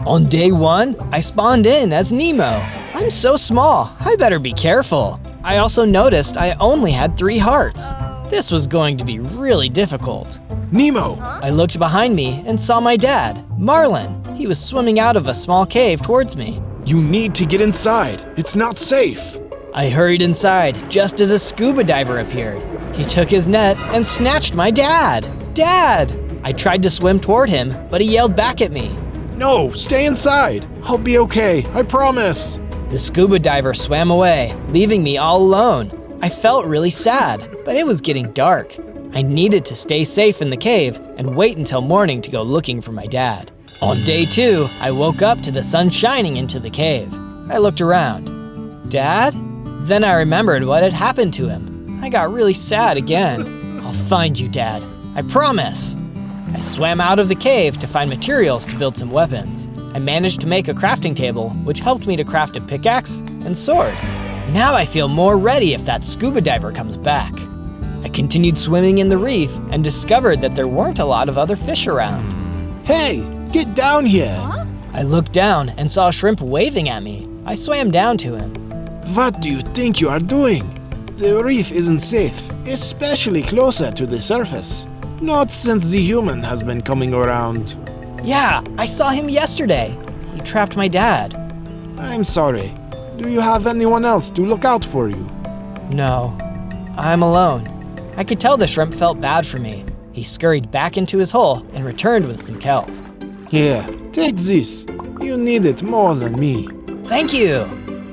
On day 1, I spawned in as Nemo. I'm so small, I better be careful. I also noticed I only had 3 hearts. This was going to be really difficult. Nemo! I looked behind me and saw my dad, Marlin. He was swimming out of a small cave towards me. You need to get inside. It's not safe. I hurried inside just as a scuba diver appeared. He took his net and snatched my dad. Dad! I tried to swim toward him, but he yelled back at me. No, stay inside. I'll be okay, I promise. The scuba diver swam away, leaving me all alone. I felt really sad, but it was getting dark. I needed to stay safe in the cave and wait until morning to go looking for my dad. On day 2, I woke up to the sun shining into the cave. I looked around. Dad? Then I remembered what had happened to him. I got really sad again. I'll find you, Dad. I promise. I swam out of the cave to find materials to build some weapons. I managed to make a crafting table, which helped me to craft a pickaxe and sword. Now I feel more ready if that scuba diver comes back. I continued swimming in the reef and discovered that there weren't a lot of other fish around. Hey, get down here. I looked down and saw a shrimp waving at me. I swam down to him. What do you think you are doing? The reef isn't safe, especially closer to the surface. Not since the human has been coming around. Yeah, I saw him yesterday. He trapped my dad. I'm sorry. Do you have anyone else to look out for you? No, I'm alone. I could tell the shrimp felt bad for me. He scurried back into his hole and returned with some kelp. Here, take this. You need it more than me. Thank you.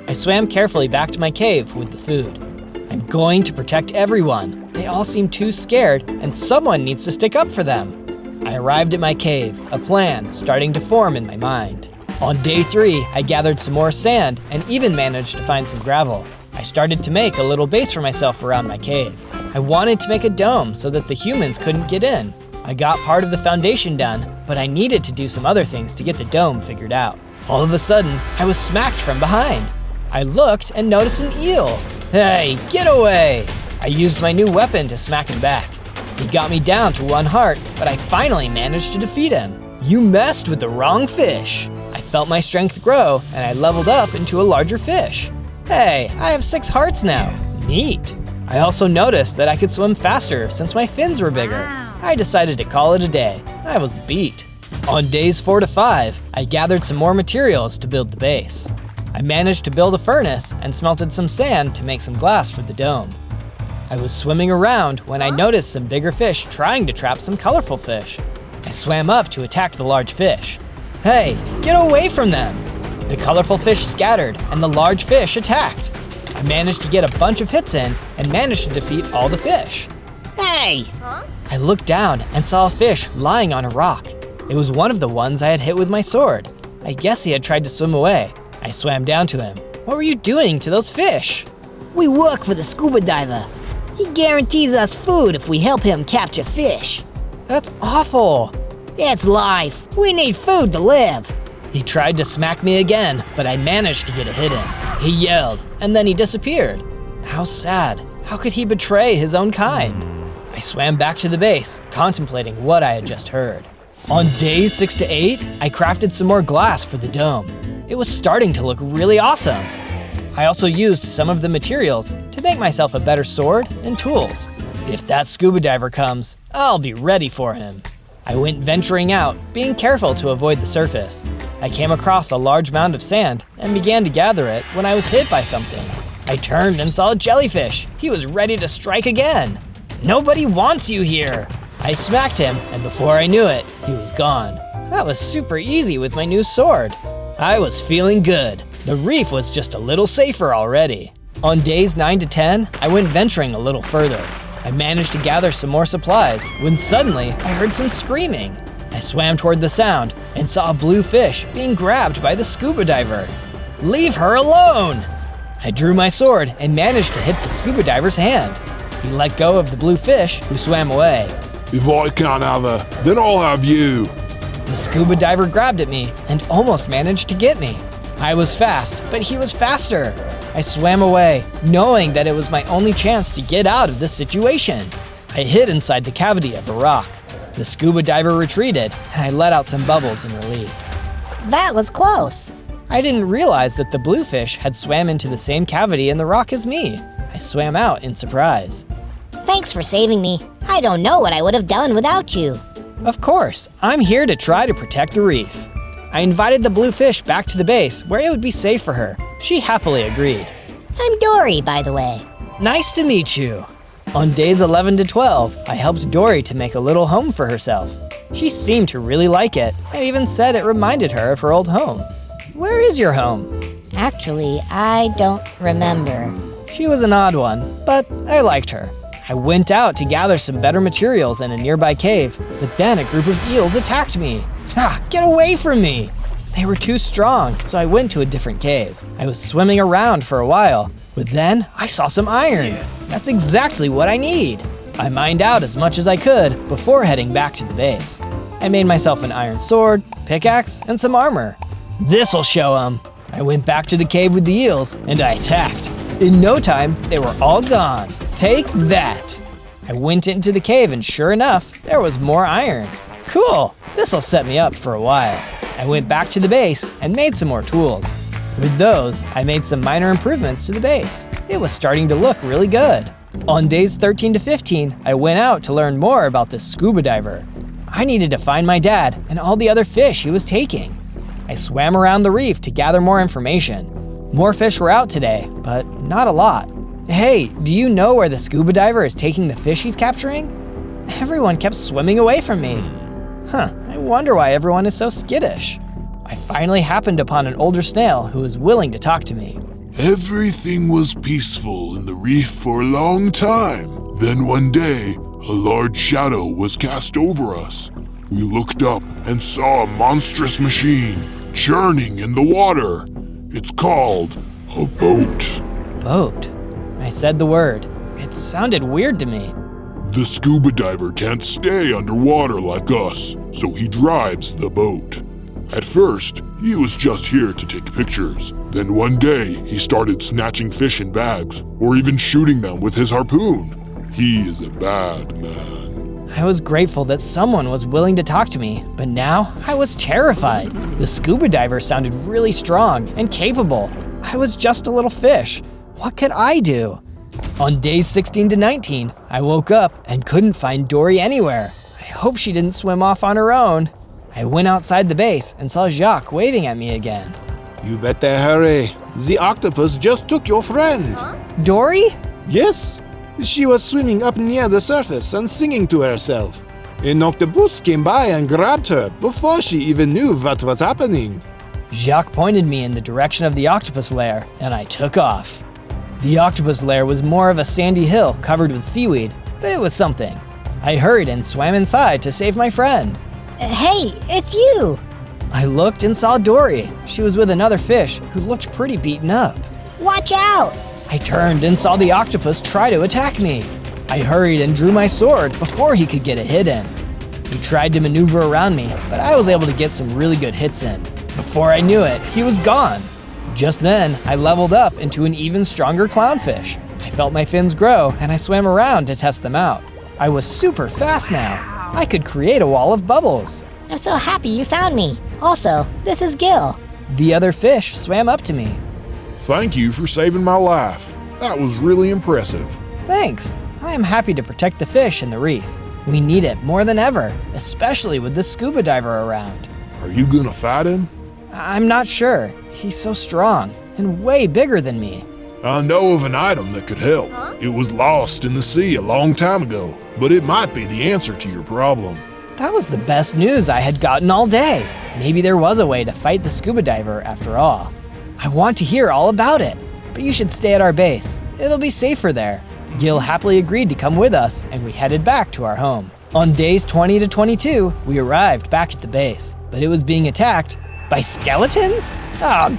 I swam carefully back to my cave with the food. I'm going to protect everyone. They all seem too scared, and someone needs to stick up for them. I arrived at my cave, a plan starting to form in my mind. On day 3, I gathered some more sand and even managed to find some gravel. I started to make a little base for myself around my cave. I wanted to make a dome so that the humans couldn't get in. I got part of the foundation done, but I needed to do some other things to get the dome figured out. All of a sudden, I was smacked from behind. I looked and noticed an eel. Hey, get away! I used my new weapon to smack him back. He got me down to 1 heart, but I finally managed to defeat him. You messed with the wrong fish. I felt my strength grow, and I leveled up into a larger fish. Hey, I have 6 hearts now. Neat. I also noticed that I could swim faster since my fins were bigger. I decided to call it a day. I was beat. On days 4 to 5, I gathered some more materials to build the base. I managed to build a furnace and smelted some sand to make some glass for the dome. I was swimming around when I noticed some bigger fish trying to trap some colorful fish. I swam up to attack the large fish. Hey, get away from them! The colorful fish scattered and the large fish attacked. I managed to get a bunch of hits in and managed to defeat all the fish. Hey! I looked down and saw a fish lying on a rock. It was one of the ones I had hit with my sword. I guess he had tried to swim away. I swam down to him. What were you doing to those fish? We work for the scuba diver. He guarantees us food if we help him capture fish. That's awful. It's life. We need food to live. He tried to smack me again, but I managed to get a hit in. He yelled, and then he disappeared. How sad. How could he betray his own kind? I swam back to the base, contemplating what I had just heard. On days 6 to 8, I crafted some more glass for the dome. It was starting to look really awesome. I also used some of the materials to make myself a better sword and tools. If that scuba diver comes, I'll be ready for him. I went venturing out, being careful to avoid the surface. I came across a large mound of sand and began to gather it when I was hit by something. I turned and saw a jellyfish. He was ready to strike again. Nobody wants you here. I smacked him, and before I knew it, he was gone. That was super easy with my new sword. I was feeling good. The reef was just a little safer already. On days 9 to 10, I went venturing a little further. I managed to gather some more supplies when suddenly I heard some screaming. I swam toward the sound and saw a blue fish being grabbed by the scuba diver. Leave her alone! I drew my sword and managed to hit the scuba diver's hand. He let go of the blue fish, who swam away. If I can't have her, then I'll have you. The scuba diver grabbed at me and almost managed to get me. I was fast, but he was faster. I swam away, knowing that it was my only chance to get out of this situation. I hid inside the cavity of a rock. The scuba diver retreated, and I let out some bubbles in relief. That was close. I didn't realize that the bluefish had swam into the same cavity in the rock as me. I swam out in surprise. Thanks for saving me. I don't know what I would have done without you. Of course, I'm here to try to protect the reef. I invited the bluefish back to the base where it would be safe for her. She happily agreed. I'm Dory, by the way. Nice to meet you. On days 11 to 12, I helped Dory to make a little home for herself. She seemed to really like it and even said it reminded her of her old home. Where is your home? Actually, I don't remember. She was an odd one, but I liked her. I went out to gather some better materials in a nearby cave, but then a group of eels attacked me. Get away from me! They were too strong, so I went to a different cave. I was swimming around for a while, but then I saw some iron. That's exactly what I need. I mined out as much as I could before heading back to the base. I made myself an iron sword, pickaxe, and some armor. This'll show 'em. I went back to the cave with the eels, and I attacked. In no time, they were all gone. Take that! I went into the cave and sure enough, there was more iron. Cool, this'll set me up for a while. I went back to the base and made some more tools. With those, I made some minor improvements to the base. It was starting to look really good. On days 13 to 15, I went out to learn more about this scuba diver. I needed to find my dad and all the other fish he was taking. I swam around the reef to gather more information. More fish were out today, but not a lot. Hey, do you know where the scuba diver is taking the fish he's capturing? Everyone kept swimming away from me. I wonder why everyone is so skittish. I finally happened upon an older snail who was willing to talk to me. Everything was peaceful in the reef for a long time. Then one day, a large shadow was cast over us. We looked up and saw a monstrous machine churning in the water. It's called a boat. Boat? I said the word. It sounded weird to me. The scuba diver can't stay underwater like us, so he drives the boat. At first, he was just here to take pictures. Then one day, he started snatching fish in bags, or even shooting them with his harpoon. He is a bad man. I was grateful that someone was willing to talk to me, but now I was terrified. The scuba diver sounded really strong and capable. I was just a little fish. What could I do? On days 16 to 19, I woke up and couldn't find Dory anywhere. I hope she didn't swim off on her own. I went outside the base and saw Jacques waving at me again. You better hurry. The octopus just took your friend. Dory? Yes. She was swimming up near the surface and singing to herself. An octopus came by and grabbed her before she even knew what was happening. Jacques pointed me in the direction of the octopus lair, and I took off. The octopus lair was more of a sandy hill covered with seaweed, but it was something. I hurried and swam inside to save my friend. Hey, it's you! I looked and saw Dory. She was with another fish who looked pretty beaten up. Watch out! I turned and saw the octopus try to attack me. I hurried and drew my sword before he could get a hit in. He tried to maneuver around me, but I was able to get some really good hits in. Before I knew it, he was gone. Just then, I leveled up into an even stronger clownfish. I felt my fins grow and I swam around to test them out. I was super fast now. I could create a wall of bubbles. I'm so happy you found me. Also, this is Gil. The other fish swam up to me. Thank you for saving my life. That was really impressive. Thanks. I am happy to protect the fish in the reef. We need it more than ever, especially with this scuba diver around. Are you gonna fight him? I'm not sure. He's so strong and way bigger than me. I know of an item that could help. It was lost in the sea a long time ago, but it might be the answer to your problem. That was the best news I had gotten all day. Maybe there was a way to fight the scuba diver after all. I want to hear all about it, but you should stay at our base. It'll be safer there. Gil happily agreed to come with us, and we headed back to our home. On days 20 to 22, we arrived back at the base, but it was being attacked by skeletons?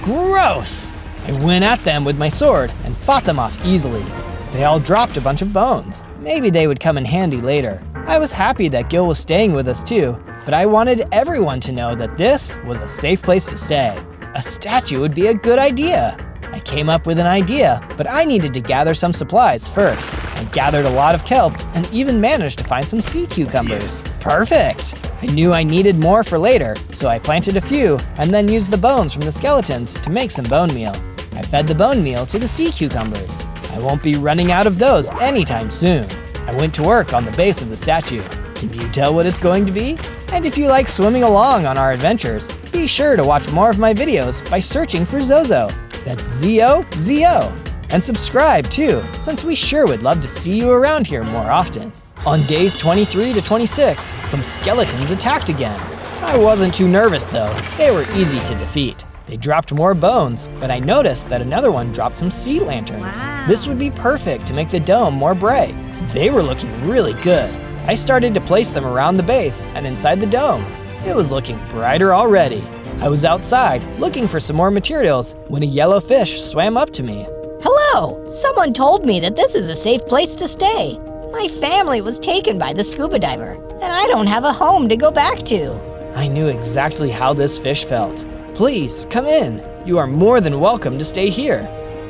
Gross! I went at them with my sword and fought them off easily. They all dropped a bunch of bones. Maybe they would come in handy later. I was happy that Gil was staying with us too, but I wanted everyone to know that this was a safe place to stay. A statue would be a good idea. I came up with an idea, but I needed to gather some supplies first. I gathered a lot of kelp and even managed to find some sea cucumbers. Perfect! I knew I needed more for later, so I planted a few and then used the bones from the skeletons to make some bone meal. I fed the bone meal to the sea cucumbers. I won't be running out of those anytime soon. I went to work on the base of the statue. Can you tell what it's going to be? And if you like swimming along on our adventures, be sure to watch more of my videos by searching for Zozo. That's Z-O-Z-O. And subscribe too, since we sure would love to see you around here more often. On days 23 to 26, some skeletons attacked again. I wasn't too nervous though, they were easy to defeat. They dropped more bones, but I noticed that another one dropped some sea lanterns. This would be perfect to make the dome more bright. They were looking really good. I started to place them around the base and inside the dome. It was looking brighter already. I was outside looking for some more materials when a yellow fish swam up to me. Hello! Someone told me that this is a safe place to stay. My family was taken by the scuba diver, and I don't have a home to go back to. I knew exactly how this fish felt. Please, come in. You are more than welcome to stay here.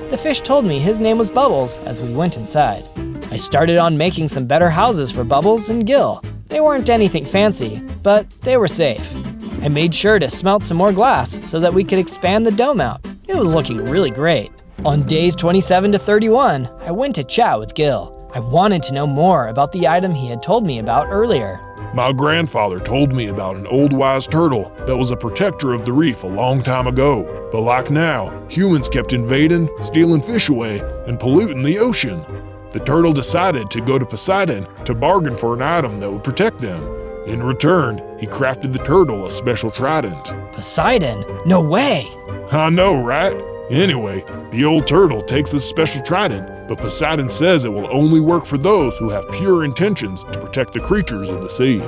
The fish told me his name was Bubbles as we went inside. I started on making some better houses for Bubbles and Gil. They weren't anything fancy, but they were safe. I made sure to smelt some more glass so that we could expand the dome out. It was looking really great. On days 27 to 31, I went to chat with Gil. I wanted to know more about the item he had told me about earlier. My grandfather told me about an old wise turtle that was a protector of the reef a long time ago. But like now, humans kept invading, stealing fish away, and polluting the ocean. The turtle decided to go to Poseidon to bargain for an item that would protect them. In return, he crafted the turtle a special trident. Poseidon? No way! I know, right? Anyway, the old turtle takes this special trident, but Poseidon says it will only work for those who have pure intentions to protect the creatures of the sea.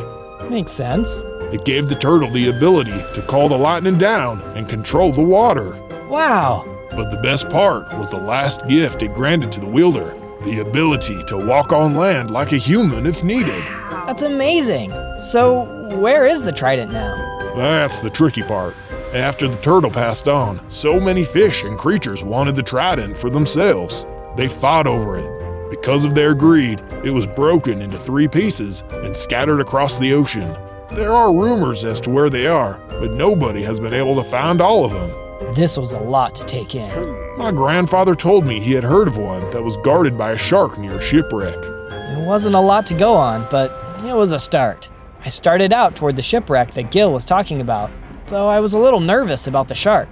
Makes sense. It gave the turtle the ability to call the lightning down and control the water. Wow! But the best part was the last gift it granted to the wielder, the ability to walk on land like a human if needed. That's amazing! So, where is the trident now? That's the tricky part. After the turtle passed on, so many fish and creatures wanted the trident for themselves. They fought over it. Because of their greed, it was broken into 3 pieces and scattered across the ocean. There are rumors as to where they are, but nobody has been able to find all of them. This was a lot to take in. My grandfather told me he had heard of one that was guarded by a shark near a shipwreck. It wasn't a lot to go on, but it was a start. I started out toward the shipwreck that Gil was talking about, though I was a little nervous about the shark.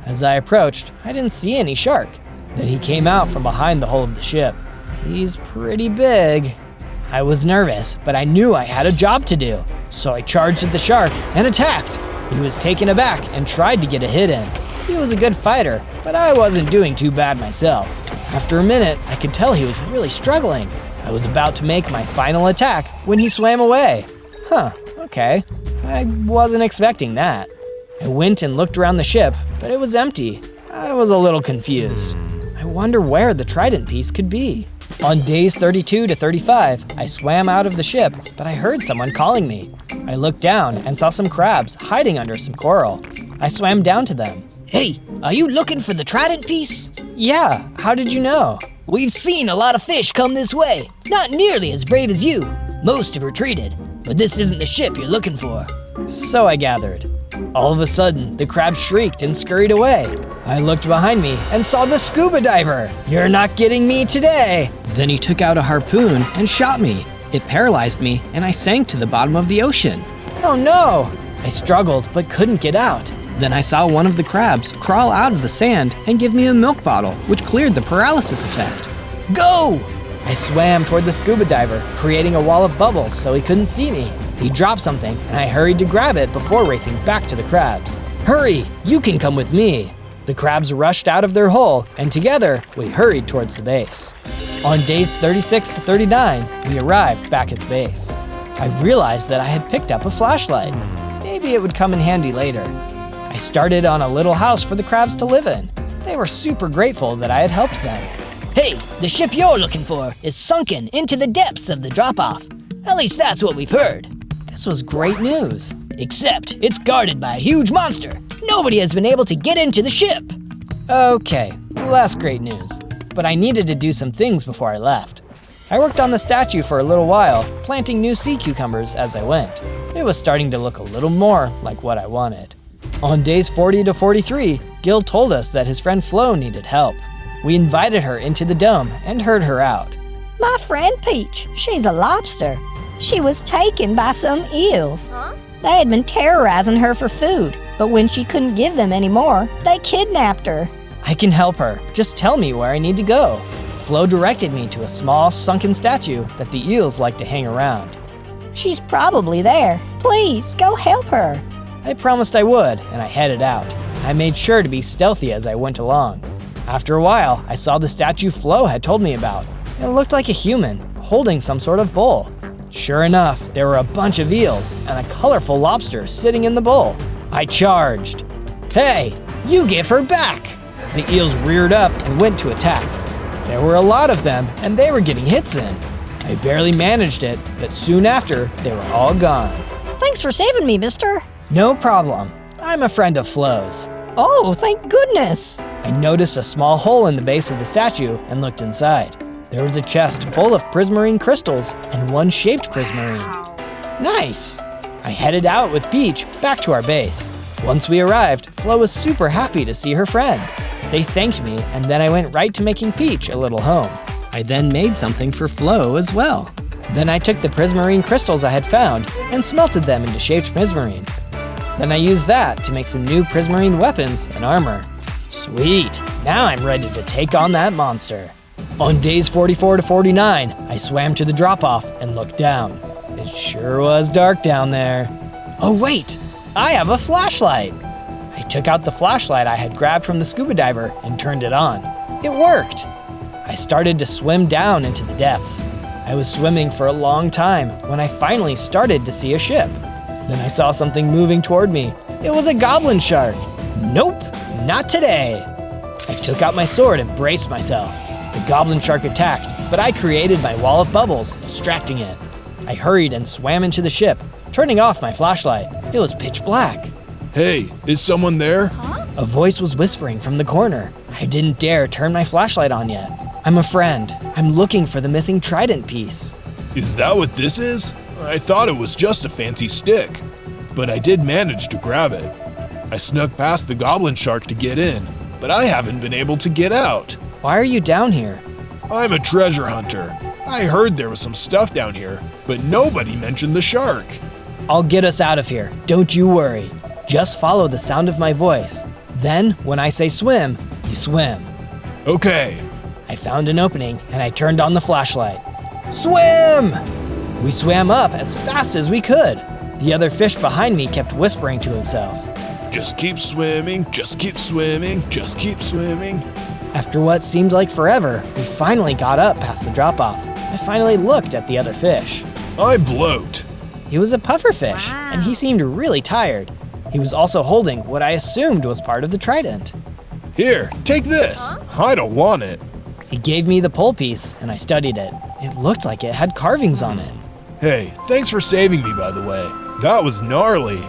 As I approached, I didn't see any shark. Then he came out from behind the hull of the ship. He's pretty big. I was nervous, but I knew I had a job to do, so I charged at the shark and attacked. He was taken aback and tried to get a hit in. He was a good fighter, but I wasn't doing too bad myself. After a minute, I could tell he was really struggling. I was about to make my final attack when he swam away. Okay. I wasn't expecting that. I went and looked around the ship, but it was empty. I was a little confused. I wonder where the trident piece could be. On days 32 to 35, I swam out of the ship, but I heard someone calling me. I looked down and saw some crabs hiding under some coral. I swam down to them. Hey, are you looking for the trident piece? Yeah, how did you know? We've seen a lot of fish come this way. Not nearly as brave as you. Most have retreated, but this isn't the ship you're looking for. So I gathered. All of a sudden, the crab shrieked and scurried away. I looked behind me and saw the scuba diver. You're not getting me today. Then he took out a harpoon and shot me. It paralyzed me and I sank to the bottom of the ocean. Oh no! I struggled but couldn't get out. Then I saw one of the crabs crawl out of the sand and give me a milk bottle, which cleared the paralysis effect. Go! I swam toward the scuba diver, creating a wall of bubbles so he couldn't see me. He dropped something, and I hurried to grab it before racing back to the crabs. Hurry, you can come with me. The crabs rushed out of their hole, and together, we hurried towards the base. On days 36 to 39, we arrived back at the base. I realized that I had picked up a flashlight. Maybe it would come in handy later. I started on a little house for the crabs to live in. They were super grateful that I had helped them. Hey, the ship you're looking for is sunken into the depths of the drop-off. At least that's what we've heard. This was great news. Except it's guarded by a huge monster. Nobody has been able to get into the ship. Okay, less great news. But I needed to do some things before I left. I worked on the statue for a little while, planting new sea cucumbers as I went. It was starting to look a little more like what I wanted. On days 40 to 43, Gil told us that his friend Flo needed help. We invited her into the dome and heard her out. My friend Peach, she's a lobster. She was taken by some eels. They had been terrorizing her for food, but when she couldn't give them any more, they kidnapped her. I can help her. Just tell me where I need to go. Flo directed me to a small, sunken statue that the eels like to hang around. She's probably there. Please, go help her. I promised I would, and I headed out. I made sure to be stealthy as I went along. After a while, I saw the statue Flo had told me about. It looked like a human, holding some sort of bowl. Sure enough, there were a bunch of eels and a colorful lobster sitting in the bowl. I charged. Hey, you give her back! The eels reared up and went to attack. There were a lot of them, and they were getting hits in. I barely managed it, but soon after, they were all gone. Thanks for saving me, mister. No problem. I'm a friend of Flo's. Oh, thank goodness. I noticed a small hole in the base of the statue and looked inside. There was a chest full of prismarine crystals and one shaped prismarine. Nice! I headed out with Peach back to our base. Once we arrived, Flo was super happy to see her friend. They thanked me, and then I went right to making Peach a little home. I then made something for Flo as well. Then I took the prismarine crystals I had found and smelted them into shaped prismarine. Then I used that to make some new prismarine weapons and armor. Sweet! Now I'm ready to take on that monster. On days 44 to 49, I swam to the drop-off and looked down. It sure was dark down there. Oh wait! I have a flashlight! I took out the flashlight I had grabbed from the scuba diver and turned it on. It worked! I started to swim down into the depths. I was swimming for a long time when I finally started to see a ship. Then I saw something moving toward me. It was a goblin shark. Nope, not today. I took out my sword and braced myself. The goblin shark attacked, but I created my wall of bubbles, distracting it. I hurried and swam into the ship, turning off my flashlight. It was pitch black. Hey, is someone there? A voice was whispering from the corner. I didn't dare turn my flashlight on yet. I'm a friend. I'm looking for the missing trident piece. Is that what this is? I thought it was just a fancy stick, but I did manage to grab it. I snuck past the goblin shark to get in, but I haven't been able to get out. Why are you down here? I'm a treasure hunter. I heard there was some stuff down here, but nobody mentioned the shark. I'll get us out of here. Don't you worry. Just follow the sound of my voice. Then, when I say swim, you swim. Okay. I found an opening and I turned on the flashlight. Swim! We swam up as fast as we could. The other fish behind me kept whispering to himself. Just keep swimming, just keep swimming, just keep swimming. After what seemed like forever, we finally got up past the drop-off. I finally looked at the other fish. I bloat. He was a puffer fish, and he seemed really tired. He was also holding what I assumed was part of the trident. Here, take this. I don't want it. He gave me the pole piece, and I studied it. It looked like it had carvings on it. Hey, thanks for saving me, by the way. That was gnarly.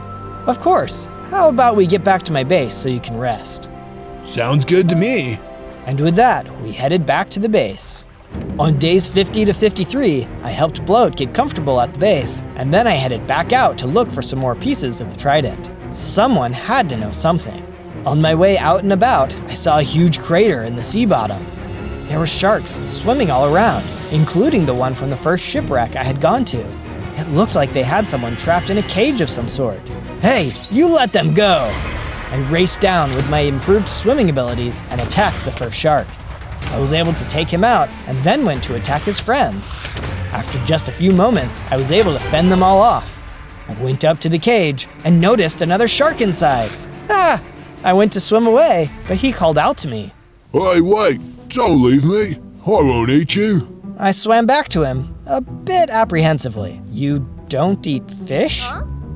Of course. How about we get back to my base so you can rest? Sounds good to me. And with that, we headed back to the base. On days 50 to 53, I helped Bloat get comfortable at the base, and then I headed back out to look for some more pieces of the trident. Someone had to know something. On my way out and about, I saw a huge crater in the sea bottom. There were sharks swimming all around, including the one from the first shipwreck I had gone to. It looked like they had someone trapped in a cage of some sort. Hey, you let them go! I raced down with my improved swimming abilities and attacked the first shark. I was able to take him out and then went to attack his friends. After just a few moments, I was able to fend them all off. I went up to the cage and noticed another shark inside. Ah! I went to swim away, but he called out to me. Hey, wait! Don't leave me! I won't eat you! I swam back to him, a bit apprehensively. You don't eat fish?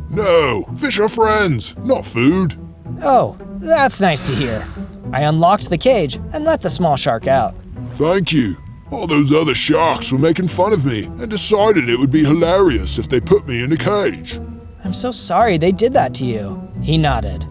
No, fish are friends, not food. Oh, that's nice to hear. I unlocked the cage and let the small shark out. Thank you. All those other sharks were making fun of me and decided it would be hilarious if they put me in a cage. I'm so sorry they did that to you. He nodded.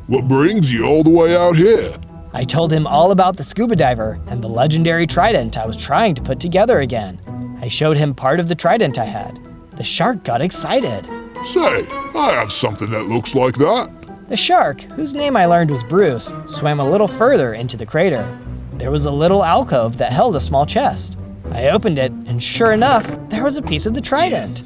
What brings you all the way out here? I told him all about the scuba diver and the legendary trident I was trying to put together again. I showed him part of the trident I had. The shark got excited. Say, I have something that looks like that. The shark, whose name I learned was Bruce, swam a little further into the crater. There was a little alcove that held a small chest. I opened it, and sure enough, there was a piece of the trident.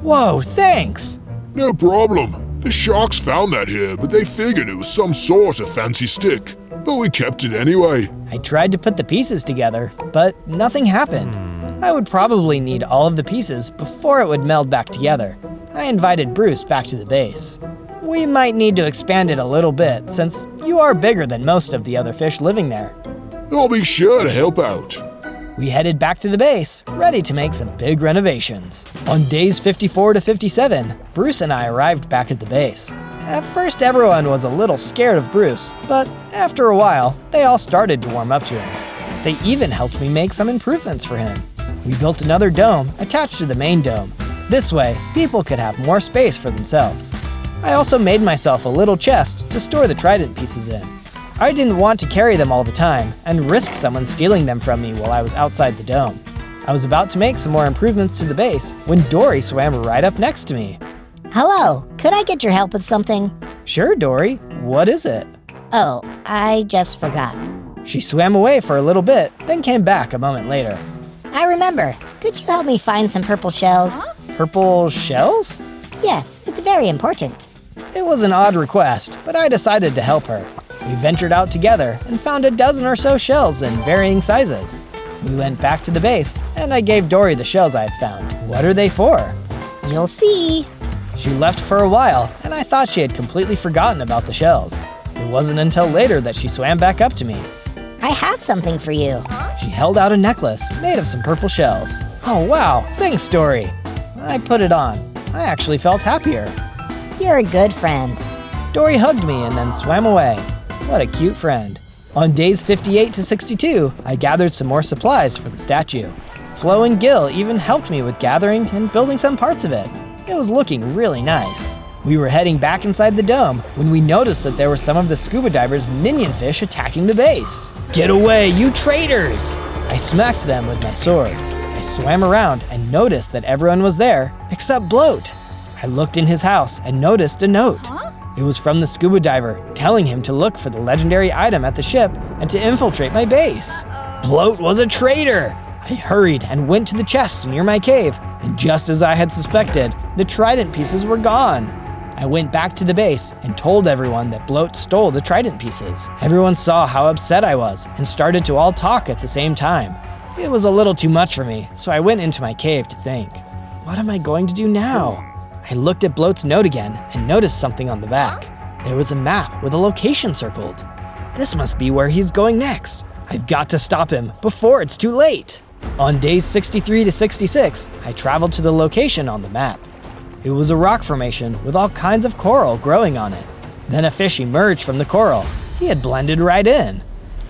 Whoa, thanks! No problem. The sharks found that here, but they figured it was some sort of fancy stick. But we kept it anyway. I tried to put the pieces together, but nothing happened. I would probably need all of the pieces before it would meld back together. I invited Bruce back to the base. We might need to expand it a little bit, since you are bigger than most of the other fish living there. I'll be sure to help out. We headed back to the base, ready to make some big renovations. On days 54 to 57, Bruce and I arrived back at the base. At first, everyone was a little scared of Bruce, but after a while, they all started to warm up to him. They even helped me make some improvements for him. We built another dome attached to the main dome. This way, people could have more space for themselves. I also made myself a little chest to store the trident pieces in. I didn't want to carry them all the time and risk someone stealing them from me while I was outside the dome. I was about to make some more improvements to the base when Dory swam right up next to me. Hello, could I get your help with something? Sure, Dory. What is it? Oh, I just forgot. She swam away for a little bit, then came back a moment later. I remember. Could you help me find some purple shells? Purple shells? Yes, it's very important. It was an odd request, but I decided to help her. We ventured out together and found a dozen or so shells in varying sizes. We went back to the base, and I gave Dory the shells I had found. What are they for? You'll see. She left for a while, and I thought she had completely forgotten about the shells. It wasn't until later that she swam back up to me. I have something for you. She held out a necklace made of some purple shells. Oh wow, thanks, Dory. I put it on. I actually felt happier. You're a good friend. Dory hugged me and then swam away. What a cute friend. On days 58 to 62, I gathered some more supplies for the statue. Flo and Gil even helped me with gathering and building some parts of it. It was looking really nice. We were heading back inside the dome when we noticed that there were some of the scuba divers' minion fish attacking the base. Get away, you traitors! I smacked them with my sword. I swam around and noticed that everyone was there except Bloat. I looked in his house and noticed a note. It was from the scuba diver, telling him to look for the legendary item at the ship and to infiltrate my base. Bloat was a traitor! I hurried and went to the chest near my cave, and just as I had suspected, the trident pieces were gone. I went back to the base and told everyone that Bloat stole the trident pieces. Everyone saw how upset I was and started to all talk at the same time. It was a little too much for me, so I went into my cave to think. What am I going to do now? I looked at Bloat's note again and noticed something on the back. There was a map with a location circled. This must be where he's going next. I've got to stop him before it's too late. On days 63 to 66, I traveled to the location on the map. It was a rock formation with all kinds of coral growing on it. Then a fish emerged from the coral. He had blended right in.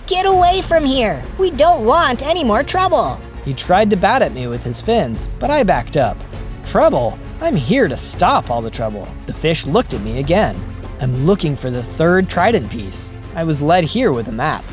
Get away from here. We don't want any more trouble. He tried to bat at me with his fins, but I backed up. Trouble? I'm here to stop all the trouble. The fish looked at me again. I'm looking for the third trident piece. I was led here with a map.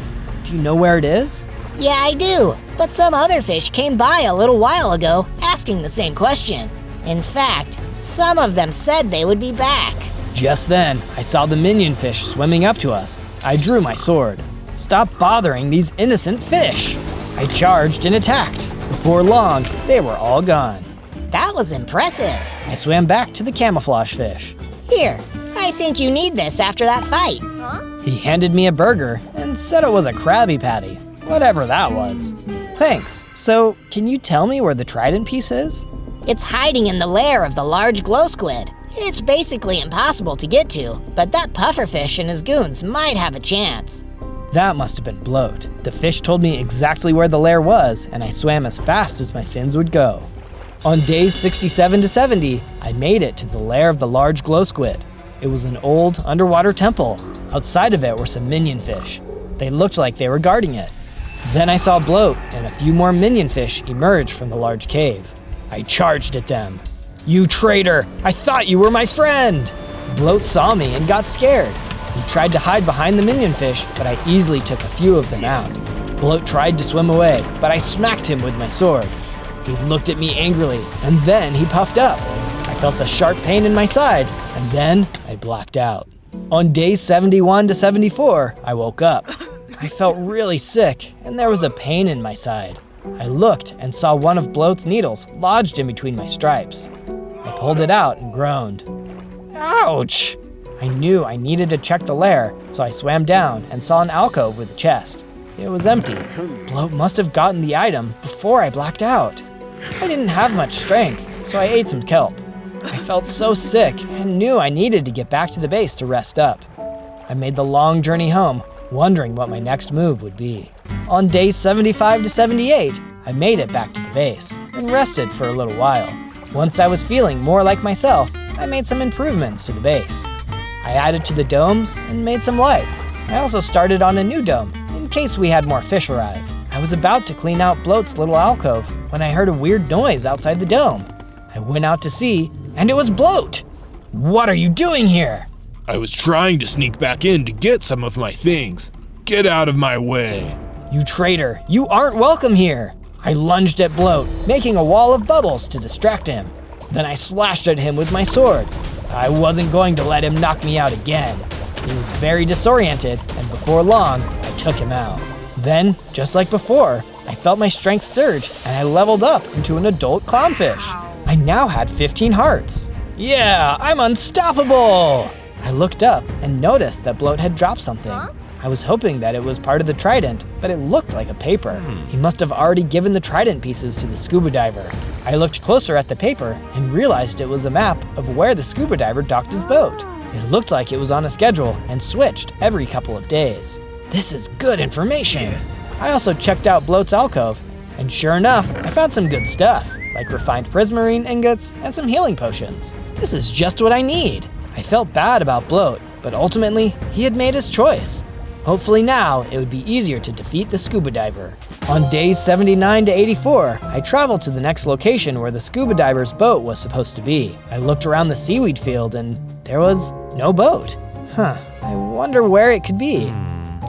Do you know where it is? Yeah, I do. But some other fish came by a little while ago asking the same question. In fact, some of them said they would be back. Just then, I saw the minion fish swimming up to us. I drew my sword. Stop bothering these innocent fish! I charged and attacked. Before long, they were all gone. That was impressive. I swam back to the camouflage fish. Here, I think you need this after that fight. He handed me a burger and said it was a Krabby Patty, whatever that was. Thanks. So, can you tell me where the trident piece is? It's hiding in the lair of the large glow squid. It's basically impossible to get to, but that pufferfish and his goons might have a chance. That must have been Bloat. The fish told me exactly where the lair was, and I swam as fast as my fins would go. On days 67 to 70, I made it to the lair of the large glow squid. It was an old underwater temple. Outside of it were some minion fish. They looked like they were guarding it. Then I saw Bloat and a few more minion fish emerge from the large cave. I charged at them. You traitor! I thought you were my friend! Bloat saw me and got scared. He tried to hide behind the minion fish, but I easily took a few of them out. Bloat tried to swim away, but I smacked him with my sword. He looked at me angrily, and then he puffed up. I felt a sharp pain in my side, and then I blacked out. On days 71 to 74, I woke up. I felt really sick, and there was a pain in my side. I looked and saw one of Bloat's needles lodged in between my stripes. I pulled it out and groaned. Ouch! I knew I needed to check the lair, so I swam down and saw an alcove with a chest. It was empty. Bloat must have gotten the item before I blacked out. I didn't have much strength, so I ate some kelp. I felt so sick and knew I needed to get back to the base to rest up. I made the long journey home, wondering what my next move would be. On days 75 to 78, I made it back to the base and rested for a little while. Once I was feeling more like myself, I made some improvements to the base. I added to the domes and made some lights. I also started on a new dome in case we had more fish arrive. I was about to clean out Bloat's little alcove when I heard a weird noise outside the dome. I went out to see, and it was Bloat! What are you doing here? I was trying to sneak back in to get some of my things. Get out of my way. You traitor, you aren't welcome here. I lunged at Bloat, making a wall of bubbles to distract him. Then I slashed at him with my sword. I wasn't going to let him knock me out again. He was very disoriented, and before long, I took him out. Then, just like before, I felt my strength surge, and I leveled up into an adult clownfish. I now had 15 hearts. Yeah, I'm unstoppable! I looked up and noticed that Bloat had dropped something. I was hoping that it was part of the trident, but it looked like a paper. He must have already given the trident pieces to the scuba diver. I looked closer at the paper and realized it was a map of where the scuba diver docked his boat. It looked like it was on a schedule and switched every couple of days. This is good information. Yes. I also checked out Bloat's alcove, and sure enough, I found some good stuff, like refined prismarine ingots and some healing potions. This is just what I need. I felt bad about Bloat, but ultimately, he had made his choice. Hopefully now, it would be easier to defeat the scuba diver. On days 79 to 84, I traveled to the next location where the scuba diver's boat was supposed to be. I looked around the seaweed field and there was no boat. I wonder where it could be.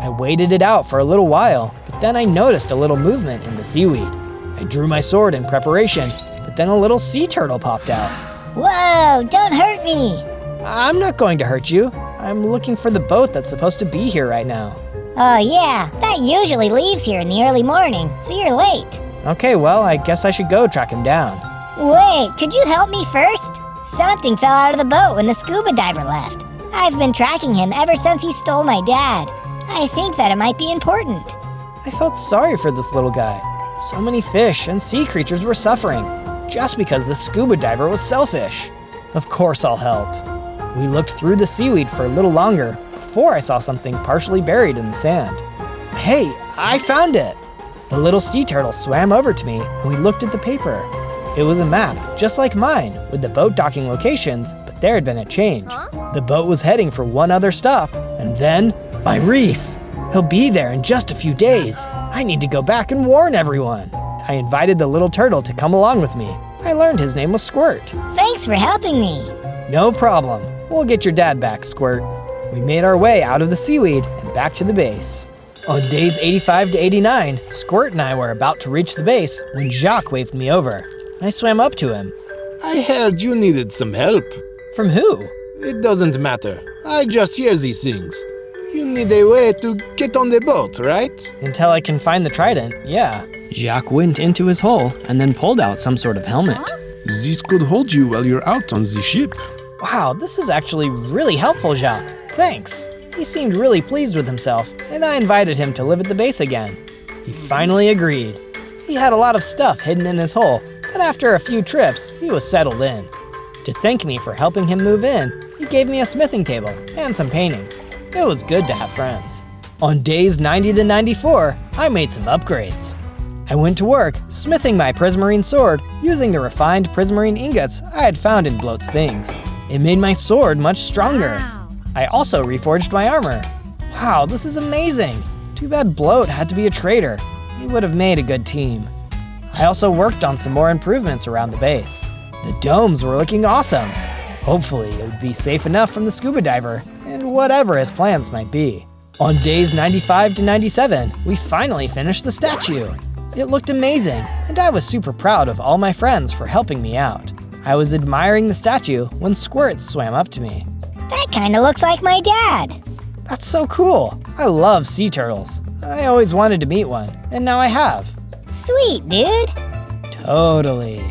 I waited it out for a little while, but then I noticed a little movement in the seaweed. I drew my sword in preparation, but then a little sea turtle popped out. Whoa, don't hurt me! I'm not going to hurt you. I'm looking for the boat that's supposed to be here right now. Oh yeah, that usually leaves here in the early morning, so you're late. Okay, well, I guess I should go track him down. Wait, could you help me first? Something fell out of the boat when the scuba diver left. I've been tracking him ever since he stole my dad. I think that it might be important. I felt sorry for this little guy. So many fish and sea creatures were suffering, just because the scuba diver was selfish. Of course I'll help. We looked through the seaweed for a little longer before I saw something partially buried in the sand. Hey, I found it! The little sea turtle swam over to me and we looked at the paper. It was a map, just like mine, with the boat docking locations, but there had been a change. The boat was heading for one other stop, and then, my reef! He'll be there in just a few days. I need to go back and warn everyone. I invited the little turtle to come along with me. I learned his name was Squirt. Thanks for helping me. No problem. We'll get your dad back, Squirt. We made our way out of the seaweed and back to the base. On days 85 to 89, Squirt and I were about to reach the base when Jacques waved me over. I swam up to him. I heard you needed some help. From who? It doesn't matter. I just hear these things. You need a way to get on the boat, right? Until I can find the trident, yeah. Jacques went into his hole and then pulled out some sort of helmet. This could hold you while you're out on the ship. Wow, this is actually really helpful, Jacques. Thanks. He seemed really pleased with himself, and I invited him to live at the base again. He finally agreed. He had a lot of stuff hidden in his hole, but after a few trips, he was settled in. To thank me for helping him move in, he gave me a smithing table and some paintings. It was good to have friends. On days 90 to 94, I made some upgrades. I went to work smithing my prismarine sword using the refined prismarine ingots I had found in Bloat's things. It made my sword much stronger. Wow. I also reforged my armor. Wow, this is amazing. Too bad Bloat had to be a traitor. He would have made a good team. I also worked on some more improvements around the base. The domes were looking awesome. Hopefully it would be safe enough from the scuba diver and whatever his plans might be. On days 95 to 97, we finally finished the statue. It looked amazing, and I was super proud of all my friends for helping me out. I was admiring the statue when Squirt swam up to me. That kinda looks like my dad. That's so cool. I love sea turtles. I always wanted to meet one, and now I have. Sweet, dude. Totally.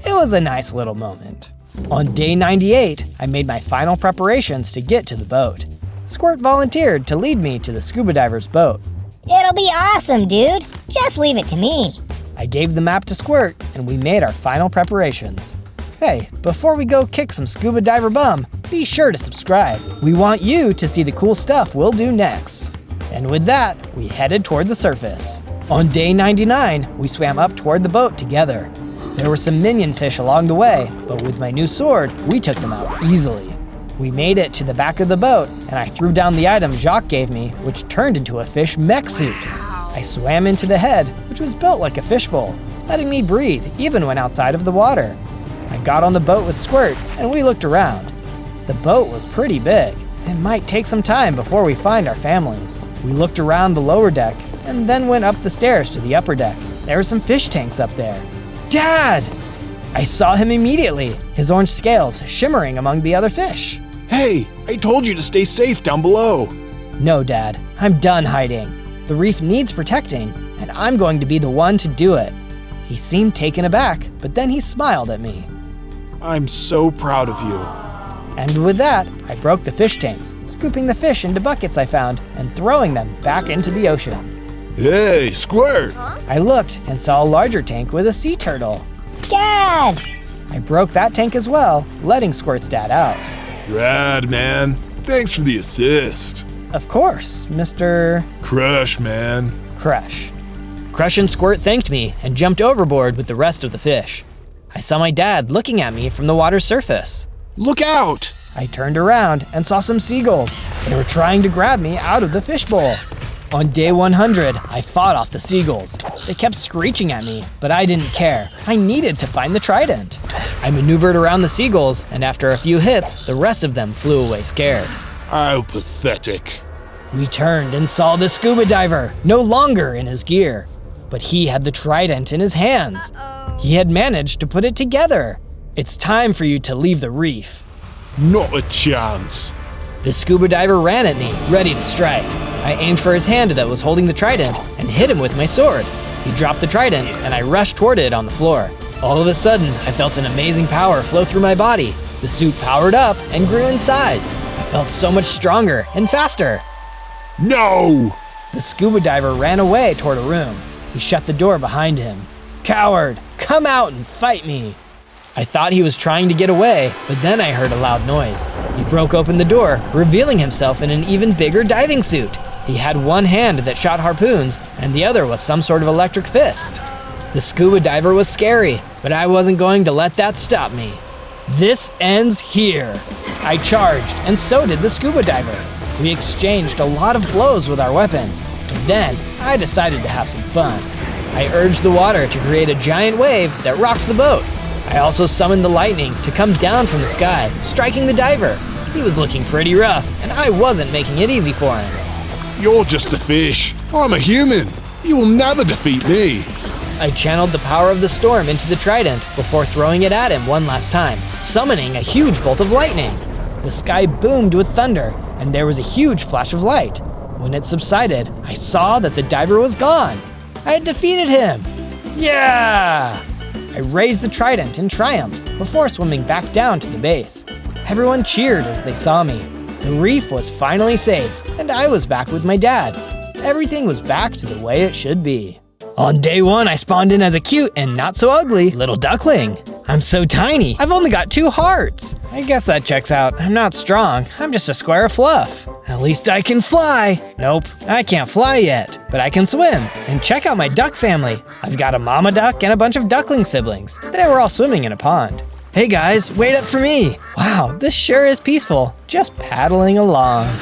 It was a nice little moment. On day 98, I made my final preparations to get to the boat. Squirt volunteered to lead me to the scuba diver's boat. It'll be awesome, dude. Just leave it to me. I gave the map to Squirt, and we made our final preparations. Hey, before we go kick some scuba diver bum, be sure to subscribe. We want you to see the cool stuff we'll do next. And with that, we headed toward the surface. On day 99, we swam up toward the boat together. There were some minion fish along the way, but with my new sword, we took them out easily. We made it to the back of the boat, and I threw down the item Jacques gave me, which turned into a fish mech suit. I swam into the head, which was built like a fishbowl, letting me breathe even when outside of the water. I got on the boat with Squirt, and we looked around. The boat was pretty big. It might take some time before we find our families. We looked around the lower deck, and then went up the stairs to the upper deck. There were some fish tanks up there. Dad! I saw him immediately, his orange scales shimmering among the other fish. Hey, I told you to stay safe down below. No, Dad, I'm done hiding. The reef needs protecting, and I'm going to be the one to do it. He seemed taken aback, but then he smiled at me. I'm so proud of you. And with that, I broke the fish tanks, scooping the fish into buckets I found and throwing them back into the ocean. Hey, Squirt! I looked and saw a larger tank with a sea turtle. Dad! I broke that tank as well, letting Squirt's dad out. Rad, man. Thanks for the assist. Of course, Mr. Crush, man. Crush. Crush and Squirt thanked me and jumped overboard with the rest of the fish. I saw my dad looking at me from the water's surface. Look out! I turned around and saw some seagulls. They were trying to grab me out of the fishbowl. On day 100, I fought off the seagulls. They kept screeching at me, but I didn't care. I needed to find the trident. I maneuvered around the seagulls, and after a few hits, the rest of them flew away scared. How pathetic. We turned and saw the scuba diver, no longer in his gear. But he had the trident in his hands. He had managed to put it together. It's time for you to leave the reef. Not a chance. The scuba diver ran at me, ready to strike. I aimed for his hand that was holding the trident and hit him with my sword. He dropped the trident and I rushed toward it on the floor. All of a sudden, I felt an amazing power flow through my body. The suit powered up and grew in size. I felt so much stronger and faster. No! The scuba diver ran away toward a room. He shut the door behind him. Coward, come out and fight me. I thought he was trying to get away, but then I heard a loud noise. He broke open the door, revealing himself in an even bigger diving suit. He had one hand that shot harpoons, and the other was some sort of electric fist. The scuba diver was scary, but I wasn't going to let that stop me. This ends here. I charged, and so did the scuba diver. We exchanged a lot of blows with our weapons, but then I decided to have some fun. I urged the water to create a giant wave that rocked the boat. I also summoned the lightning to come down from the sky, striking the diver. He was looking pretty rough, and I wasn't making it easy for him. You're just a fish. I'm a human. You will never defeat me. I channeled the power of the storm into the trident before throwing it at him one last time, summoning a huge bolt of lightning. The sky boomed with thunder, and there was a huge flash of light. When it subsided, I saw that the diver was gone. I had defeated him. Yeah! I raised the trident in triumph before swimming back down to the base. Everyone cheered as they saw me. The reef was finally safe, and I was back with my dad. Everything was back to the way it should be. On day 1, I spawned in as a cute and not so ugly little duckling. I'm so tiny, I've only got 2 hearts. I guess that checks out. I'm not strong, I'm just a square of fluff. At least I can fly. Nope, I can't fly yet, but I can swim. And check out my duck family. I've got a mama duck and a bunch of duckling siblings. They were all swimming in a pond. Hey guys, wait up for me. Wow, this sure is peaceful, just paddling along.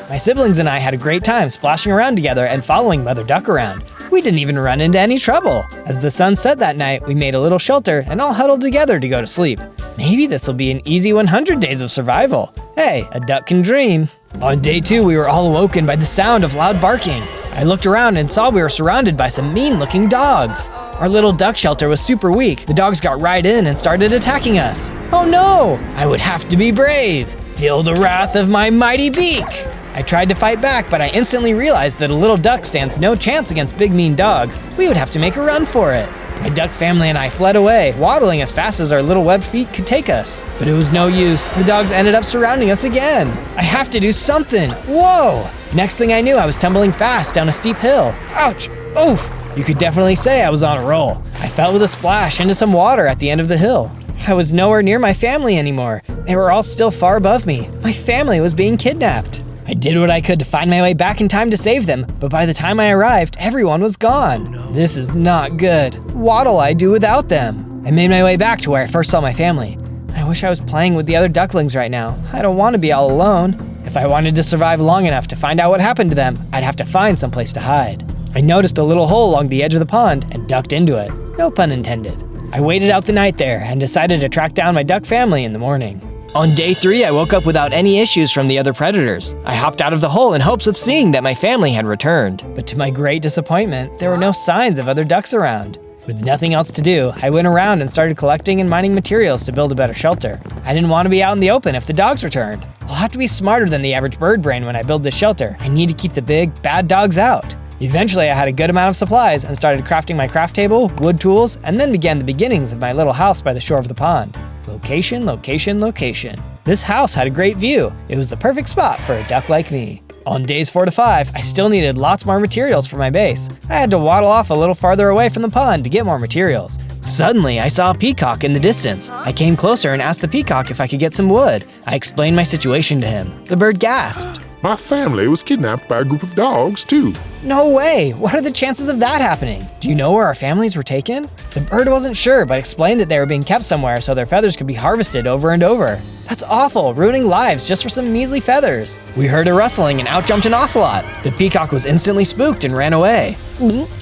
My siblings and I had a great time splashing around together and following Mother Duck around. We didn't even run into any trouble. As the sun set that night, we made a little shelter and all huddled together to go to sleep. Maybe this will be an easy 100 days of survival. Hey, a duck can dream. On day 2, we were all awoken by the sound of loud barking. I looked around and saw we were surrounded by some mean-looking dogs. Our little duck shelter was super weak. The dogs got right in and started attacking us. Oh no! I would have to be brave. Feel the wrath of my mighty beak. I tried to fight back, but I instantly realized that a little duck stands no chance against big mean dogs. We would have to make a run for it. My duck family and I fled away, waddling as fast as our little webbed feet could take us. But it was no use. The dogs ended up surrounding us again. I have to do something. Whoa! Next thing I knew, I was tumbling fast down a steep hill. Ouch! Oof! You could definitely say I was on a roll. I fell with a splash into some water at the end of the hill. I was nowhere near my family anymore. They were all still far above me. My family was being kidnapped. I did what I could to find my way back in time to save them, but by the time I arrived, everyone was gone. Oh, no. This is not good. What'll I do without them? I made my way back to where I first saw my family. I wish I was playing with the other ducklings right now. I don't want to be all alone. If I wanted to survive long enough to find out what happened to them, I'd have to find some place to hide. I noticed a little hole along the edge of the pond and ducked into it. No pun intended. I waited out the night there and decided to track down my duck family in the morning. On day 3, I woke up without any issues from the other predators. I hopped out of the hole in hopes of seeing that my family had returned. But to my great disappointment, there were no signs of other ducks around. With nothing else to do, I went around and started collecting and mining materials to build a better shelter. I didn't want to be out in the open if the dogs returned. I'll have to be smarter than the average bird brain when I build this shelter. I need to keep the big, bad dogs out. Eventually, I had a good amount of supplies and started crafting my craft table, wood tools, and then began the beginnings of my little house by the shore of the pond. Location, location, location. This house had a great view. It was the perfect spot for a duck like me. On days 4 to 5, I still needed lots more materials for my base. I had to waddle off a little farther away from the pond to get more materials. Suddenly, I saw a peacock in the distance. I came closer and asked the peacock if I could get some wood. I explained my situation to him. The bird gasped. My family was kidnapped by a group of dogs, too. No way! What are the chances of that happening? Do you know where our families were taken? The bird wasn't sure, but explained that they were being kept somewhere so their feathers could be harvested over and over. That's awful, ruining lives just for some measly feathers. We heard a rustling and out jumped an ocelot. The peacock was instantly spooked and ran away.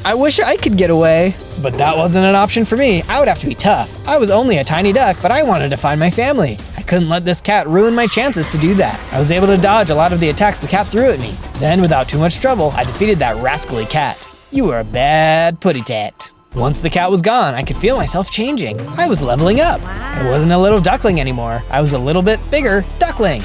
I wish I could get away. But that wasn't an option for me. I would have to be tough. I was only a tiny duck, but I wanted to find my family. I couldn't let this cat ruin my chances to do that. I was able to dodge a lot of the attacks the cat threw at me. Then, without too much trouble, I defeated that rascally cat. You were a bad putty-tat. Once the cat was gone, I could feel myself changing. I was leveling up. I wasn't a little duckling anymore. I was a little bit bigger duckling.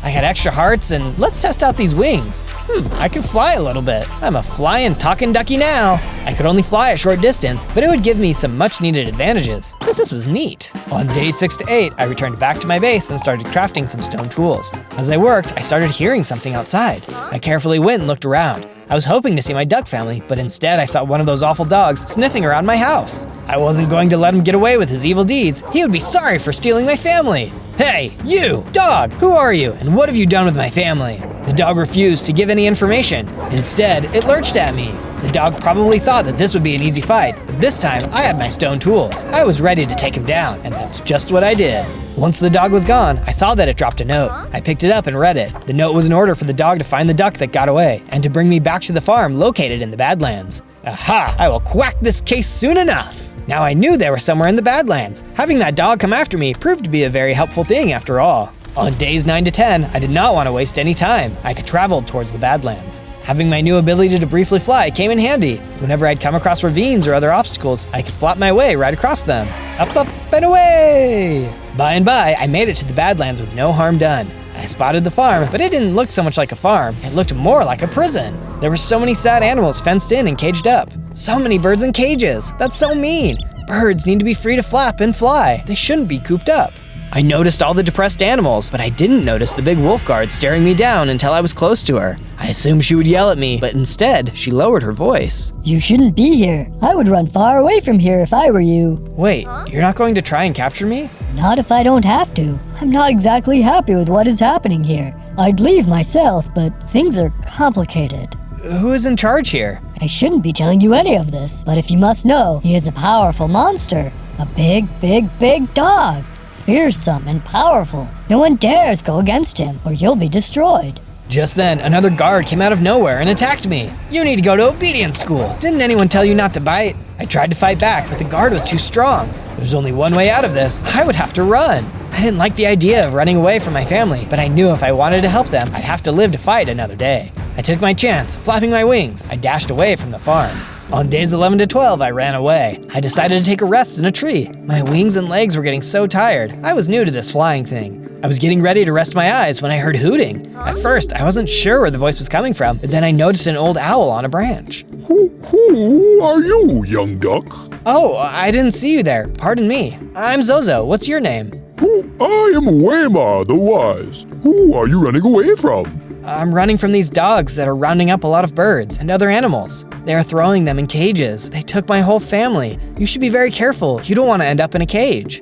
I had extra hearts, and let's test out these wings. I can fly a little bit. I'm a flying, talking ducky now. I could only fly a short distance, but it would give me some much-needed advantages. This was neat. On days 6 to 8, I returned back to my base and started crafting some stone tools. As I worked, I started hearing something outside. I carefully went and looked around. I was hoping to see my duck family, but instead I saw one of those awful dogs sniffing around my house. I wasn't going to let him get away with his evil deeds. He would be sorry for stealing my family. Hey, you, dog, who are you, and what have you done with my family? The dog refused to give any information. Instead, it lurched at me. The dog probably thought that this would be an easy fight, but this time I had my stone tools. I was ready to take him down, and that's just what I did. Once the dog was gone, I saw that it dropped a note. I picked it up and read it. The note was an order for the dog to find the duck that got away, and to bring me back to the farm located in the Badlands. Aha! I will quack this case soon enough! Now I knew they were somewhere in the Badlands. Having that dog come after me proved to be a very helpful thing after all. On days 9 to 10, I did not want to waste any time. I traveled towards the Badlands. Having my new ability to briefly fly came in handy. Whenever I'd come across ravines or other obstacles, I could flap my way right across them. Up, up, and away! By and by, I made it to the Badlands with no harm done. I spotted the farm, but it didn't look so much like a farm. It looked more like a prison. There were so many sad animals fenced in and caged up. So many birds in cages. That's so mean. Birds need to be free to flap and fly. They shouldn't be cooped up. I noticed all the depressed animals, but I didn't notice the big wolf guard staring me down until I was close to her. I assumed she would yell at me, but instead, she lowered her voice. You shouldn't be here. I would run far away from here if I were you. Wait, you're not going to try and capture me? Not if I don't have to. I'm not exactly happy with what is happening here. I'd leave myself, but things are complicated. Who is in charge here? I shouldn't be telling you any of this, but if you must know, he is a powerful monster. A big, big, big dog. Fearsome and powerful. No one dares go against him, or you'll be destroyed. Just then, another guard came out of nowhere and attacked me. You need to go to obedience school. Didn't anyone tell you not to bite? I tried to fight back, but the guard was too strong. There's only one way out of this. I would have to run. I didn't like the idea of running away from my family, but I knew if I wanted to help them, I'd have to live to fight another day. I took my chance, flapping my wings. I dashed away from the farm. On days 11 to 12, I ran away. I decided to take a rest in a tree. My wings and legs were getting so tired. I was new to this flying thing. I was getting ready to rest my eyes when I heard hooting. At first, I wasn't sure where the voice was coming from, but then I noticed an old owl on a branch. Who are you, young duck? Oh, I didn't see you there. Pardon me. I'm Zozo. What's your name? I am Waymar the Wise. Who are you running away from? I'm running from these dogs that are rounding up a lot of birds and other animals. They are throwing them in cages. They took my whole family. You should be very careful. You don't want to end up in a cage.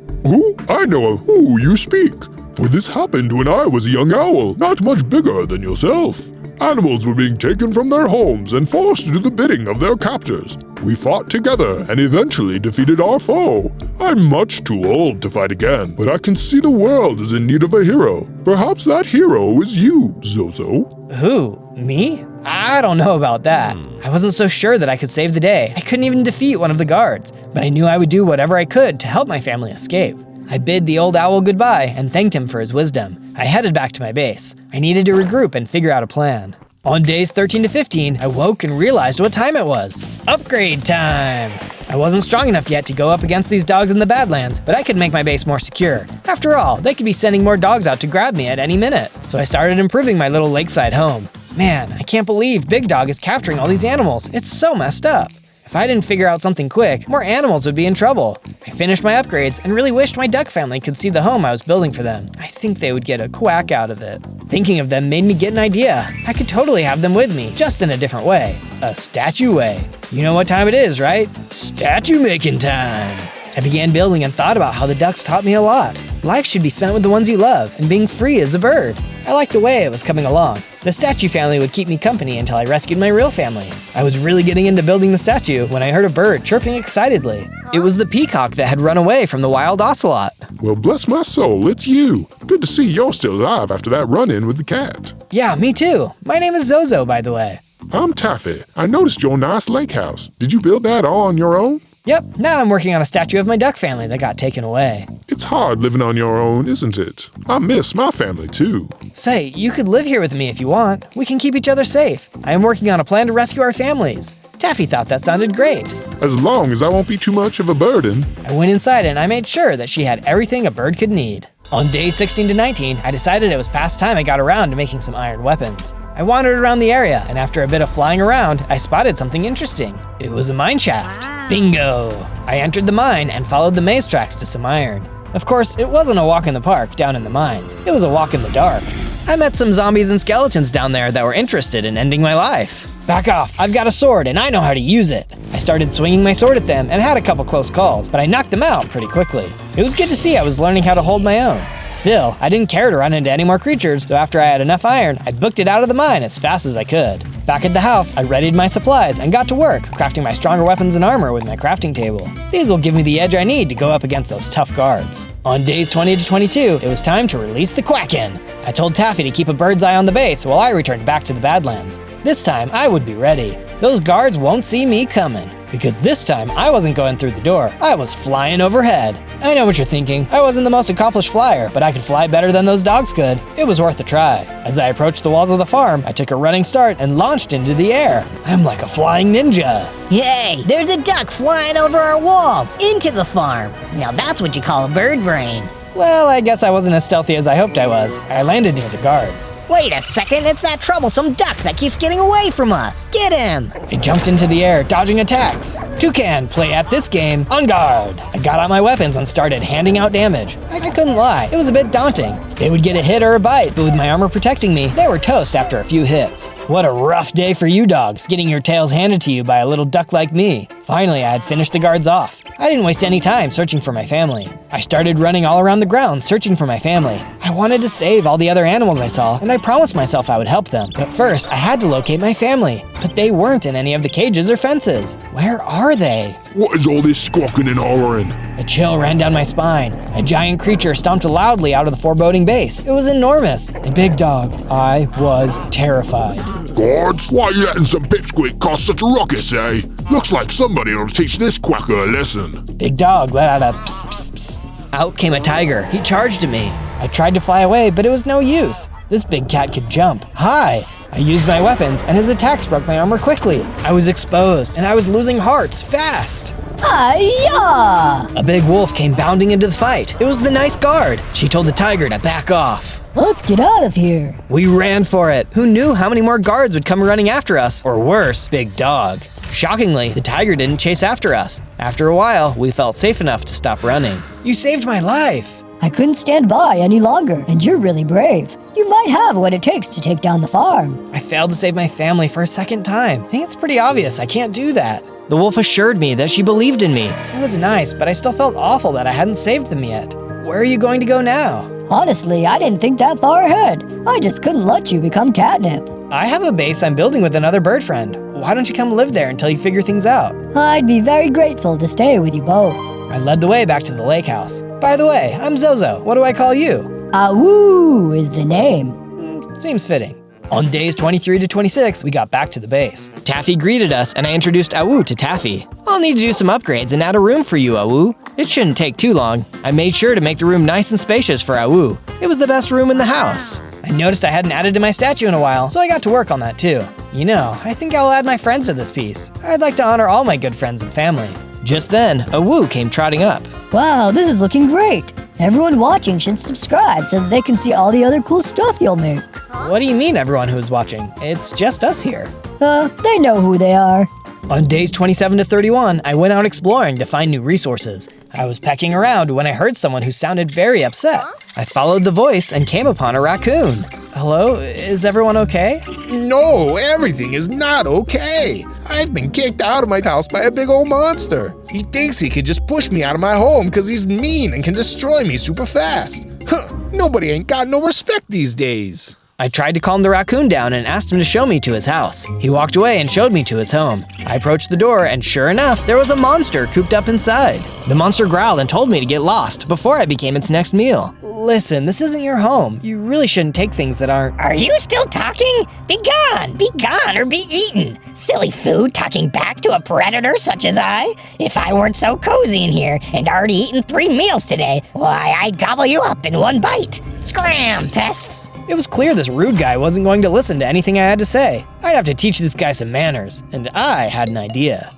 I know of who you speak. For this happened when I was a young owl, not much bigger than yourself. Animals were being taken from their homes and forced to do the bidding of their captors. We fought together and eventually defeated our foe. I'm much too old to fight again, but I can see the world is in need of a hero. Perhaps that hero is you, Zozo. Who? Me? I don't know about that. I wasn't so sure that I could save the day. I couldn't even defeat one of the guards, but I knew I would do whatever I could to help my family escape. I bid the old owl goodbye and thanked him for his wisdom. I headed back to my base. I needed to regroup and figure out a plan. On days 13 to 15, I woke and realized what time it was. Upgrade time! I wasn't strong enough yet to go up against these dogs in the Badlands, but I could make my base more secure. After all, they could be sending more dogs out to grab me at any minute. So I started improving my little lakeside home. Man, I can't believe Big Dog is capturing all these animals. It's so messed up. If I didn't figure out something quick, more animals would be in trouble. I finished my upgrades and really wished my duck family could see the home I was building for them. I think they would get a quack out of it. Thinking of them made me get an idea. I could totally have them with me, just in a different way. A statue way. You know what time it is, right? Statue making time! I began building and thought about how the ducks taught me a lot. Life should be spent with the ones you love, and being free as a bird. I liked the way it was coming along. The statue family would keep me company until I rescued my real family. I was really getting into building the statue when I heard a bird chirping excitedly. It was the peacock that had run away from the wild ocelot. Well, bless my soul, it's you. Good to see you're still alive after that run-in with the cat. Yeah, me too. My name is Zozo, by the way. I'm Taffy. I noticed your nice lake house. Did you build that all on your own? Yep, now I'm working on a statue of my duck family that got taken away. It's hard living on your own, isn't it? I miss my family too. Say, you could live here with me if you want. We can keep each other safe. I am working on a plan to rescue our families. Taffy thought that sounded great. As long as I won't be too much of a burden. I went inside and I made sure that she had everything a bird could need. On days 16 to 19, I decided it was past time I got around to making some iron weapons. I wandered around the area, and after a bit of flying around, I spotted something interesting. It was a mine shaft. Bingo! I entered the mine and followed the maze tracks to some iron. Of course, it wasn't a walk in the park down in the mines. It was a walk in the dark. I met some zombies and skeletons down there that were interested in ending my life. Back off, I've got a sword and I know how to use it. I started swinging my sword at them and had a couple close calls, but I knocked them out pretty quickly. It was good to see I was learning how to hold my own. Still, I didn't care to run into any more creatures, so after I had enough iron, I booked it out of the mine as fast as I could. Back at the house, I readied my supplies and got to work, crafting my stronger weapons and armor with my crafting table. These will give me the edge I need to go up against those tough guards. On days 20 to 22, it was time to release the Quacken. I told Taffy to keep a bird's eye on the base while I returned back to the Badlands. This time, I would be ready. Those guards won't see me coming. Because this time, I wasn't going through the door, I was flying overhead. I know what you're thinking, I wasn't the most accomplished flyer, but I could fly better than those dogs could. It was worth a try. As I approached the walls of the farm, I took a running start and launched into the air. I'm like a flying ninja. Yay, there's a duck flying over our walls, into the farm. Now that's what you call a bird brain. Well, I guess I wasn't as stealthy as I hoped I was. I landed near the guards. Wait a second, it's that troublesome duck that keeps getting away from us. Get him! I jumped into the air, dodging attacks. Toucan, play at this game, on guard. I got out my weapons and started handing out damage. I couldn't lie, it was a bit daunting. They would get a hit or a bite, but with my armor protecting me, they were toast after a few hits. What a rough day for you dogs, getting your tails handed to you by a little duck like me. Finally, I had finished the guards off. I didn't waste any time searching for my family. I started running all around the ground, searching for my family. I wanted to save all the other animals I saw, and I promised myself I would help them. But first, I had to locate my family. But they weren't in any of the cages or fences. Where are they? What is all this squawking and hollering? A chill ran down my spine. A giant creature stomped loudly out of the foreboding base. It was enormous. A big dog. I was terrified. Guards, why are you letting some pipsqueak cause such a ruckus, eh? Looks like somebody ought to teach this quacker a lesson. Big dog let out a psst, psst, psst. Out came a tiger. He charged at me. I tried to fly away, but it was no use. This big cat could jump high. I used my weapons, and his attacks broke my armor quickly. I was exposed, and I was losing hearts fast. Hi-ya! A big wolf came bounding into the fight. It was the nice guard. She told the tiger to back off. Let's get out of here. We ran for it. Who knew how many more guards would come running after us? Or worse, Big Dog. Shockingly, the tiger didn't chase after us. After a while, we felt safe enough to stop running. You saved my life. I couldn't stand by any longer, and you're really brave. You might have what it takes to take down the farm. I failed to save my family for a second time. I think it's pretty obvious I can't do that. The wolf assured me that she believed in me. It was nice, but I still felt awful that I hadn't saved them yet. Where are you going to go now? Honestly, I didn't think that far ahead. I just couldn't let you become catnip. I have a base I'm building with another bird friend. Why don't you come live there until you figure things out? I'd be very grateful to stay with you both. I led the way back to the lake house. By the way, I'm Zozo. What do I call you? Awoo is the name. Seems fitting. On days 23 to 26, we got back to the base. Taffy greeted us, and I introduced Awu to Taffy. I'll need to do some upgrades and add a room for you, Awu. It shouldn't take too long. I made sure to make the room nice and spacious for Awu. It was the best room in the house. I noticed I hadn't added to my statue in a while, so I got to work on that too. You know, I think I'll add my friends to this piece. I'd like to honor all my good friends and family. Just then, Awu came trotting up. Wow, this is looking great. Everyone watching should subscribe so that they can see all the other cool stuff you'll make. What do you mean, everyone who's watching? It's just us here. They know who they are. On days 27 to 31, I went out exploring to find new resources. I was pecking around when I heard someone who sounded very upset. I followed the voice and came upon a raccoon. Hello, is everyone okay? No, everything is not okay. I've been kicked out of my house by a big old monster. He thinks he can just push me out of my home because he's mean and can destroy me super fast. Huh, nobody ain't got no respect these days. I tried to calm the raccoon down and asked him to show me to his house. He walked away and showed me to his home. I approached the door, and sure enough, there was a monster cooped up inside. The monster growled and told me to get lost before I became its next meal. Listen, this isn't your home. You really shouldn't take things that aren't— Are you still talking? Be gone! Be gone or be eaten! Silly food talking back to a predator such as I? If I weren't so cozy in here and already eaten 3 meals today, why, I'd gobble you up in one bite. Scram, pests! It was clear this rude guy wasn't going to listen to anything I had to say. I'd have to teach this guy some manners, and I had an idea.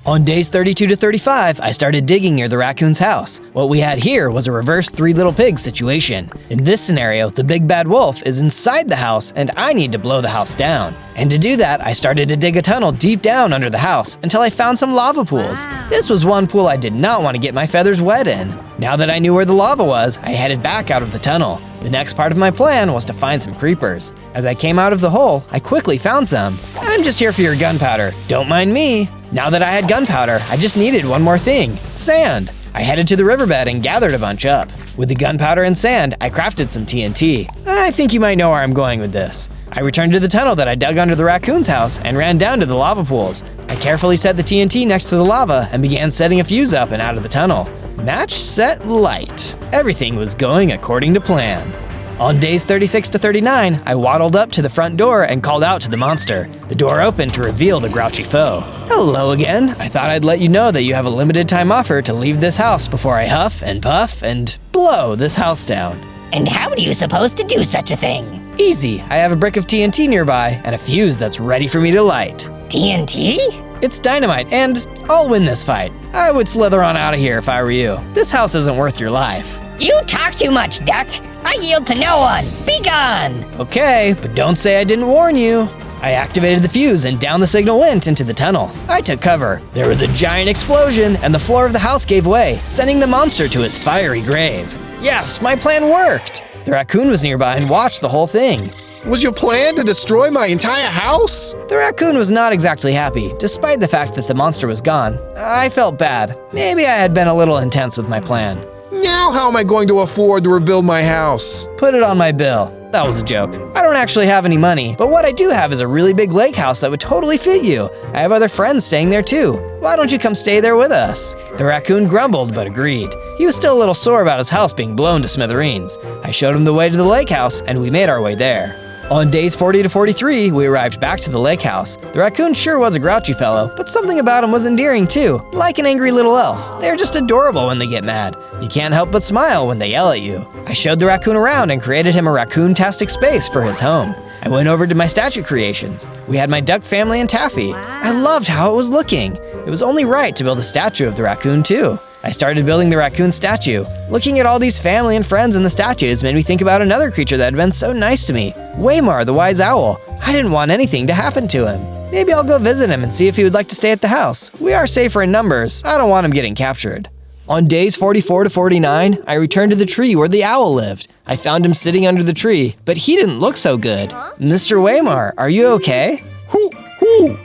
On days 32 to 35, I started digging near the raccoon's house. What we had here was a reverse Three Little Pigs situation. In this scenario, the big bad wolf is inside the house, and I need to blow the house down. And to do that, I started to dig a tunnel deep down under the house until I found some lava pools. This was one pool I did not want to get my feathers wet in. Now that I knew where the lava was, I headed back out of the tunnel. The next part of my plan was to find some creepers. As I came out of the hole, I quickly found some. I'm just here for your gunpowder. Don't mind me. Now that I had gunpowder, I just needed one more thing: sand. I headed to the riverbed and gathered a bunch up. With the gunpowder and sand, I crafted some TNT. I think you might know where I'm going with this. I returned to the tunnel that I dug under the raccoon's house and ran down to the lava pools. I carefully set the TNT next to the lava and began setting a fuse up and out of the tunnel. Match, set, light. Everything was going according to plan. On days 36 to 39, I waddled up to the front door and called out to the monster. The door opened to reveal the grouchy foe. Hello again. I thought I'd let you know that you have a limited time offer to leave this house before I huff and puff and blow this house down. And how do you suppose to do such a thing? Easy. I have a brick of TNT nearby and a fuse that's ready for me to light. TNT? It's dynamite, and I'll win this fight. I would slither on out of here if I were you. This house isn't worth your life. You talk too much, Duck. I yield to no one. Be gone! Okay, but don't say I didn't warn you. I activated the fuse and down the signal went into the tunnel. I took cover. There was a giant explosion and the floor of the house gave way, sending the monster to his fiery grave. Yes, my plan worked. The raccoon was nearby and watched the whole thing. Was your plan to destroy my entire house? The raccoon was not exactly happy, despite the fact that the monster was gone. I felt bad. Maybe I had been a little intense with my plan. Now how am I going to afford to rebuild my house? Put it on my bill. That was a joke. I don't actually have any money, but what I do have is a really big lake house that would totally fit you. I have other friends staying there too. Why don't you come stay there with us? The raccoon grumbled but agreed. He was still a little sore about his house being blown to smithereens. I showed him the way to the lake house and we made our way there. On days 40 to 43, we arrived back to the lake house. The raccoon sure was a grouchy fellow, but something about him was endearing too, like an angry little elf. They're just adorable when they get mad. You can't help but smile when they yell at you. I showed the raccoon around and created him a raccoon-tastic space for his home. I went over to my statue creations. We had my duck family and Taffy. I loved how it was looking. It was only right to build a statue of the raccoon too. I started building the raccoon statue. Looking at all these family and friends in the statues made me think about another creature that had been so nice to me, Waymar the wise owl. I didn't want anything to happen to him. Maybe I'll go visit him and see if he would like to stay at the house. We are safer in numbers. I don't want him getting captured. On days 44 to 49, I returned to the tree where the owl lived. I found him sitting under the tree, but he didn't look so good. Mr. Waymar, are you okay? Hoo!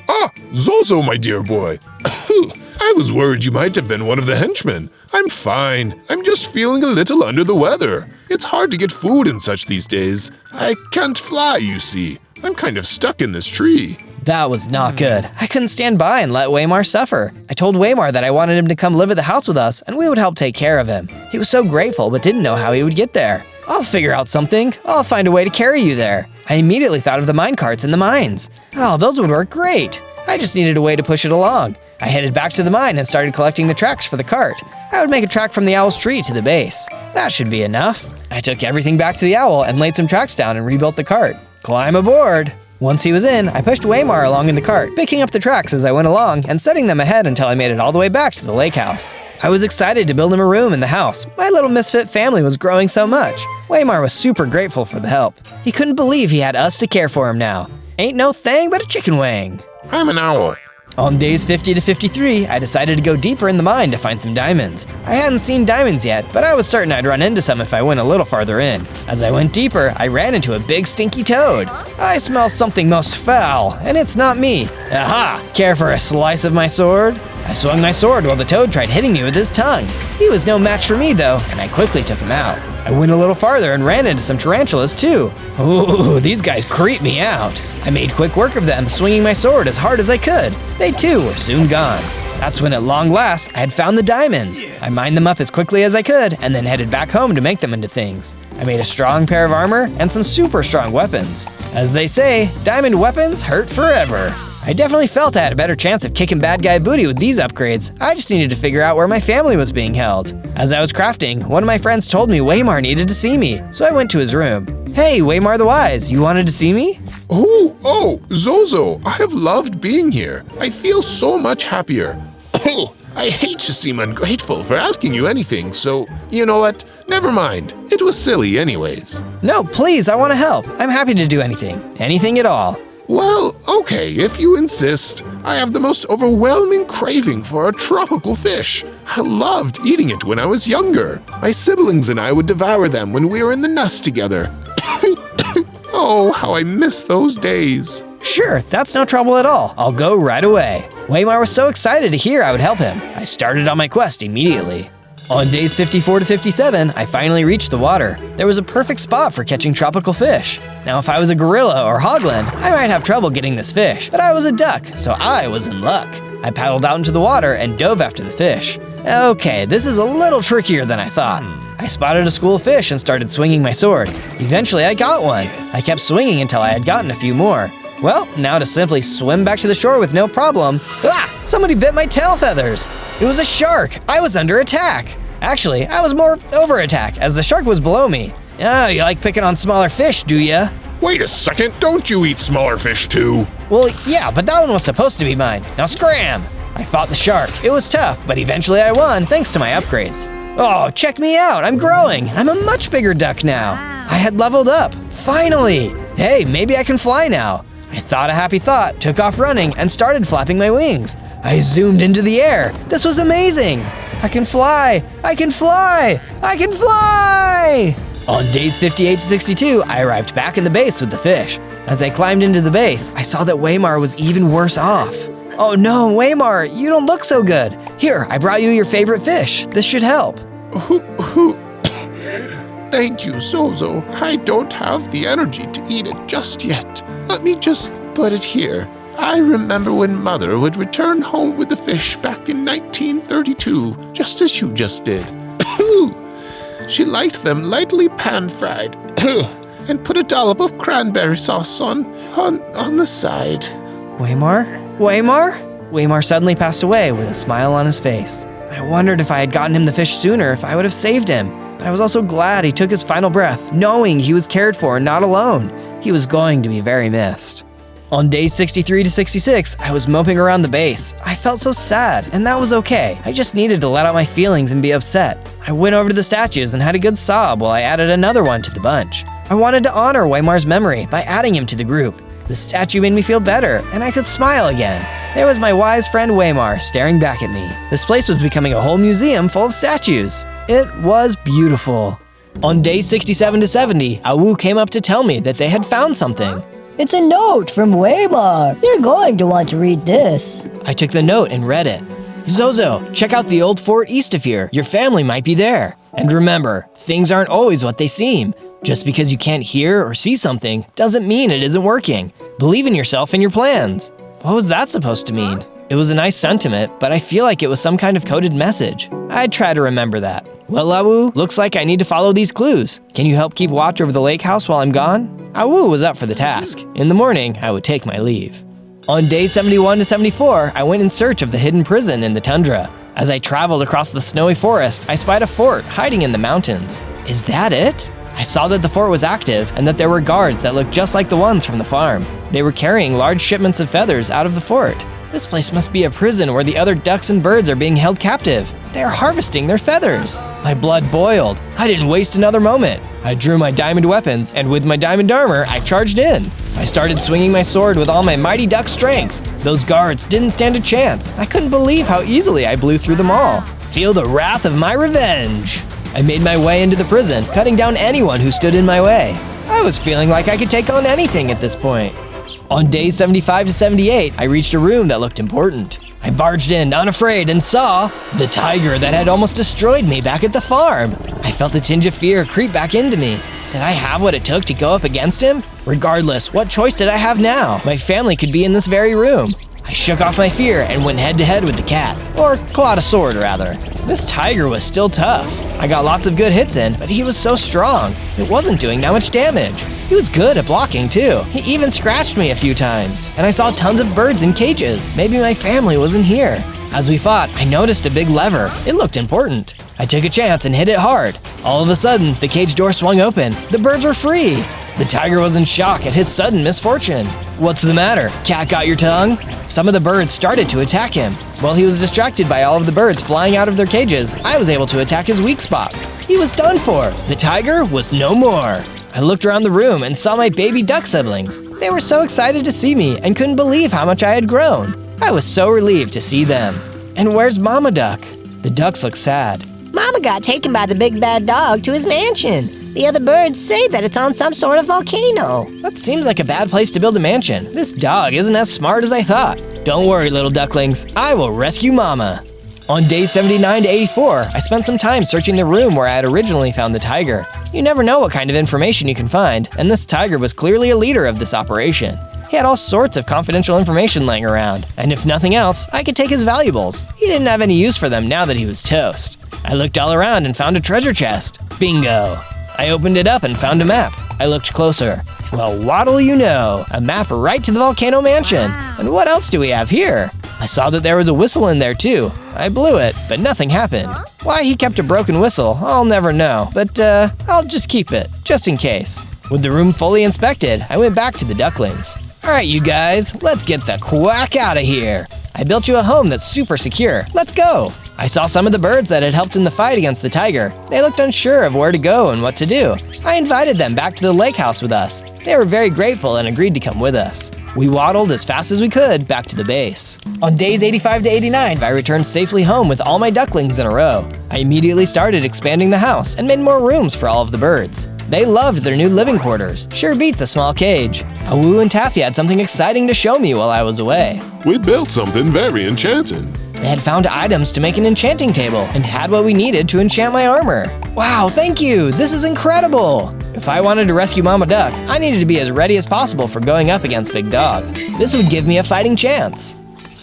Ah, Zozo, my dear boy. I was worried you might have been one of the henchmen. I'm fine. I'm just feeling a little under the weather. It's hard to get food and such these days. I can't fly, you see. I'm kind of stuck in this tree. That was not good. I couldn't stand by and let Waymar suffer. I told Waymar that I wanted him to come live at the house with us and we would help take care of him. He was so grateful but didn't know how he would get there. I'll figure out something. I'll find a way to carry you there. I immediately thought of the mine carts in the mines. Oh, those would work great. I just needed a way to push it along. I headed back to the mine and started collecting the tracks for the cart. I would make a track from the owl's tree to the base. That should be enough. I took everything back to the owl and laid some tracks down and rebuilt the cart. Climb aboard. Once he was in, I pushed Waymar along in the cart, picking up the tracks as I went along and setting them ahead until I made it all the way back to the lake house. I was excited to build him a room in the house. My little misfit family was growing so much. Waymar was super grateful for the help. He couldn't believe he had us to care for him now. Ain't no thing but a chicken wing. I'm an owl. On days 50 to 53, I decided to go deeper in the mine to find some diamonds. I hadn't seen diamonds yet, but I was certain I'd run into some if I went a little farther in. As I went deeper, I ran into a big stinky toad. I smell something most foul, and it's not me. Aha! Care for a slice of my sword? I swung my sword while the toad tried hitting me with his tongue. He was no match for me though, and I quickly took him out. I went a little farther and ran into some tarantulas too. Ooh, these guys creep me out. I made quick work of them, swinging my sword as hard as I could. They too were soon gone. That's when at long last, I had found the diamonds. I mined them up as quickly as I could and then headed back home to make them into things. I made a strong pair of armor and some super strong weapons. As they say, diamond weapons hurt forever. I definitely felt I had a better chance of kicking bad guy booty with these upgrades. I just needed to figure out where my family was being held. As I was crafting, one of my friends told me Waymar needed to see me, so I went to his room. Hey, Waymar the Wise, you wanted to see me? Oh, Zozo, I have loved being here. I feel so much happier. I hate to seem ungrateful for asking you anything, so you know what? Never mind. It was silly anyways. No, please, I want to help. I'm happy to do anything. Anything at all. Well, okay, if you insist. I have the most overwhelming craving for a tropical fish. I loved eating it when I was younger. My siblings and I would devour them when we were in the nest together. Oh, how I miss those days. Sure, that's no trouble at all. I'll go right away. Waymar was so excited to hear I would help him. I started on my quest immediately. On days 54 to 57, I finally reached the water. There was a perfect spot for catching tropical fish. Now, if I was a gorilla or hoglin, I might have trouble getting this fish, but I was a duck, so I was in luck. I paddled out into the water and dove after the fish. Okay, this is a little trickier than I thought. I spotted a school of fish and started swinging my sword. Eventually, I got one. I kept swinging until I had gotten a few more. Well, now to simply swim back to the shore with no problem. Ah! Somebody bit my tail feathers. It was a shark. I was under attack. Actually, I was more over attack as the shark was below me. Oh, you like picking on smaller fish, do ya? Wait a second, don't you eat smaller fish too? Well, yeah, but that one was supposed to be mine. Now scram! I fought the shark. It was tough, but eventually I won thanks to my upgrades. Oh, check me out. I'm growing. I'm a much bigger duck now. I had leveled up. Finally! Hey, maybe I can fly now. I thought a happy thought, took off running, and started flapping my wings. I zoomed into the air. This was amazing. I can fly! I can fly! I can fly! On days 58 to 62, I arrived back in the base with the fish. As I climbed into the base, I saw that Waymar was even worse off. Oh no, Waymar, you don't look so good. Here, I brought you your favorite fish. This should help. Thank you, Zozo. I don't have the energy to eat it just yet. Let me just put it here. I remember when Mother would return home with the fish back in 1932, just as you just did. She liked them lightly pan-fried and put a dollop of cranberry sauce on the side. Waymar? Waymar? Waymar suddenly passed away with a smile on his face. I wondered if I had gotten him the fish sooner if I would have saved him. but I was also glad he took his final breath, knowing he was cared for and not alone. He was going to be very missed. On days 63 to 66, I was moping around the base. I felt so sad, and that was okay. I just needed to let out my feelings and be upset. I went over to the statues and had a good sob while I added another one to the bunch. I wanted to honor Waymar's memory by adding him to the group. The statue made me feel better, and I could smile again. There was my wise friend Waymar staring back at me. This place was becoming a whole museum full of statues. It was beautiful. On day 67 to 70, Awu came up to tell me that they had found something. It's a note from Waymar. You're going to want to read this. I took the note and read it. Zozo, check out the old fort east of here. Your family might be there. And remember, things aren't always what they seem. Just because you can't hear or see something doesn't mean it isn't working. Believe in yourself and your plans. What was that supposed to mean? It was a nice sentiment, but I feel like it was some kind of coded message. I'd try to remember that. Well, Awu, looks like I need to follow these clues. Can you help keep watch over the lake house while I'm gone? Awu was up for the task. In the morning, I would take my leave. On day 71 to 74, I went in search of the hidden prison in the tundra. As I traveled across the snowy forest, I spied a fort hiding in the mountains. Is that it? I saw that the fort was active and that there were guards that looked just like the ones from the farm. They were carrying large shipments of feathers out of the fort. This place must be a prison where the other ducks and birds are being held captive. They are harvesting their feathers. My blood boiled. I didn't waste another moment. I drew my diamond weapons, and with my diamond armor, I charged in. I started swinging my sword with all my mighty duck strength. Those guards didn't stand a chance. I couldn't believe how easily I blew through them all. Feel the wrath of my revenge. I made my way into the prison, cutting down anyone who stood in my way. I was feeling like I could take on anything at this point. On days 75 to 78, I reached a room that looked important. I barged in unafraid and saw the tiger that had almost destroyed me back at the farm. I felt a tinge of fear creep back into me. Did I have what it took to go up against him? Regardless, what choice did I have now? My family could be in this very room. I shook off my fear and went head to head with the cat, or clawed a sword rather. This tiger was still tough. I got lots of good hits in, but he was so strong. It wasn't doing that much damage. He was good at blocking too. He even scratched me a few times. And I saw tons of birds in cages. Maybe my family wasn't here. As we fought, I noticed a big lever. It looked important. I took a chance and hit it hard. All of a sudden, the cage door swung open. The birds were free. The tiger was in shock at his sudden misfortune. What's the matter? Cat got your tongue? Some of the birds started to attack him. While he was distracted by all of the birds flying out of their cages, I was able to attack his weak spot. He was done for. The tiger was no more. I looked around the room and saw my baby duck siblings. They were so excited to see me and couldn't believe how much I had grown. I was so relieved to see them. And where's Mama Duck? The ducks look sad. Mama got taken by the big bad dog to his mansion. The other birds say that it's on some sort of volcano. That seems like a bad place to build a mansion. This dog isn't as smart as I thought. Don't worry, little ducklings. I will rescue Mama. On days 79 to 84, I spent some time searching the room where I had originally found the tiger. You never know what kind of information you can find, and this tiger was clearly a leader of this operation. He had all sorts of confidential information laying around, and if nothing else, I could take his valuables. He didn't have any use for them now that he was toast. I looked all around and found a treasure chest. Bingo! I opened it up and found a map. I looked closer. Well, what'll you know? A map right to the volcano mansion. And what else do we have here? I saw that there was a whistle in there too. I blew it, but nothing happened. Why he kept a broken whistle, I'll never know, but I'll just keep it, just in case. With the room fully inspected, I went back to the ducklings. Alright you guys, let's get the quack out of here. I built you a home that's super secure. Let's go! I saw some of the birds that had helped in the fight against the tiger. They looked unsure of where to go and what to do. I invited them back to the lake house with us. They were very grateful and agreed to come with us. We waddled as fast as we could back to the base. On days 85 to 89, I returned safely home with all my ducklings in a row. I immediately started expanding the house and made more rooms for all of the birds. They loved their new living quarters. Sure beats a small cage. Awu and Taffy had something exciting to show me while I was away. We built something very enchanting. They had found items to make an enchanting table and had what we needed to enchant my armor. Wow, thank you! This is incredible! If I wanted to rescue Mama Duck, I needed to be as ready as possible for going up against Big Dog. This would give me a fighting chance.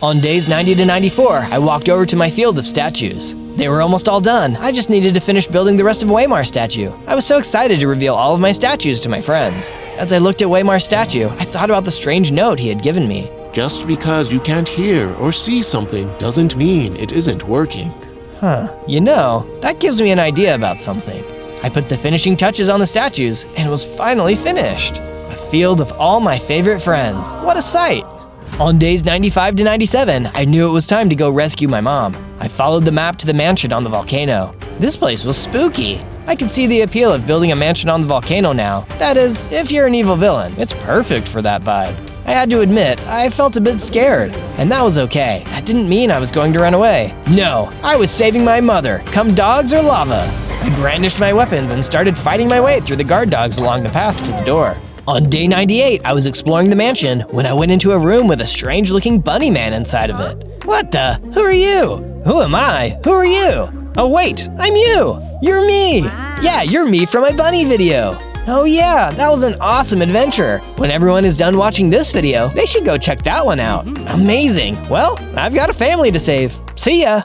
On days 90 to 94, I walked over to my field of statues. They were almost all done. I just needed to finish building the rest of Waymar's statue. I was so excited to reveal all of my statues to my friends. As I looked at Waymar's statue, I thought about the strange note he had given me. Just because you can't hear or see something doesn't mean it isn't working. You know, that gives me an idea about something. I put the finishing touches on the statues and it was finally finished. A field of all my favorite friends. What a sight! On days 95 to 97, I knew it was time to go rescue my mom. I followed the map to the mansion on the volcano. This place was spooky. I could see the appeal of building a mansion on the volcano now. That is, if you're an evil villain, it's perfect for that vibe. I had to admit, I felt a bit scared, and that was okay. That didn't mean I was going to run away. No, I was saving my mother, come dogs or lava. I brandished my weapons and started fighting my way through the guard dogs along the path to the door. On day 98, I was exploring the mansion when I went into a room with a strange-looking bunny man inside of it. What the? Who are you? Who am I? Who are you? Oh wait, I'm you! You're me! Yeah, you're me from my bunny video! Oh yeah, that was an awesome adventure! When everyone is done watching this video, they should go check that one out. Amazing! Well, I've got a family to save. See ya!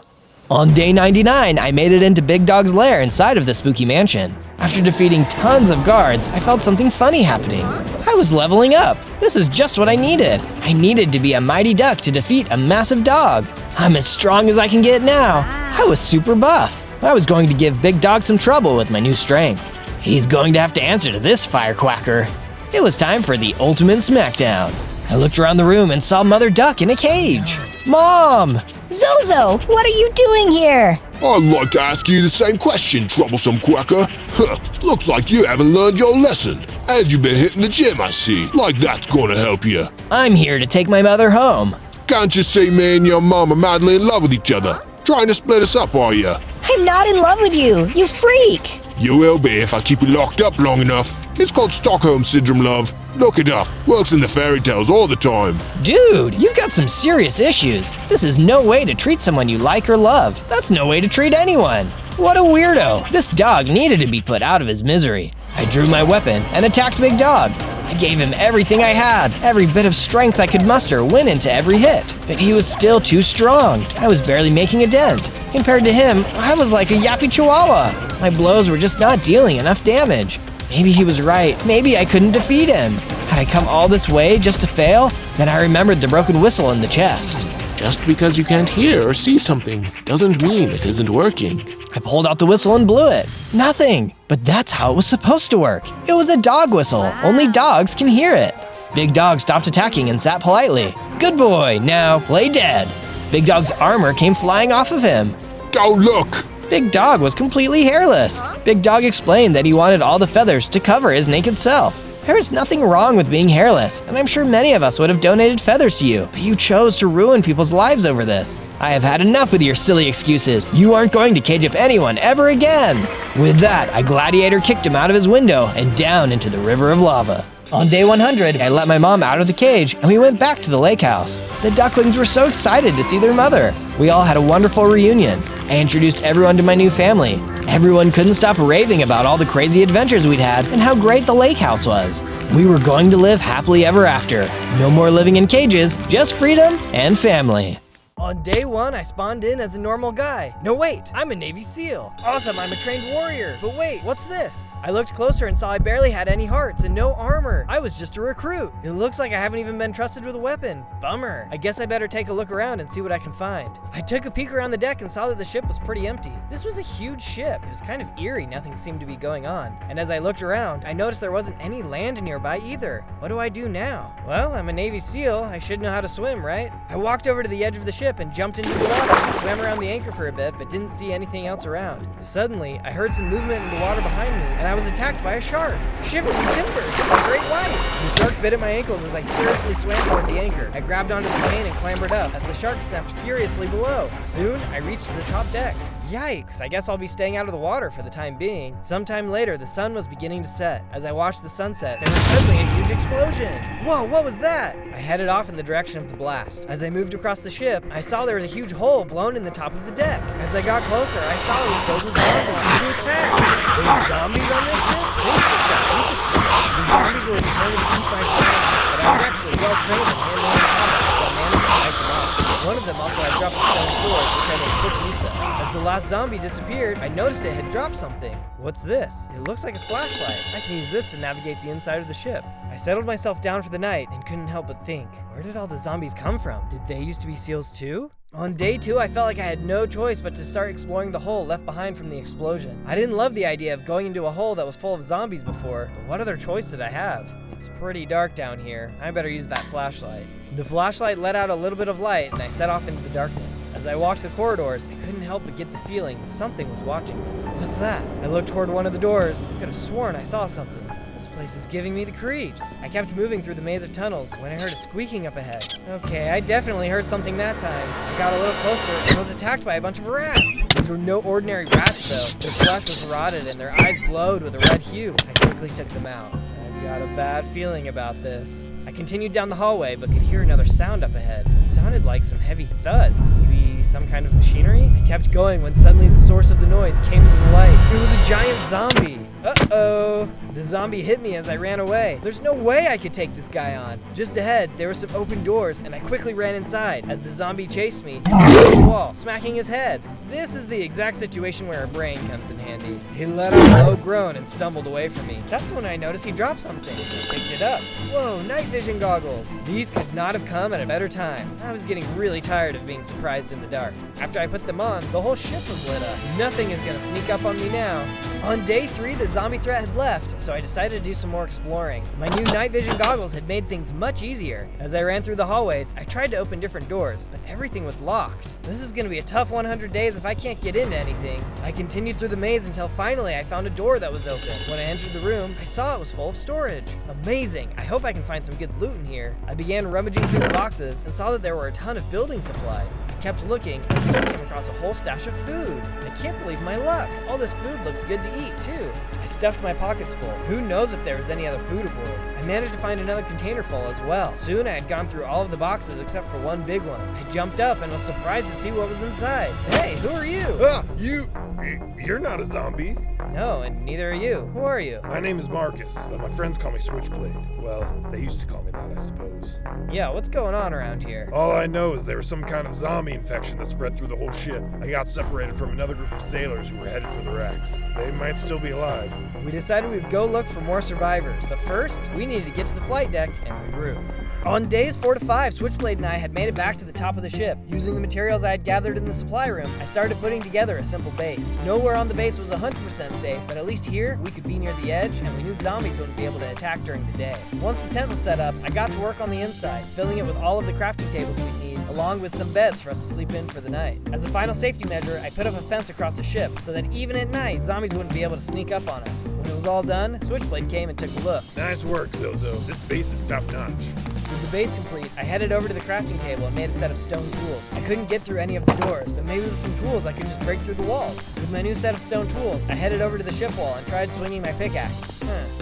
On day 99, I made it into Big Dog's lair inside of the spooky mansion. After defeating tons of guards, I felt something funny happening. I was leveling up. This is just what I needed. I needed to be a mighty duck to defeat a massive dog. I'm as strong as I can get now. I was super buff. I was going to give Big Dog some trouble with my new strength. He's going to have to answer to this firecracker. It was time for the ultimate smackdown. I looked around the room and saw Mother Duck in a cage. Mom! Zozo, what are you doing here? I'd like to ask you the same question, troublesome quacker. Huh, looks like you haven't learned your lesson. And you've been hitting the gym, I see. Like that's gonna help you. I'm here to take my mother home. Can't you see me and your mom are madly in love with each other? Trying to split us up, are you? I'm not in love with you, you freak! You will be if I keep you locked up long enough. It's called Stockholm Syndrome, love. Look it up. Works in the fairy tales all the time. Dude, you've got some serious issues. This is no way to treat someone you like or love. That's no way to treat anyone. What a weirdo. This dog needed to be put out of his misery. I drew my weapon and attacked Big Dog. I gave him everything I had. Every bit of strength I could muster went into every hit. But he was still too strong. I was barely making a dent. Compared to him, I was like a yappy chihuahua. My blows were just not dealing enough damage. Maybe he was right. Maybe I couldn't defeat him. Had I come all this way just to fail? Then I remembered the broken whistle in the chest. Just because you can't hear or see something doesn't mean it isn't working. I pulled out the whistle and blew it. Nothing. But that's how it was supposed to work. It was a dog whistle. Only dogs can hear it. Big Dog stopped attacking and sat politely. Good boy. Now play dead. Big Dog's armor came flying off of him. Go look! Big Dog was completely hairless. Big Dog explained that he wanted all the feathers to cover his naked self. There is nothing wrong with being hairless, and I'm sure many of us would have donated feathers to you, but you chose to ruin people's lives over this. I have had enough with your silly excuses. You aren't going to cage up anyone ever again. With that, I gladiator kicked him out of his window and down into the river of lava. On day 100, I let my mom out of the cage and we went back to the lake house. The ducklings were so excited to see their mother. We all had a wonderful reunion. I introduced everyone to my new family. Everyone couldn't stop raving about all the crazy adventures we'd had and how great the lake house was. We were going to live happily ever after. No more living in cages, just freedom and family. On day 1, I spawned in as a normal guy. No wait, I'm a Navy SEAL. Awesome, I'm a trained warrior. But wait, what's this? I looked closer and saw I barely had any hearts and no armor. I was just a recruit. It looks like I haven't even been trusted with a weapon. Bummer. I guess I better take a look around and see what I can find. I took a peek around the deck and saw that the ship was pretty empty. This was a huge ship. It was kind of eerie, nothing seemed to be going on. And as I looked around, I noticed there wasn't any land nearby either. What do I do now? Well, I'm a Navy SEAL. I should know how to swim, right? I walked over to the edge of the ship and jumped into the water. I swam around the anchor for a bit, but didn't see anything else around. Suddenly, I heard some movement in the water behind me, and I was attacked by a shark. Shivering timber, it's a great white. The shark bit at my ankles as I furiously swam toward the anchor. I grabbed onto the chain and clambered up as the shark snapped furiously below. Soon, I reached the top deck. Yikes, I guess I'll be staying out of the water for the time being. Sometime later, the sun was beginning to set. As I watched the sunset, there was suddenly a huge explosion. Whoa, what was that? I headed off in the direction of the blast. As I moved across the ship, I saw there was a huge hole blown in the top of the deck. As I got closer, I saw it was filled with zombies to attack. There's zombies on this ship? Things just got interesting. The zombies were determined to keep my friend, but I was actually well trained in handling combat, so I managed to fight them off. One of them also had dropped a stone sword, which I made quick use of. As the last zombie disappeared, I noticed it had dropped something. What's this? It looks like a flashlight. I can use this to navigate the inside of the ship. I settled myself down for the night and couldn't help but think, where did all the zombies come from? Did they used to be SEALs too? On day 2, I felt like I had no choice but to start exploring the hole left behind from the explosion. I didn't love the idea of going into a hole that was full of zombies before, but what other choice did I have? It's pretty dark down here. I better use that flashlight. The flashlight let out a little bit of light, and I set off into the darkness. As I walked the corridors, I couldn't help but get the feeling something was watching me. What's that? I looked toward one of the doors. I could have sworn I saw something. This place is giving me the creeps. I kept moving through the maze of tunnels when I heard a squeaking up ahead. Okay, I definitely heard something that time. I got a little closer and was attacked by a bunch of rats. These were no ordinary rats though. Their flesh was rotted and their eyes glowed with a red hue. I quickly took them out. I've got a bad feeling about this. I continued down the hallway but could hear another sound up ahead. It sounded like some heavy thuds. Maybe some kind of machinery? I kept going when suddenly the source of the noise came into the light. It was a giant zombie. Uh-oh. The zombie hit me as I ran away. There's no way I could take this guy on. Just ahead, there were some open doors, and I quickly ran inside as the zombie chased me against the wall, smacking his head. This is the exact situation where a brain comes in handy. He let out a low groan and stumbled away from me. That's when I noticed he dropped something. I picked it up. Whoa, night vision goggles. These could not have come at a better time. I was getting really tired of being surprised in the dark. After I put them on, the whole ship was lit up. Nothing is gonna sneak up on me now. On day 3, the zombie threat had left, so I decided to do some more exploring. My new night vision goggles had made things much easier. As I ran through the hallways, I tried to open different doors, but everything was locked. This is gonna be a tough 100 days if I can't get into anything. I continued through the maze until finally I found a door that was open. When I entered the room, I saw it was full of storage. Amazing! I hope I can find some good loot in here. I began rummaging through the boxes and saw that there were a ton of building supplies. I kept looking and soon came across a whole stash of food. I can't believe my luck. All this food looks good to eat too. I stuffed my pockets full. Who knows if there was any other food aboard? I managed to find another container full as well. Soon I had gone through all of the boxes except for one big one. I jumped up and was surprised to see what was inside. Hey, who are you? You're not a zombie. No, and neither are you. Who are you? My name is Marcus, but my friends call me Switchblade. Well, they used to call me that, I suppose. Yeah, what's going on around here? All I know is there was some kind of zombie infection that spread through the whole ship. I got separated from another group of sailors who were headed for the wrecks. They might still be alive. We decided we'd go look for more survivors, but first, we needed to get to the flight deck and regroup. On days 4 to 5, Switchblade and I had made it back to the top of the ship. Using the materials I had gathered in the supply room, I started putting together a simple base. Nowhere on the base was 100% safe, but at least here, we could be near the edge, and we knew zombies wouldn't be able to attack during the day. Once the tent was set up, I got to work on the inside, filling it with all of the crafting tables we'd need, along with some beds for us to sleep in for the night. As a final safety measure, I put up a fence across the ship, so that even at night, zombies wouldn't be able to sneak up on us. When it was all done, Switchblade came and took a look. Nice work, Zozo. This base is top-notch. With the base complete, I headed over to the crafting table and made a set of stone tools. I couldn't get through any of the doors, but maybe with some tools I could just break through the walls. With my new set of stone tools, I headed over to the ship wall and tried swinging my pickaxe.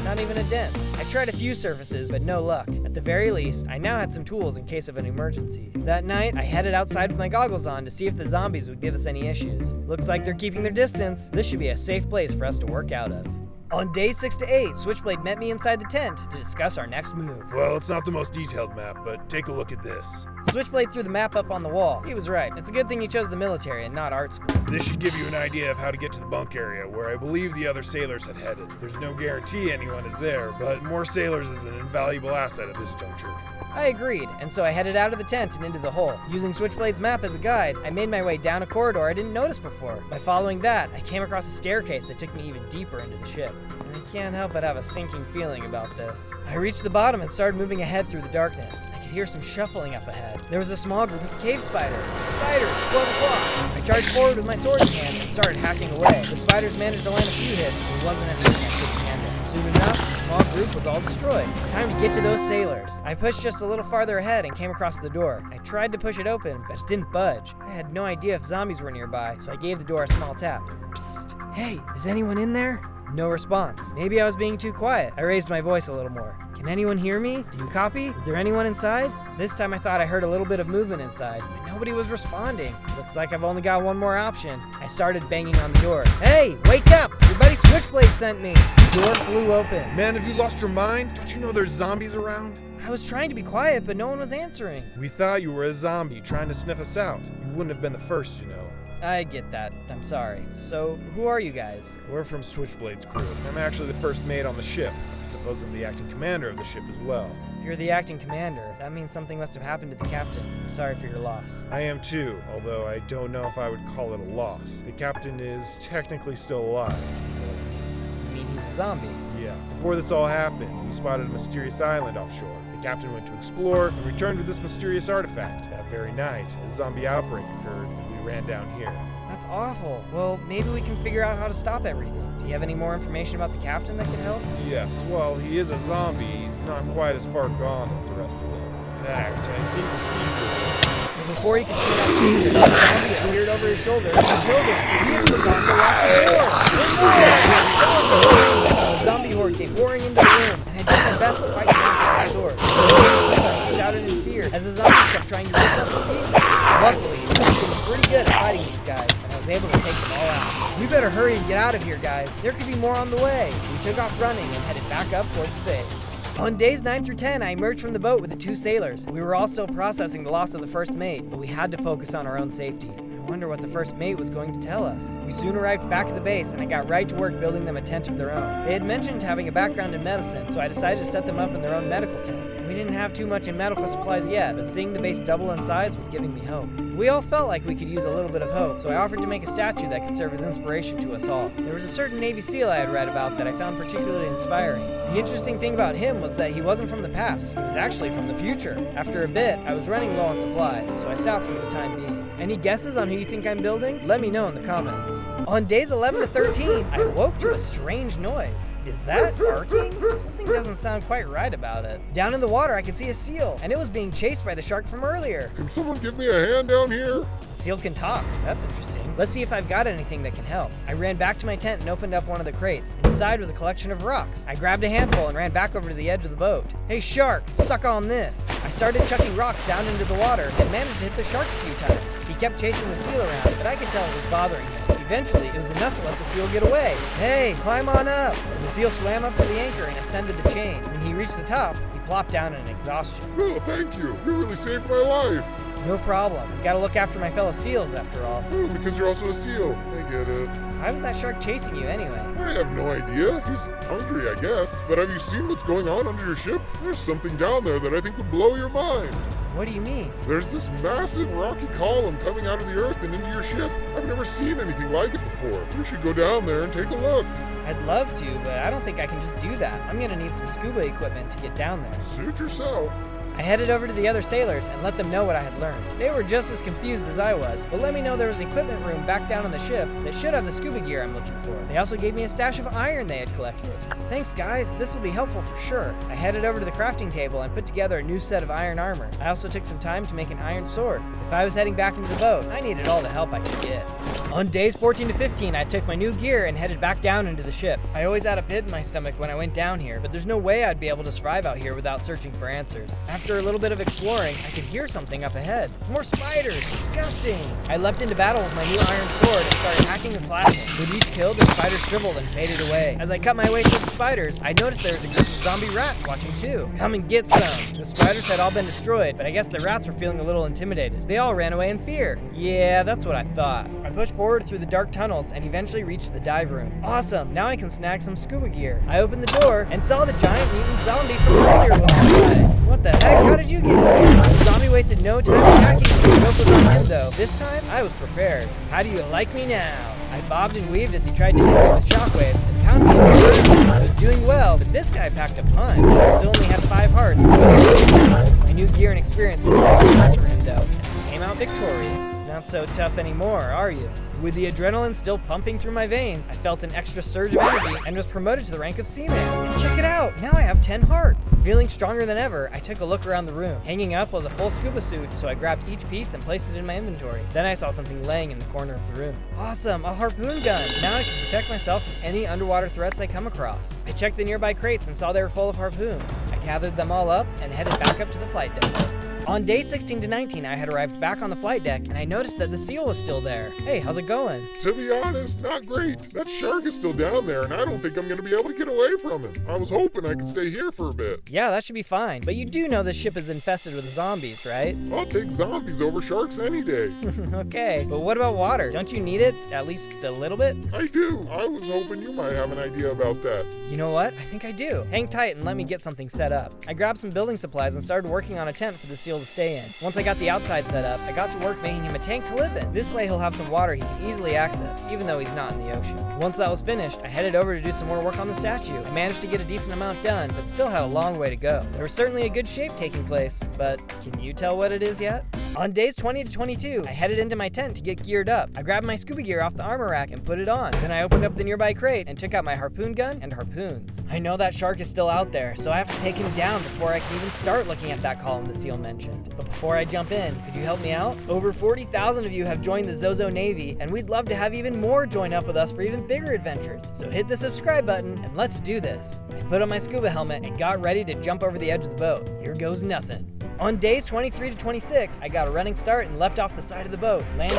Not even a dent. I tried a few surfaces, but no luck. At the very least, I now had some tools in case of an emergency. That night, I headed outside with my goggles on to see if the zombies would give us any issues. Looks like they're keeping their distance. This should be a safe place for us to work out of. On days 6 to 8, Switchblade met me inside the tent to discuss our next move. Well, it's not the most detailed map, but take a look at this. Switchblade threw the map up on the wall. He was right. It's a good thing you chose the military and not art school. This should give you an idea of how to get to the bunk area, where I believe the other sailors had headed. There's no guarantee anyone is there, but more sailors is an invaluable asset at this juncture. I agreed, and so I headed out of the tent and into the hole. Using Switchblade's map as a guide, I made my way down a corridor I didn't notice before. By following that, I came across a staircase that took me even deeper into the ship. I can't help but have a sinking feeling about this. I reached the bottom and started moving ahead through the darkness. I could hear some shuffling up ahead. There was a small group of cave spiders. Spiders, 12 o'clock! I charged forward with my sword in hand and started hacking away. The spiders managed to land a few hits, but it wasn't anything I couldn't handle. Soon enough, the small group was all destroyed. Time to get to those sailors. I pushed just a little farther ahead and came across the door. I tried to push it open, but it didn't budge. I had no idea if zombies were nearby, so I gave the door a small tap. Psst! Hey, is anyone in there? No response. Maybe I was being too quiet. I raised my voice a little more. Can anyone hear me? Do you copy? Is there anyone inside? This time I thought I heard a little bit of movement inside, but nobody was responding. Looks like I've only got one more option. I started banging on the door. Hey, wake up! Your buddy Switchblade sent me. The door flew open. Man, have you lost your mind? Don't you know there's zombies around? I was trying to be quiet, but no one was answering. We thought you were a zombie trying to sniff us out. You wouldn't have been the first, you know. I get that. I'm sorry. So, who are you guys? We're from Switchblade's crew. I'm actually the first mate on the ship. I suppose I'm the acting commander of the ship as well. If you're the acting commander, that means something must have happened to the captain. I'm sorry for your loss. I am too, although I don't know if I would call it a loss. The captain is technically still alive. You mean he's a zombie? Yeah. Before this all happened, we spotted a mysterious island offshore. The captain went to explore and returned with this mysterious artifact. That very night, a zombie outbreak occurred and we ran down here. That's awful. Well, maybe we can figure out how to stop everything. Do you have any more information about the captain that can help? Yes, well, he is a zombie. He's not quite as far gone as the rest of them. In fact, I think the secret... But before he could share that secret, the zombie appeared over his shoulder and killed him. He had forgotten to lock the door. The zombie horde came pouring into the room, and I did my best to fight them with my sword. I shouted in fear as the zombies kept trying to rip us to pieces. Luckily, I was pretty good at fighting these guys, and I was able to take them all out. We better hurry and get out of here, guys. There could be more on the way. We took off running and headed back up towards the base. On days 9 through 10, I emerged from the boat with the 2 sailors. We were all still processing the loss of the first mate, but we had to focus on our own safety. I wonder what the first mate was going to tell us. We soon arrived back at the base, and I got right to work building them a tent of their own. They had mentioned having a background in medicine, so I decided to set them up in their own medical tent. We didn't have too much in medical supplies yet, but seeing the base double in size was giving me hope. We all felt like we could use a little bit of hope, so I offered to make a statue that could serve as inspiration to us all. There was a certain Navy SEAL I had read about that I found particularly inspiring. The interesting thing about him was that he wasn't from the past, he was actually from the future. After a bit, I was running low on supplies, so I stopped for the time being. Any guesses on who you think I'm building? Let me know in the comments. On days 11 to 13, I woke to a strange noise. Is that barking? Something doesn't sound quite right about it. Down in the water, I could see a seal, and it was being chased by the shark from earlier. Can someone give me a hand down here? The seal can talk. That's interesting. Let's see if I've got anything that can help. I ran back to my tent and opened up one of the crates. Inside was a collection of rocks. I grabbed a handful and ran back over to the edge of the boat. Hey shark, suck on this. I started chucking rocks down into the water and managed to hit the shark a few times. He kept chasing the seal around, but I could tell it was bothering him. Eventually, it was enough to let the seal get away. Hey, climb on up. The seal swam up to the anchor and ascended the chain. When he reached the top, he plopped down in exhaustion. Oh, thank you. You really saved my life. No problem. Gotta look after my fellow seals after all. Oh, because you're also a seal. I get it. Why was that shark chasing you anyway? I have no idea. He's hungry, I guess. But have you seen what's going on under your ship? There's something down there that I think would blow your mind. What do you mean? There's this massive rocky column coming out of the earth and into your ship. I've never seen anything like it before. You should go down there and take a look. I'd love to, but I don't think I can just do that. I'm gonna need some scuba equipment to get down there. Suit yourself. I headed over to the other sailors and let them know what I had learned. They were just as confused as I was, but let me know there was an equipment room back down on the ship that should have the scuba gear I'm looking for. They also gave me a stash of iron they had collected. Thanks guys, this will be helpful for sure. I headed over to the crafting table and put together a new set of iron armor. I also took some time to make an iron sword. If I was heading back into the boat, I needed all the help I could get. On days 14 to 15, I took my new gear and headed back down into the ship. I always had a pit in my stomach when I went down here, but there's no way I'd be able to survive out here without searching for answers. After a little bit of exploring, I could hear something up ahead. More spiders! Disgusting! I leapt into battle with my new iron sword and started hacking and slashing. With each kill, the spiders shriveled and faded away. As I cut my way through the spiders, I noticed there was a group of zombie rats watching too. Come and get some! The spiders had all been destroyed, but I guess the rats were feeling a little intimidated. They all ran away in fear. Yeah, that's what I thought. I pushed forward through the dark tunnels and eventually reached the dive room. Awesome! Now I can snag some scuba gear. I opened the door and saw the giant mutant zombie from earlier was inside. What the heck? How did you get here? The zombie wasted no time attacking me. The joke was on him though. This time, I was prepared. How do you like me now? I bobbed and weaved as he tried to hit me with shockwaves and pounded me in the earth. I was doing well, but this guy packed a punch. I still only had 5 hearts. My new gear and experience was still too much for him though. He came out victorious. Not so tough anymore, are you? With the adrenaline still pumping through my veins, I felt an extra surge of energy and was promoted to the rank of Seaman. And check it out, now I have 10 hearts. Feeling stronger than ever, I took a look around the room. Hanging up was a full scuba suit, so I grabbed each piece and placed it in my inventory. Then I saw something laying in the corner of the room. Awesome, a harpoon gun. Now I can protect myself from any underwater threats I come across. I checked the nearby crates and saw they were full of harpoons. I gathered them all up and headed back up to the flight deck. On day 16 to 19, I had arrived back on the flight deck, and I noticed that the seal was still there. Hey, how's it going? To be honest, not great. That shark is still down there, and I don't think I'm going to be able to get away from him. I was hoping I could stay here for a bit. Yeah, that should be fine. But you do know this ship is infested with zombies, right? I'll take zombies over sharks any day. Okay, but what about water? Don't you need it, at least a little bit? I do. I was hoping you might have an idea about that. You know what? I think I do. Hang tight and let me get something set up. I grabbed some building supplies and started working on a tent for the seal to stay in. Once I got the outside set up, I got to work making him a tank to live in. This way he'll have some water he can easily access, even though he's not in the ocean. Once that was finished, I headed over to do some more work on the statue. I managed to get a decent amount done, but still had a long way to go. There was certainly a good shape taking place, but can you tell what it is yet? On days 20 to 22, I headed into my tent to get geared up. I grabbed my scuba gear off the armor rack and put it on. Then I opened up the nearby crate and took out my harpoon gun and harpoons. I know that shark is still out there, so I have to take him down before I can even start looking at that column the seal mentioned. But before I jump in, could you help me out? Over 40,000 of you have joined the Zozo Navy, and we'd love to have even more join up with us for even bigger adventures. So hit the subscribe button and let's do this. I put on my scuba helmet and got ready to jump over the edge of the boat. Here goes nothing. On days 23 to 26, I got a running start and leapt off the side of the boat, landing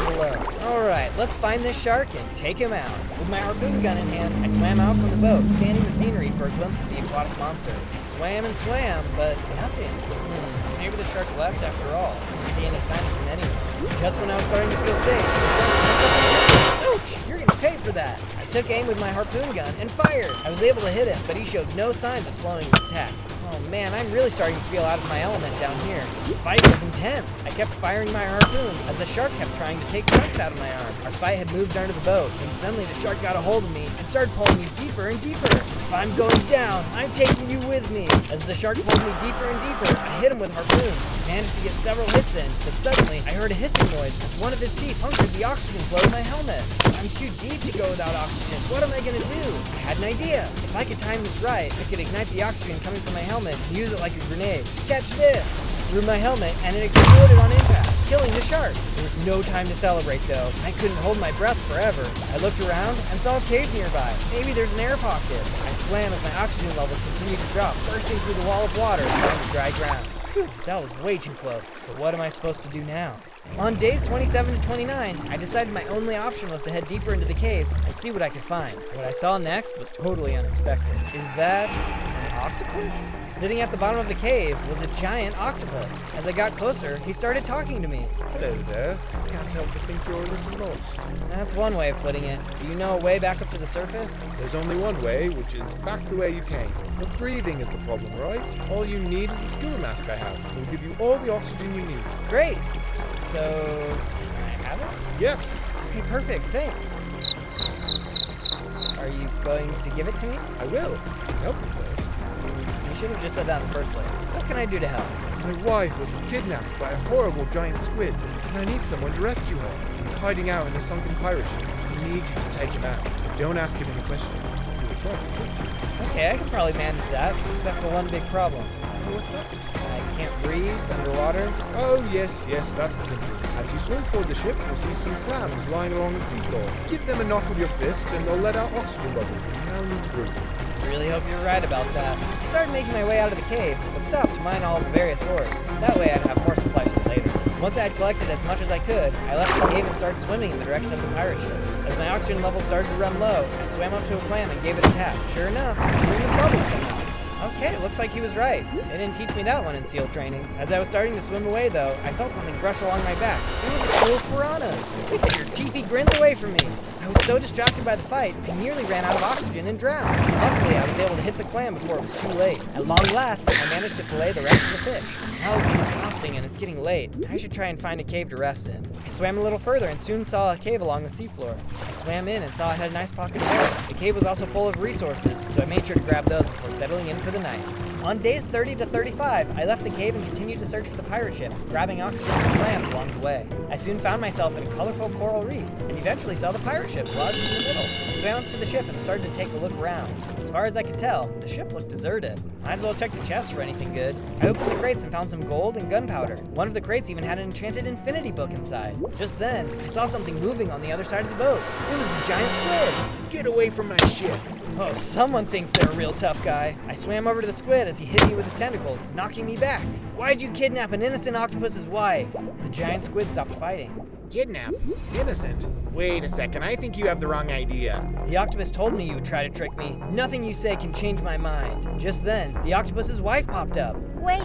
below. Alright, let's find this shark and take him out. With my harpoon gun in hand, I swam out from the boat, scanning the scenery for a glimpse of the aquatic monster. I swam and swam, but nothing. Maybe the shark left after all. I didn't see any signs of him anywhere. Just when I was starting to feel safe, ouch! You're gonna pay for that! I took aim with my harpoon gun and fired. I was able to hit him, but he showed no signs of slowing his attack. Oh man, I'm really starting to feel out of my element down here. The fight was intense. I kept firing my harpoons as the shark kept trying to take chunks out of my arm. Our fight had moved under the boat, and suddenly the shark got a hold of me and started pulling me deeper and deeper. If I'm going down, I'm taking you with me. As the shark pulled me deeper and deeper, I hit him with harpoons. Managed to get several hits in, but suddenly I heard a hissing noise as one of his teeth punctured the oxygen flow in my helmet. I'm too deep to go without oxygen. What am I gonna do? I had an idea. If I could time this right, I could ignite the oxygen coming from my helmet and use it like a grenade. Catch this! Threw my helmet and it exploded on impact, killing the shark. There was no time to celebrate though. I couldn't hold my breath forever. I looked around and saw a cave nearby. Maybe there's an air pocket. I swam as my oxygen levels continued to drop, bursting through the wall of water onto dry ground. That was way too close. But what am I supposed to do now? On days 27 to 29, I decided my only option was to head deeper into the cave and see what I could find. What I saw next was totally unexpected. Is that an octopus? Sitting at the bottom of the cave was a giant octopus. As I got closer, he started talking to me. Hello there. I can't help but think you're a little lost. That's one way of putting it. Do you know a way back up to the surface? There's only one way, which is back the way you came. But breathing is the problem, right? All you need is the scuba mask I have. It will give you all the oxygen you need. Great. So, I have it? Yes. Okay, perfect. Thanks. Are you going to give it to me? I will. Help me first. You should have just said that in the first place. What can I do to help? My wife was kidnapped by a horrible giant squid, and I need someone to rescue her. He's hiding out in a sunken pirate ship. I need you to take him out. Don't ask him any questions. He will try to kill you. Okay, I can probably manage that, except for one big problem. What's that? I can't breathe underwater. Oh, yes, that's simple. As you swim toward the ship, you'll see some clams lying along the seafloor. Give them a knock with your fist, and they'll let out oxygen bubbles. You now need to breathe. I really hope you're right about that. I started making my way out of the cave, but stopped to mine all of the various ores. That way I'd have more supplies for later. Once I had collected as much as I could, I left the cave and started swimming in the direction of the pirate ship. As my oxygen levels started to run low, I swam up to a clam and gave it a tap. Sure enough, a stream of bubbles came out. Okay, looks like he was right. They didn't teach me that one in SEAL training. As I was starting to swim away though, I felt something brush along my back. It was a school of piranhas. Get your teethy grins away from me. I was so distracted by the fight, I nearly ran out of oxygen and drowned. Luckily, I was able to hit the clam before it was too late. At long last, I managed to fillet the rest of the fish. Now it's exhausting and it's getting late. I should try and find a cave to rest in. I swam a little further and soon saw a cave along the seafloor. I swam in and saw it had a nice pocket of air. The cave was also full of resources, so I made sure to grab those before settling in for the night. On days 30 to 35, I left the cave and continued to search for the pirate ship, grabbing oxygen from clams along the way. I soon found myself in a colorful coral reef, and eventually saw the pirate ship lodged in the middle. I swam up to the ship and started to take a look around. As far as I could tell, the ship looked deserted. Might as well check the chests for anything good. I opened the crates and found some gold and gunpowder. One of the crates even had an enchanted infinity book inside. Just then, I saw something moving on the other side of the boat. It was the giant squid! Get away from my ship! Oh, someone thinks they're a real tough guy. I swam over to the squid as he hit me with his tentacles, knocking me back. Why'd you kidnap an innocent octopus's wife? The giant squid stopped fighting. Kidnap? Innocent? Wait a second, I think you have the wrong idea. The octopus told me you would try to trick me. Nothing you say can change my mind. Just then, the octopus's wife popped up. Wait,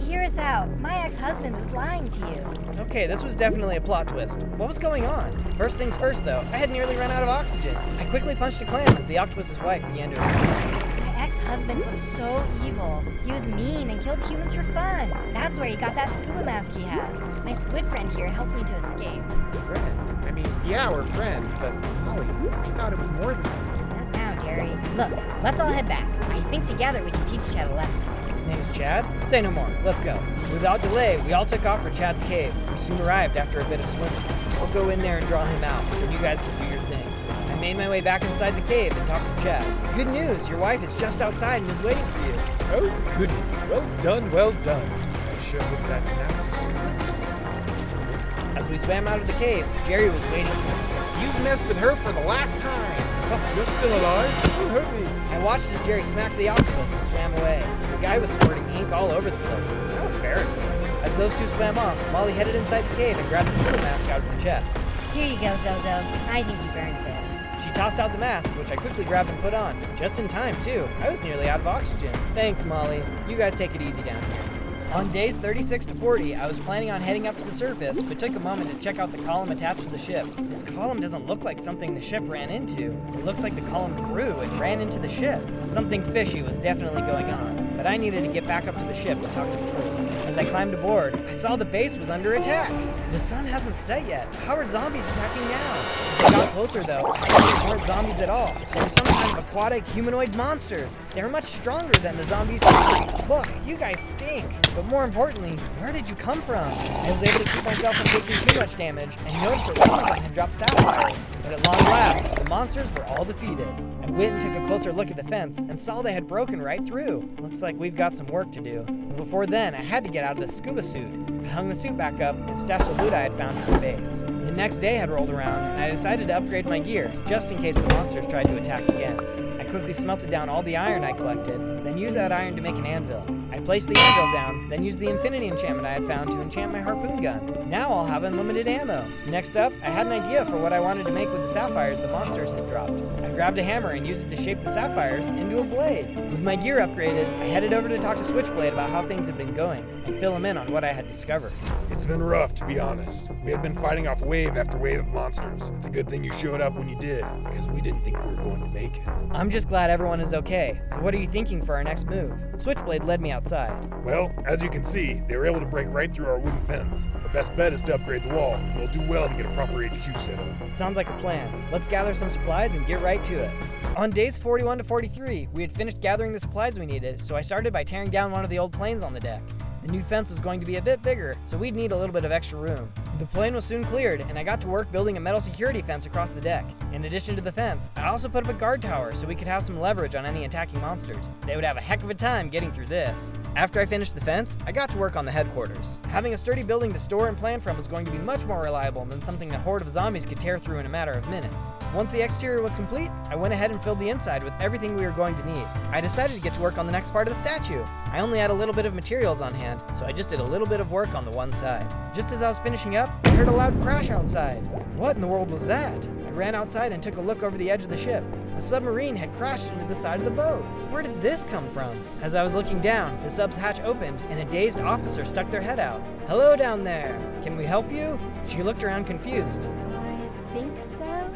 hear us out. My ex-husband was lying to you. Okay, this was definitely a plot twist. What was going on? First things first, though, I had nearly run out of oxygen. I quickly punched a clam as the octopus's wife began to explode. My ex-husband was so evil. He was mean and killed humans for fun. That's where he got that scuba mask he has. My squid friend here helped me to escape. Friend? I mean, yeah, we're friends, but Molly, I thought it was more than that. Not now, Jerry. Look, let's all head back. I think together we can teach Chad a lesson. His name is Chad? Say no more. Let's go. Without delay, we all took off for Chad's cave. We soon arrived after a bit of swimming. I'll go in there and draw him out, and you guys can do your thing. I made my way back inside the cave and talked to Chad. Good news, your wife is just outside and is waiting for you. Oh, goody. Well done, well done. I sure hope that nasty suit. As we swam out of the cave, Jerry was waiting for me. You've messed with her for the last time. Oh, you're still alive? Don't hurt me. I watched as Jerry smacked the octopus and swam away. The guy was squirting ink all over the place. How embarrassing. As those two swam off, Molly headed inside the cave and grabbed the scuba mask out of her chest. Here you go, Zozo. I think you've earned this. She tossed out the mask, which I quickly grabbed and put on. Just in time, too. I was nearly out of oxygen. Thanks, Molly. You guys take it easy down here. On days 36 to 40, I was planning on heading up to the surface, but took a moment to check out the column attached to the ship. This column doesn't look like something the ship ran into. It looks like the column grew and ran into the ship. Something fishy was definitely going on, but I needed to get back up to the ship to talk to the crew. As I climbed aboard, I saw the base was under attack. The sun hasn't set yet. How are zombies attacking now? As I got closer, though, I saw they weren't zombies at all. They were some kind of aquatic humanoid monsters. They were much stronger than the zombies. Look, you guys stink. But more importantly, where did you come from? I was able to keep myself from taking too much damage and noticed that some of them had dropped sapphires. But at long last, the monsters were all defeated. I went and took a closer look at the fence and saw they had broken right through. Looks like we've got some work to do. But before then, I had to get out of the scuba suit. I hung the suit back up and stashed the loot I had found at the base. The next day had rolled around and I decided to upgrade my gear, just in case the monsters tried to attack again. I quickly smelted down all the iron I collected, then used that iron to make an anvil. I placed the anvil down, then used the infinity enchantment I had found to enchant my harpoon gun. Now I'll have unlimited ammo. Next up, I had an idea for what I wanted to make with the sapphires the monsters had dropped. I grabbed a hammer and used it to shape the sapphires into a blade. With my gear upgraded, I headed over to talk to Switchblade about how things had been going, and fill him in on what I had discovered. It's been rough, to be honest. We had been fighting off wave after wave of monsters. It's a good thing you showed up when you did, because we didn't think we were going to make it. I'm just glad everyone is okay, so what are you thinking for our next move? Switchblade led me outside. Well, as you can see, they were able to break right through our wooden fence. Our best bet is to upgrade the wall, and we'll do well to get a proper HQ set up. Sounds like a plan. Let's gather some supplies and get right to it. On days 41 to 43, we had finished gathering the supplies we needed, so I started by tearing down one of the old planes on the deck. The new fence was going to be a bit bigger, so we'd need a little bit of extra room. The plane was soon cleared, and I got to work building a metal security fence across the deck. In addition to the fence, I also put up a guard tower so we could have some leverage on any attacking monsters. They would have a heck of a time getting through this. After I finished the fence, I got to work on the headquarters. Having a sturdy building to store and plan from was going to be much more reliable than something a horde of zombies could tear through in a matter of minutes. Once the exterior was complete, I went ahead and filled the inside with everything we were going to need. I decided to get to work on the next part of the statue. I only had a little bit of materials on hand, so I just did a little bit of work on the one side. Just as I was finishing up, I heard a loud crash outside. What in the world was that? I ran outside and took a look over the edge of the ship. A submarine had crashed into the side of the boat. Where did this come from? As I was looking down, the sub's hatch opened and a dazed officer stuck their head out. Hello down there. Can we help you? She looked around confused. I think so.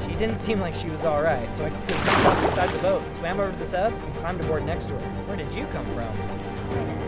She didn't seem like she was alright, so I quickly jumped off the side of the boat, swam over to the sub, and climbed aboard next to her. Where did you come from?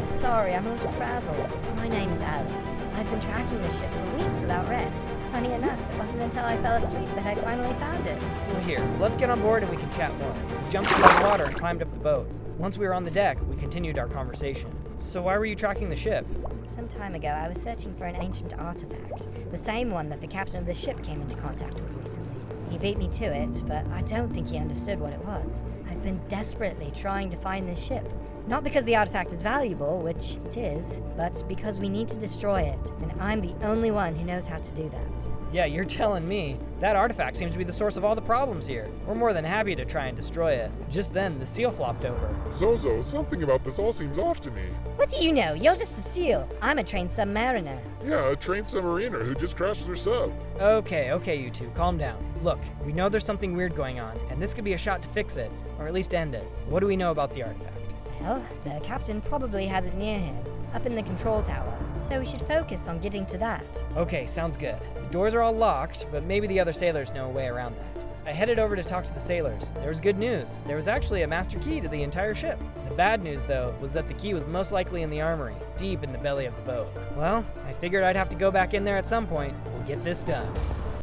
Sorry, I'm a little frazzled. My name is Alice. I've been tracking this ship for weeks without rest. Funny enough, it wasn't until I fell asleep that I finally found it. Well, here, let's get on board and we can chat more. We jumped into the water and climbed up the boat. Once we were on the deck, we continued our conversation. So why were you tracking the ship? Some time ago, I was searching for an ancient artifact, the same one that the captain of the ship came into contact with recently. He beat me to it, but I don't think he understood what it was. I've been desperately trying to find this ship. Not because the artifact is valuable, which it is, but because we need to destroy it, and I'm the only one who knows how to do that. Yeah, you're telling me. That artifact seems to be the source of all the problems here. We're more than happy to try and destroy it. Just then, the seal flopped over. Zozo, something about this all seems off to me. What do you know? You're just a seal. I'm a trained submariner. Yeah, a trained submariner who just crashed their sub. Okay, you two, calm down. Look, we know there's something weird going on, and this could be a shot to fix it, or at least end it. What do we know about the artifact? Well, the captain probably has it near him, up in the control tower, so we should focus on getting to that. Okay, sounds good. The doors are all locked, but maybe the other sailors know a way around that. I headed over to talk to the sailors. There was good news. There was actually a master key to the entire ship. The bad news, though, was that the key was most likely in the armory, deep in the belly of the boat. Well, I figured I'd have to go back in there at some point. We'll get this done.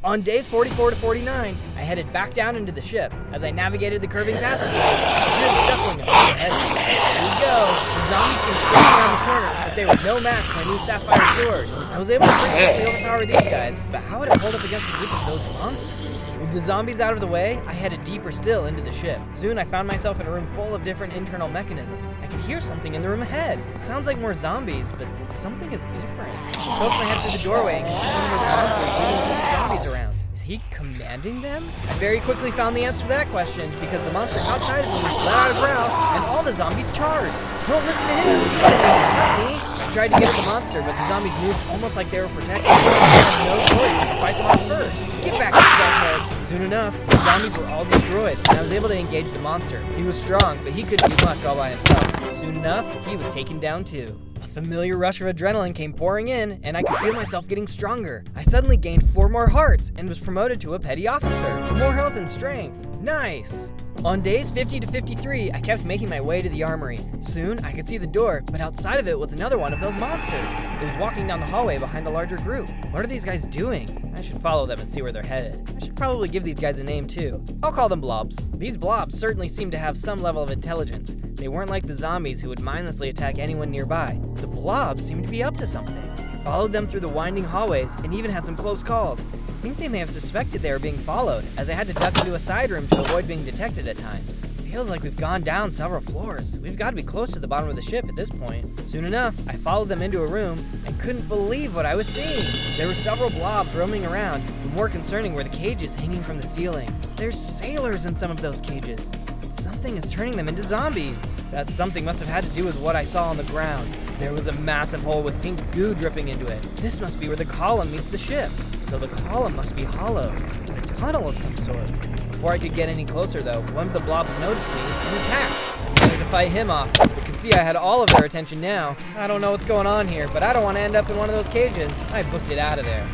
On days 44 to 49, I headed back down into the ship. As I navigated the curving passageways, I heard the shuffling of feet ahead of me. Here we go. The zombies came sprinting around the corner, but they were no match for my new sapphire sword. I was able to pretty quickly overpower these guys, but how would I hold up against a group of those monsters? With the zombies out of the way, I headed deeper still into the ship. Soon I found myself in a room full of different internal mechanisms. I could hear something in the room ahead. Sounds like more zombies, but something is different. I poked my head through the doorway and could see one of those monsters leading a group of zombies around. Is he commanding them? I very quickly found the answer to that question because the monster caught sight of me, let out a growl, and all the zombies charged. Don't listen to him, he's the enemy, not me. I tried to get at the monster, but the zombies moved almost like they were protected. I had no choice but to fight them off first. Get back, you heads. Soon enough, the zombies were all destroyed, and I was able to engage the monster. He was strong, but he couldn't do much all by himself. Soon enough, he was taken down too. A familiar rush of adrenaline came pouring in, and I could feel myself getting stronger. I suddenly gained 4 more hearts and was promoted to a petty officer. More health and strength. Nice! On days 50 to 53, I kept making my way to the armory. Soon, I could see the door, but outside of it was another one of those monsters. It was walking down the hallway behind a larger group. What are these guys doing? I should follow them and see where they're headed. I should probably give these guys a name too. I'll call them blobs. These blobs certainly seem to have some level of intelligence. They weren't like the zombies who would mindlessly attack anyone nearby. The blobs seemed to be up to something. I followed them through the winding hallways and even had some close calls. I think they may have suspected they were being followed, as I had to duck into a side room to avoid being detected at times. Feels like we've gone down several floors. We've got to be close to the bottom of the ship at this point. Soon enough, I followed them into a room and couldn't believe what I was seeing. There were several blobs roaming around, but more concerning were the cages hanging from the ceiling. There's sailors in some of those cages, but something is turning them into zombies. That something must have had to do with what I saw on the ground. There was a massive hole with pink goo dripping into it. This must be where the column meets the ship. So the column must be hollow. It's a tunnel of some sort. Before I could get any closer though, one of the blobs noticed me and attacked. I wanted to fight him off, but could see I had all of their attention now. I don't know what's going on here, but I don't want to end up in one of those cages. I booked it out of there.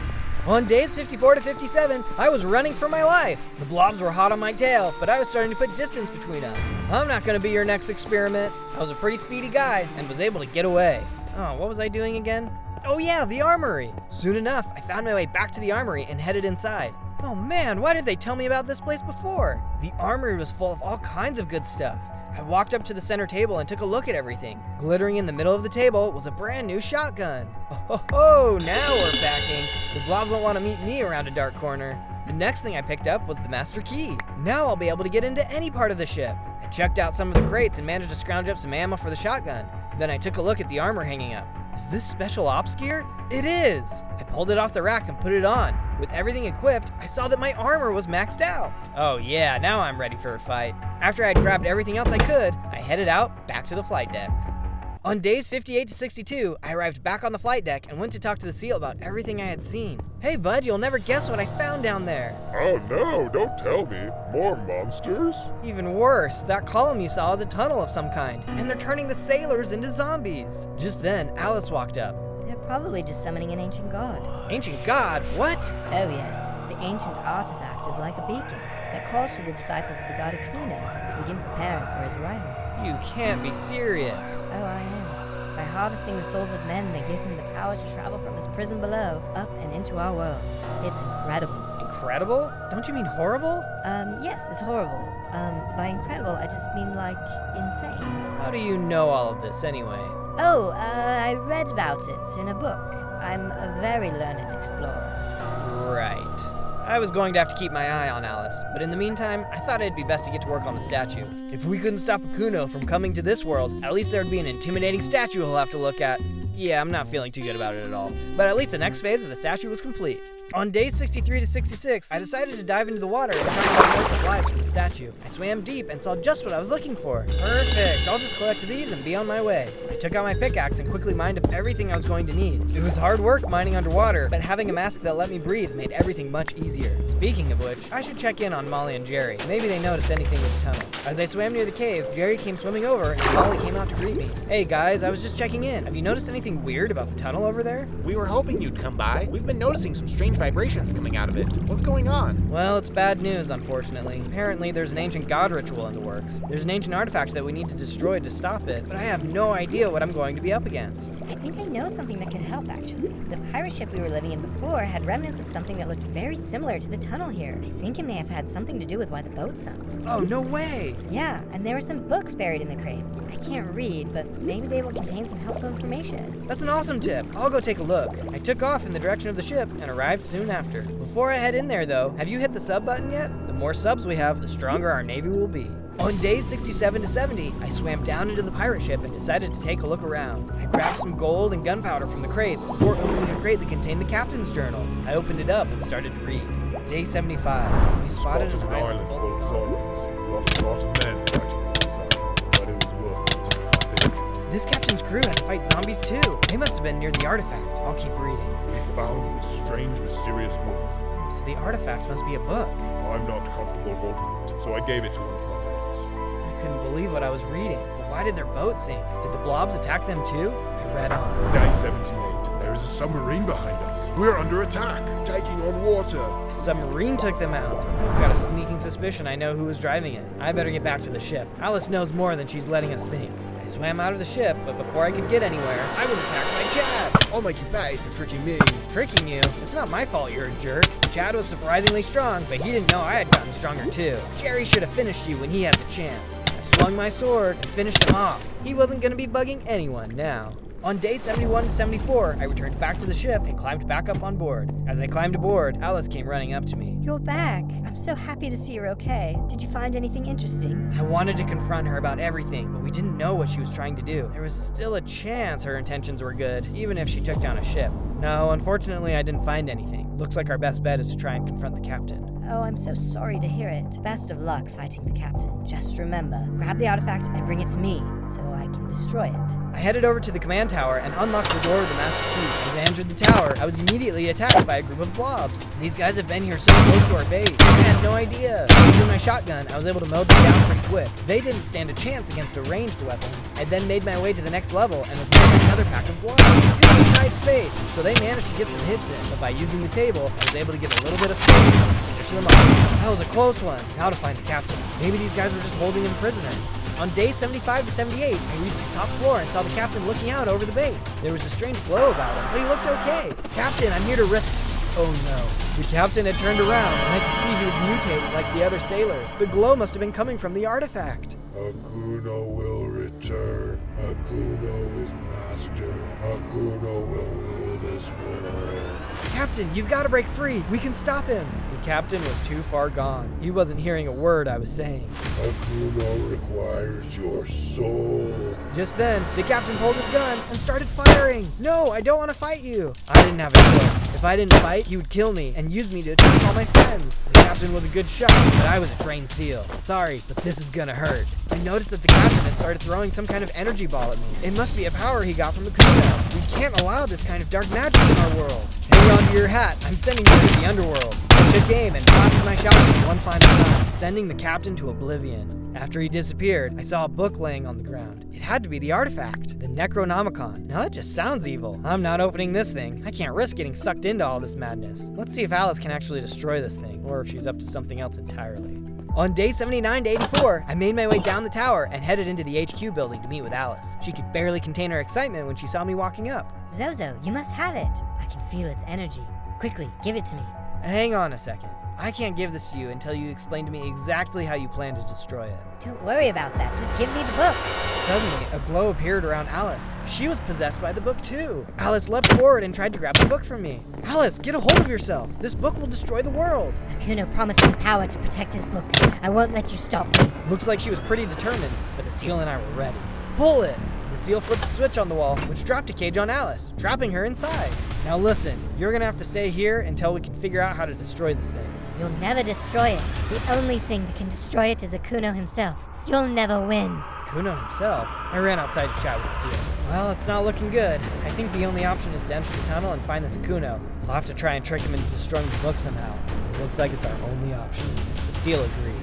On days 54 to 57, I was running for my life. The blobs were hot on my tail, but I was starting to put distance between us. I'm not going to be your next experiment. I was a pretty speedy guy and was able to get away. Oh, what was I doing again? Oh yeah, the armory. Soon enough, I found my way back to the armory and headed inside. Oh man, why did they tell me about this place before? The armory was full of all kinds of good stuff. I walked up to the center table and took a look at everything. Glittering in the middle of the table was a brand new shotgun. Oh, now we're packing. The blobs won't want to meet me around a dark corner. The next thing I picked up was the master key. Now I'll be able to get into any part of the ship. I checked out some of the crates and managed to scrounge up some ammo for the shotgun. Then I took a look at the armor hanging up. Is this special ops gear? It is! I pulled it off the rack and put it on. With everything equipped, I saw that my armor was maxed out. Oh yeah, now I'm ready for a fight. After I'd grabbed everything else I could, I headed out back to the flight deck. On days 58 to 62, I arrived back on the flight deck and went to talk to the SEAL about everything I had seen. Hey bud, you'll never guess what I found down there. Oh no, don't tell me. More monsters? Even worse, that column you saw is a tunnel of some kind, and they're turning the sailors into zombies. Just then, Alice walked up. They're probably just summoning an ancient god. Ancient god? What? Oh yes, the ancient artifact is like a beacon that calls to the disciples of the god Akuno to begin preparing for his arrival. You can't be serious. Oh, I am. By harvesting the souls of men, they give him the power to travel from his prison below, up and into our world. It's incredible. Incredible? Don't you mean horrible? Yes, it's horrible. By incredible, I just mean, like, insane. How do you know all of this anyway? Oh, I read about it in a book. I'm a very learned explorer. Right. I was going to have to keep my eye on Alice, but in the meantime, I thought it'd be best to get to work on the statue. If we couldn't stop Akuno from coming to this world, at least there'd be an intimidating statue he'll have to look at. Yeah, I'm not feeling too good about it at all. But at least the next phase of the statue was complete. On days 63 to 66, I decided to dive into the water and try and get more supplies for the statue. I swam deep and saw just what I was looking for. Perfect, I'll just collect these and be on my way. I took out my pickaxe and quickly mined up everything I was going to need. It was hard work mining underwater, but having a mask that let me breathe made everything much easier. Speaking of which, I should check in on Molly and Jerry. Maybe they noticed anything in the tunnel. As I swam near the cave, Jerry came swimming over and Molly came out to greet me. Hey guys, I was just checking in. Have you noticed anything weird about the tunnel over there? We were hoping you'd come by. We've been noticing some strange vibrations coming out of it. What's going on? Well, it's bad news, unfortunately. Apparently, there's an ancient god ritual in the works. There's an ancient artifact that we need to destroy to stop it, but I have no idea what I'm going to be up against. I think I know something that could help, actually. The pirate ship we were living in before had remnants of something that looked very similar to the tunnel here. I think it may have had something to do with why the boat sunk. Oh, no way! Yeah, and there were some books buried in the crates. I can't read, but maybe they will contain some helpful information. That's an awesome tip. I'll go take a look. I took off in the direction of the ship and arrived soon after. Before I head in there, though, have you hit the sub button yet? The more subs we have, the stronger our navy will be. On days 67 to 70, I swam down into the pirate ship and decided to take a look around. I grabbed some gold and gunpowder from the crates before opening a crate that contained the captain's journal. I opened it up and started to read. Day 75, we spotted an island full of zombies. Lost a lot of men fighting inside, but it was worth it, I think. This captain's crew had to fight zombies too. They must have been near the artifact. I'll keep reading. We found this strange, mysterious book. So the artifact must be a book. I'm not comfortable holding it, so I gave it to one of my mates. I couldn't believe what I was reading. But why did their boat sink? Did the blobs attack them too? I read on. Day 78. There is a submarine behind us. We're under attack, taking on water. A submarine took them out. I've got a sneaking suspicion I know who was driving it. I better get back to the ship. Alice knows more than she's letting us think. I swam out of the ship, but before I could get anywhere, I was attacked by Chad. I'll make you pay for tricking me. Tricking you? It's not my fault you're a jerk. Chad was surprisingly strong, but he didn't know I had gotten stronger too. Jerry should have finished you when he had the chance. I swung my sword and finished him off. He wasn't gonna be bugging anyone now. On day 71 to 74, I returned back to the ship and climbed back up on board. As I climbed aboard, Alice came running up to me. You're back. I'm so happy to see you're okay. Did you find anything interesting? I wanted to confront her about everything, but we didn't know what she was trying to do. There was still a chance her intentions were good, even if she took down a ship. No, unfortunately, I didn't find anything. Looks like our best bet is to try and confront the captain. Oh, I'm so sorry to hear it. Best of luck fighting the captain. Just remember, grab the artifact and bring it to me, so I can destroy it. I headed over to the command tower and unlocked the door with the master key. As I entered the tower, I was immediately attacked by a group of blobs. These guys have been here so close to our base. I had no idea. Using my shotgun, I was able to mow them down pretty quick. They didn't stand a chance against a ranged weapon. I then made my way to the next level and was met by another pack of blobs. It was a tight space, so they managed to get some hits in, but by using the table, I was able to get a little bit of space and finish them off. That was a close one. Now to find the captain. Maybe these guys were just holding him prisoner. On day 75 to 78, I reached the top floor and saw the captain looking out over the base. There was a strange glow about him, but he looked okay. Captain, I'm here to risk... Oh no. The captain had turned around, and I could see he was mutated like the other sailors. The glow must have been coming from the artifact. Akuno will return. Akuno is master. Akuno will rule this world. Captain, you've got to break free. We can stop him. The captain was too far gone. He wasn't hearing a word I was saying. Akuno requires your soul. Just then, the captain pulled his gun and started firing. No, I don't want to fight you. I didn't have a choice. If I didn't fight, he would kill me and use me to attack all my friends. The captain was a good shot, but I was a trained SEAL. Sorry, but this is gonna hurt. I noticed that the captain had started throwing some kind of energy ball at me. It must be a power he got from the Kuno. We can't allow this kind of dark magic in our world. Hang on to your hat. I'm sending you to the underworld. I took aim and blasted my shotgun one final time, sending the captain to oblivion. After he disappeared, I saw a book laying on the ground. It had to be the artifact, the Necronomicon. Now that just sounds evil. I'm not opening this thing. I can't risk getting sucked into all this madness. Let's see if Alice can actually destroy this thing, or if she's up to something else entirely. On day 79 to 84, I made my way down the tower and headed into the HQ building to meet with Alice. She could barely contain her excitement when she saw me walking up. Zozo, you must have it. I can feel its energy. Quickly, give it to me. Hang on a second. I can't give this to you until you explain to me exactly how you plan to destroy it. Don't worry about that. Just give me the book. Suddenly, a glow appeared around Alice. She was possessed by the book too. Alice leapt forward and tried to grab the book from me. Alice, get a hold of yourself. This book will destroy the world. Akuno promised me power to protect his book. I won't let you stop me. Looks like she was pretty determined, but the seal and I were ready. Pull it! The seal flipped a switch on the wall, which dropped a cage on Alice, trapping her inside. Now listen, you're gonna have to stay here until we can figure out how to destroy this thing. You'll never destroy it. The only thing that can destroy it is Akuno himself. You'll never win. Kuno himself? I ran outside to chat with the seal. Well, it's not looking good. I think the only option is to enter the tunnel and find this Akuno. I'll have to try and trick him into destroying the book somehow. It looks like it's our only option. The seal agreed.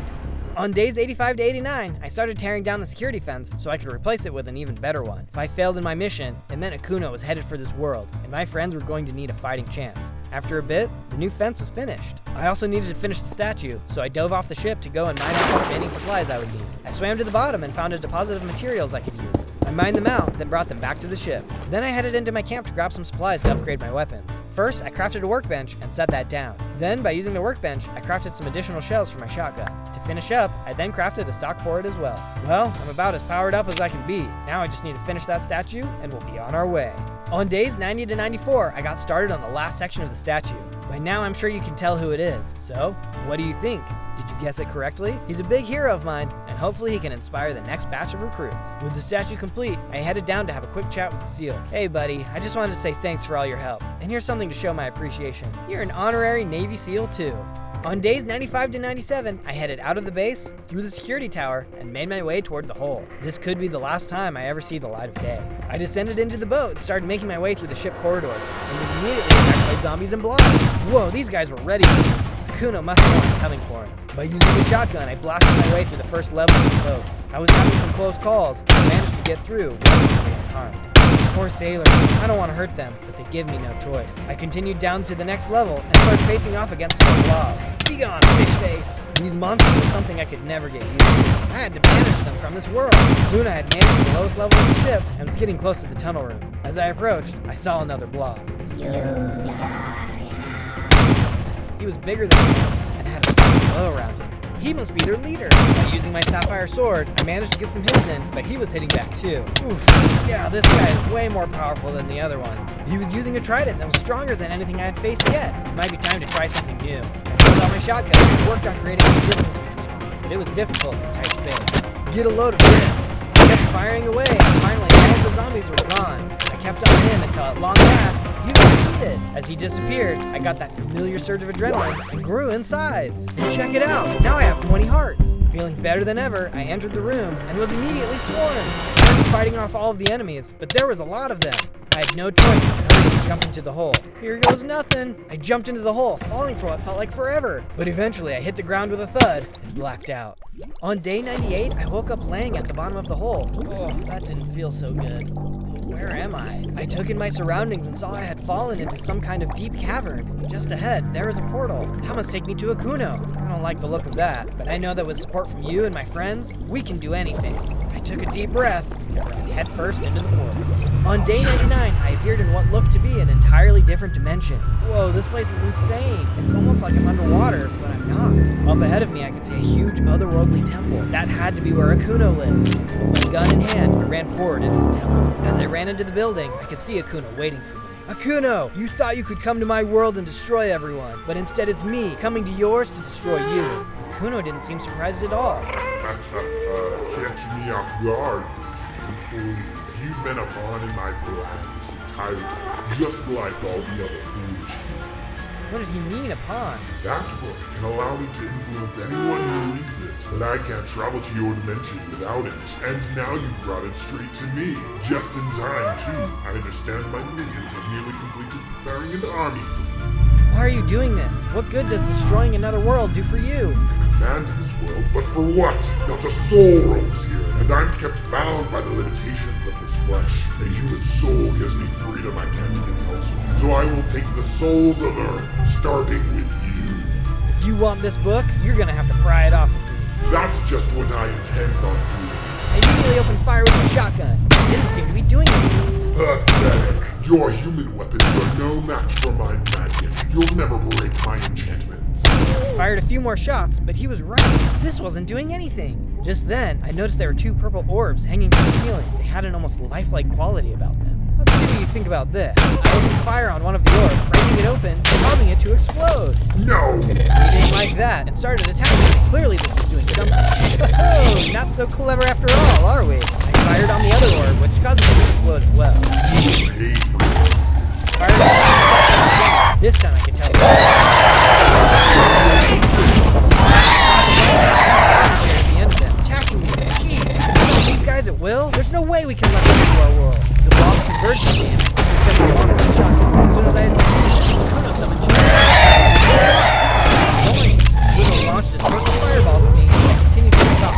On days 85 to 89, I started tearing down the security fence so I could replace it with an even better one. If I failed in my mission, it meant Akuno was headed for this world, and my friends were going to need a fighting chance. After a bit, the new fence was finished. I also needed to finish the statue, so I dove off the ship to go and mine out the remaining supplies I would need. I swam to the bottom and found a deposit of materials I could use. I mined them out, then brought them back to the ship. Then I headed into my camp to grab some supplies to upgrade my weapons. First, I crafted a workbench and set that down. Then, by using the workbench, I crafted some additional shells for my shotgun. To finish up, I then crafted a stock for it as well. Well, I'm about as powered up as I can be. Now I just need to finish that statue, and we'll be on our way. On days 90 to 94, I got started on the last section of the statue. By now, I'm sure you can tell who it is. So, what do you think? Did you guess it correctly? He's a big hero of mine, and hopefully he can inspire the next batch of recruits. With the statue complete, I headed down to have a quick chat with the seal. Hey buddy, I just wanted to say thanks for all your help. And here's something to show my appreciation. You're an honorary Navy SEAL too. On days 95 to 97, I headed out of the base, through the security tower, and made my way toward the hole. This could be the last time I ever see the light of day. I descended into the boat and started making my way through the ship corridors, and was immediately attacked by zombies and blobs. Whoa, these guys were ready for me. Kuno must have known I'm coming for him. By using the shotgun, I blasted my way through the first level of the boat. I was having some close calls, but I managed to get through, relatively unharmed. Poor sailors, I don't want to hurt them, but they give me no choice. I continued down to the next level and started facing off against some blobs. Be gone, fish face! These monsters were something I could never get used to. I had to banish them from this world. Soon I had made it to the lowest level of the ship and was getting close to the tunnel room. As I approached, I saw another blob. He was bigger than the others and had a strong glow around him. He must be their leader. By using my sapphire sword, I managed to get some hits in, but he was hitting back too. Oof. Yeah, this guy is way more powerful than the other ones. He was using a trident that was stronger than anything I had faced yet. It might be time to try something new. I pulled out my shotgun and worked on creating a distance between us, but it was difficult in tight space. Get a load of this. I kept firing away, and finally all of the zombies were gone. I kept on him until at long last, he was defeated. As he disappeared, I got that familiar surge of adrenaline and grew in size. And check it out, now I have 20 hearts. Feeling better than ever, I entered the room and was immediately swarmed. I started fighting off all of the enemies, but there was a lot of them. I had no choice but to hurry and jump into the hole. Here goes nothing. I jumped into the hole, falling for what felt like forever. But eventually I hit the ground with a thud and blacked out. On day 98, I woke up laying at the bottom of the hole. Oh, that didn't feel so good. Where am I? I took in my surroundings and saw I had fallen into some kind of deep cavern. Just ahead, there is a portal. That must take me to Akuno. I don't like the look of that, but I know that with support from you and my friends, we can do anything. I took a deep breath and ran headfirst into the portal. On day 99, I appeared in what looked to be an entirely different dimension. Whoa, this place is insane. It's almost like I'm underwater, but I'm not. Up ahead of me, I could see a huge otherworldly temple. That had to be where Akuno lived. With my gun in hand, I ran forward into the temple. As I ran into the building, I could see Akuno waiting for me. Akuno, you thought you could come to my world and destroy everyone, but instead it's me coming to yours to destroy you. Akuno didn't seem surprised at all. Catch me off guard. Please, you've been a pawn in my plan this entire time, just like all the other foolish humans. What did he mean, a pawn? That book can allow me to influence anyone who reads it, but I can't travel to your dimension without it. And now you've brought it straight to me, just in time, too. I understand my minions have nearly completed preparing an army for me. Why are you doing this? What good does destroying another world do for you? Command this world, but for what? Not a soul roams here, and I'm kept bound by the limitations of this flesh. A human soul gives me freedom I can't get elsewhere, so I will take the souls of Earth, starting with you. If you want this book, you're gonna have to pry it off of me. That's just what I intend on doing. I immediately opened fire with my shotgun. It didn't seem to be doing anything. Pathetic. Your human weapons are no match for my magic. You'll never break my enchantments. I fired a few more shots, but he was right. This wasn't doing anything. Just then, I noticed there were two purple orbs hanging from the ceiling. They had an almost lifelike quality about them. Let's see what you think about this. I opened fire on one of the orbs, breaking it open, causing it to explode. No! He didn't like that and started attacking me. Clearly this was doing something. Oh, not so clever after all, are we? I fired on the other orb, which caused it to explode as well. Fired on this time I can tell you. At the end of them, attacking me. Jeez, these guys at will? There's no way we can let them into our world. The boss converged on me and I wanted to shot them. As soon as I had Kuno summoned you. Kuno launched his purple fireballs at me and I continued to stop.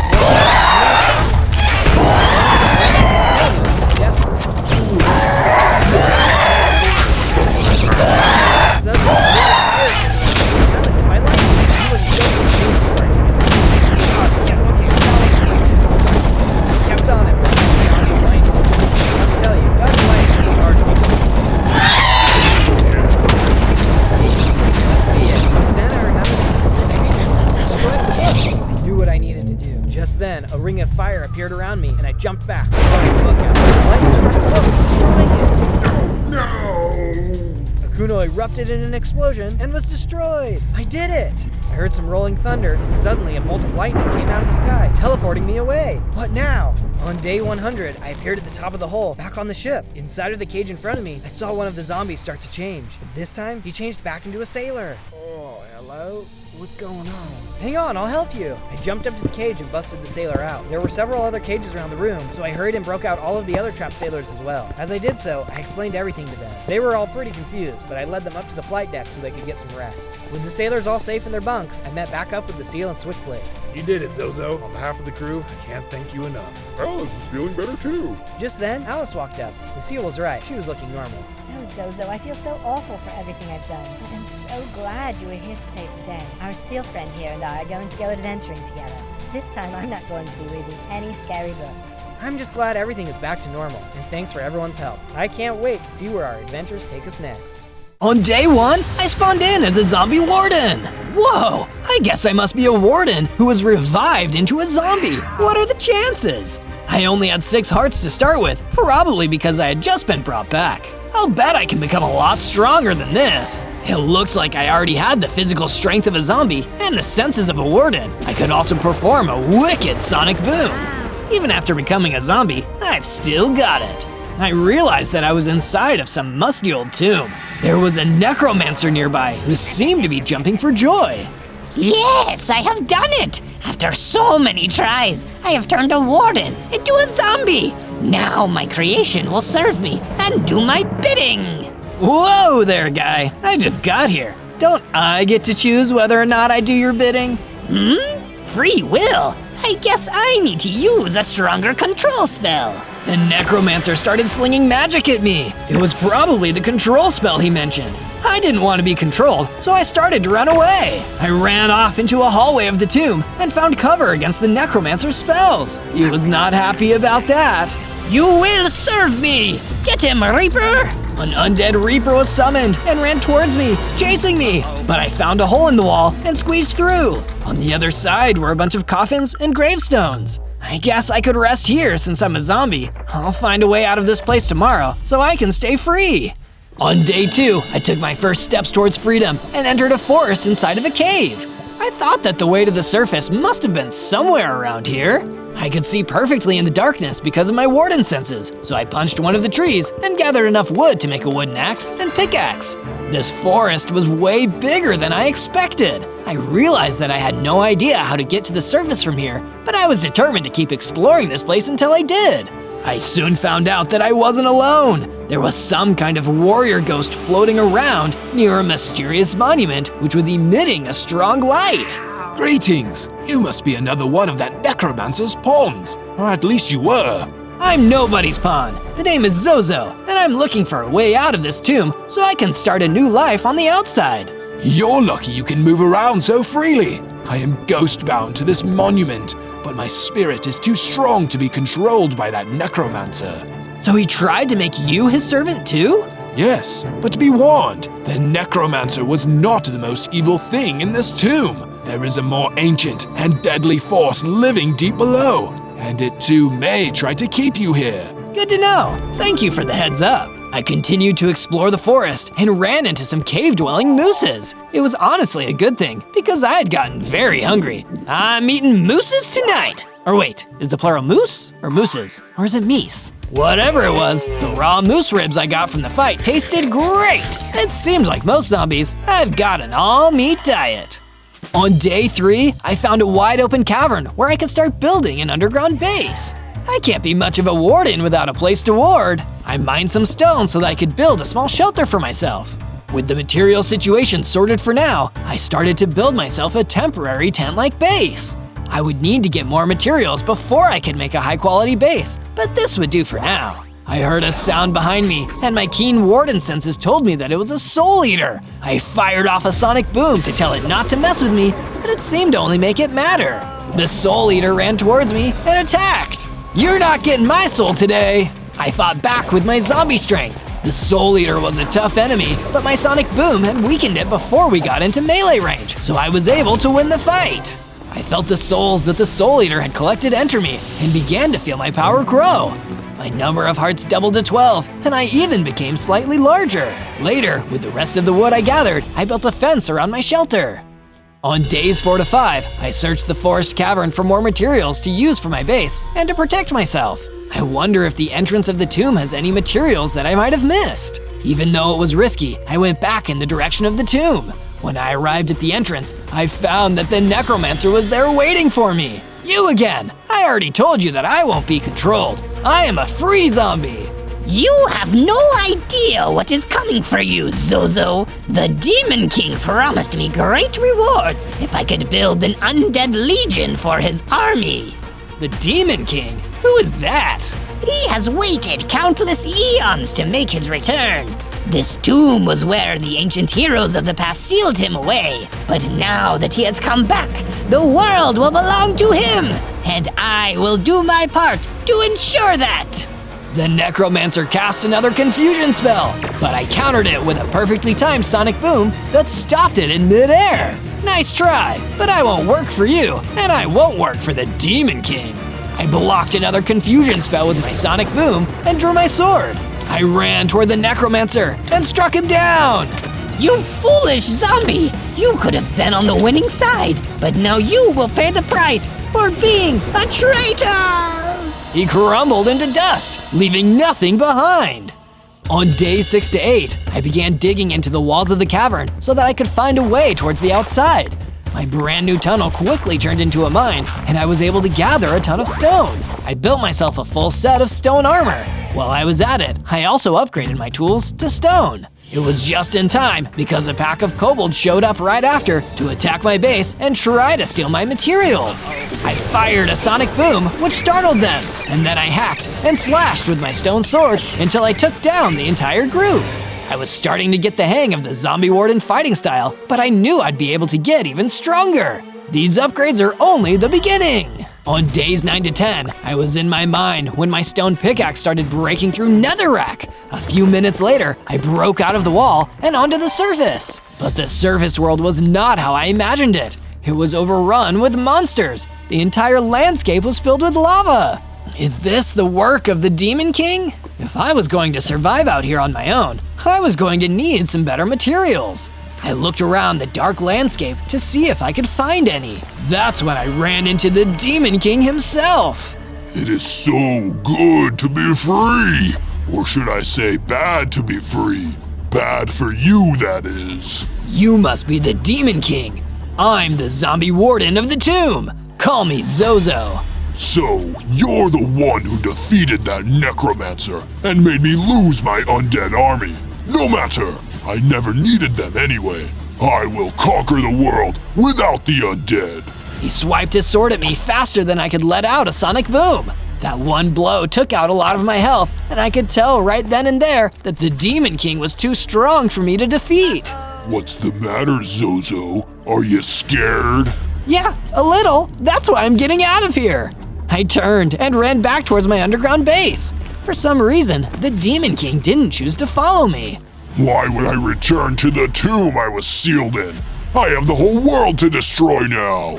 Then, a ring of fire appeared around me, and I jumped back. Lightning struck the boat, destroying it. No! Akuno erupted in an explosion and was destroyed. I did it! I heard some rolling thunder, and suddenly a bolt of lightning came out of the sky, teleporting me away. What now? On day 100, I appeared at the top of the hole, back on the ship. Inside of the cage in front of me, I saw one of the zombies start to change. But this time, he changed back into a sailor. Oh, hello? What's going on? Hang on, I'll help you. I jumped up to the cage and busted the sailor out. There were several other cages around the room, so I hurried and broke out all of the other trapped sailors as well. As I did so, I explained everything to them. They were all pretty confused, but I led them up to the flight deck so they could get some rest. With the sailors all safe in their bunks, I met back up with the seal and switchblade. You did it, Zozo. On behalf of the crew, I can't thank you enough. Alice is feeling better too. Just then, Alice walked up. The seal was right. She was looking normal. Oh, Zozo, I feel so awful for everything I've done. But I'm so glad you were here to save the day. Our seal friend here and I are going to go adventuring together. This time, I'm not going to be reading any scary books. I'm just glad everything is back to normal, and thanks for everyone's help. I can't wait to see where our adventures take us next. On day 1, I spawned in as a zombie warden. Whoa, I guess I must be a warden who was revived into a zombie. What are the chances? I only had 6 hearts to start with, probably because I had just been brought back. I'll bet I can become a lot stronger than this. It looks like I already had the physical strength of a zombie and the senses of a warden. I could also perform a wicked sonic boom. Even after becoming a zombie, I've still got it. I realized that I was inside of some musty old tomb. There was a necromancer nearby who seemed to be jumping for joy. Yes, I have done it! After so many tries, I have turned a warden into a zombie! Now my creation will serve me and do my bidding! Whoa there, guy. I just got here. Don't I get to choose whether or not I do your bidding? Free will? I guess I need to use a stronger control spell. The necromancer started slinging magic at me. It was probably the control spell he mentioned. I didn't want to be controlled, so I started to run away. I ran off into a hallway of the tomb and found cover against the necromancer's spells. He was not happy about that. You will serve me! Get him, Reaper! An undead Reaper was summoned and ran towards me, chasing me, but I found a hole in the wall and squeezed through. On the other side were a bunch of coffins and gravestones. I guess I could rest here since I'm a zombie. I'll find a way out of this place tomorrow so I can stay free. On day 2, I took my first steps towards freedom and entered a forest inside of a cave. I thought that the way to the surface must have been somewhere around here. I could see perfectly in the darkness because of my warden senses, so I punched one of the trees and gathered enough wood to make a wooden axe and pickaxe. This forest was way bigger than I expected. I realized that I had no idea how to get to the surface from here, but I was determined to keep exploring this place until I did. I soon found out that I wasn't alone. There was some kind of warrior ghost floating around near a mysterious monument which was emitting a strong light. Greetings! You must be another one of that necromancer's pawns, or at least you were. I'm nobody's pawn. The name is Zozo, and I'm looking for a way out of this tomb so I can start a new life on the outside. You're lucky you can move around so freely. I am ghost-bound to this monument, but my spirit is too strong to be controlled by that necromancer. So he tried to make you his servant too? Yes, but be warned, the necromancer was not the most evil thing in this tomb. There is a more ancient and deadly force living deep below, and it too may try to keep you here. Good to know. Thank you for the heads up. I continued to explore the forest and ran into some cave-dwelling mooses. It was honestly a good thing because I had gotten very hungry. I'm eating mooses tonight. Or wait, is the plural moose or mooses? Or is it meese? Whatever it was, the raw moose ribs I got from the fight tasted great. It seems like most zombies, I've got an all-meat diet. On day 3, I found a wide open cavern where I could start building an underground base. I can't be much of a warden without a place to ward. I mined some stone so that I could build a small shelter for myself. With the material situation sorted for now, I started to build myself a temporary tent-like base. I would need to get more materials before I could make a high-quality base, but this would do for now. I heard a sound behind me, and my keen warden senses told me that it was a soul eater. I fired off a sonic boom to tell it not to mess with me, but it seemed to only make it madder. The soul eater ran towards me and attacked. "You're not getting my soul today!" I fought back with my zombie strength. The soul eater was a tough enemy, but my sonic boom had weakened it before we got into melee range, so I was able to win the fight. I felt the souls that the soul eater had collected enter me and began to feel my power grow. My number of hearts doubled to 12, and I even became slightly larger. Later, with the rest of the wood I gathered, I built a fence around my shelter. On days 4 to 5, I searched the forest cavern for more materials to use for my base and to protect myself. I wonder if the entrance of the tomb has any materials that I might have missed. Even though it was risky, I went back in the direction of the tomb. When I arrived at the entrance, I found that the necromancer was there waiting for me. "You again! I already told you that I won't be controlled. I am a free zombie!" You have no idea what is coming for you, Zozo. The Demon King promised me great rewards if I could build an undead legion for his army. The Demon King? Who is that? He has waited countless eons to make his return. This tomb was where the ancient heroes of the past sealed him away. But now that he has come back, the world will belong to him, and I will do my part to ensure that. The necromancer cast another confusion spell, but I countered it with a perfectly timed sonic boom that stopped it in midair. Nice try, but I won't work for you, and I won't work for the Demon King. I blocked another confusion spell with my sonic boom and drew my sword. I ran toward the necromancer and struck him down. You foolish zombie! You could have been on the winning side, but now you will pay the price for being a traitor! He crumbled into dust, leaving nothing behind. On days 6 to 8, I began digging into the walls of the cavern so that I could find a way towards the outside. My brand new tunnel quickly turned into a mine, and I was able to gather a ton of stone. I built myself a full set of stone armor. While I was at it, I also upgraded my tools to stone. It was just in time because a pack of kobolds showed up right after to attack my base and try to steal my materials. I fired a sonic boom, which startled them, and then I hacked and slashed with my stone sword until I took down the entire group. I was starting to get the hang of the zombie warden fighting style, but I knew I'd be able to get even stronger. These upgrades are only the beginning. On days 9 to 10, I was in my mine when my stone pickaxe started breaking through netherrack. A few minutes later, I broke out of the wall and onto the surface. But the surface world was not how I imagined it. It was overrun with monsters. The entire landscape was filled with lava. Is this the work of the Demon King? If I was going to survive out here on my own, I was going to need some better materials. I looked around the dark landscape to see if I could find any. That's when I ran into the Demon King himself. It is so good to be free. Or should I say bad to be free? Bad for you, that is. You must be the Demon King. I'm the zombie warden of the tomb. Call me Zozo. So, you're the one who defeated that necromancer and made me lose my undead army. No matter, I never needed them anyway. I will conquer the world without the undead. He swiped his sword at me faster than I could let out a sonic boom. That one blow took out a lot of my health, and I could tell right then and there that the Demon King was too strong for me to defeat. What's the matter, Zozo? Are you scared? Yeah, a little. That's why I'm getting out of here. I turned and ran back towards my underground base. For some reason, the Demon King didn't choose to follow me. Why would I return to the tomb I was sealed in? I have the whole world to destroy now.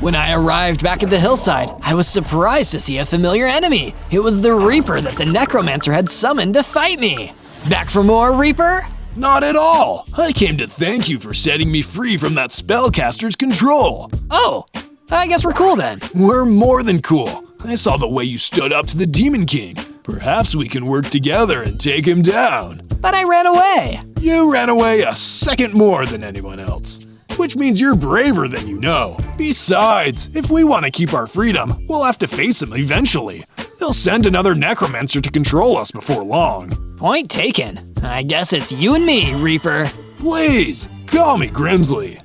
When I arrived back at the hillside, I was surprised to see a familiar enemy. It was the Reaper that the necromancer had summoned to fight me. Back for more, Reaper? Not at all. I came to thank you for setting me free from that spellcaster's control. Oh, I guess we're cool then. We're more than cool. I saw the way you stood up to the Demon King. Perhaps we can work together and take him down. But I ran away. You ran away a second more than anyone else, which means you're braver than you know. Besides, if we want to keep our freedom, we'll have to face him eventually. He'll send another necromancer to control us before long. Point taken. I guess it's you and me, Reaper. Please, call me Grimsley.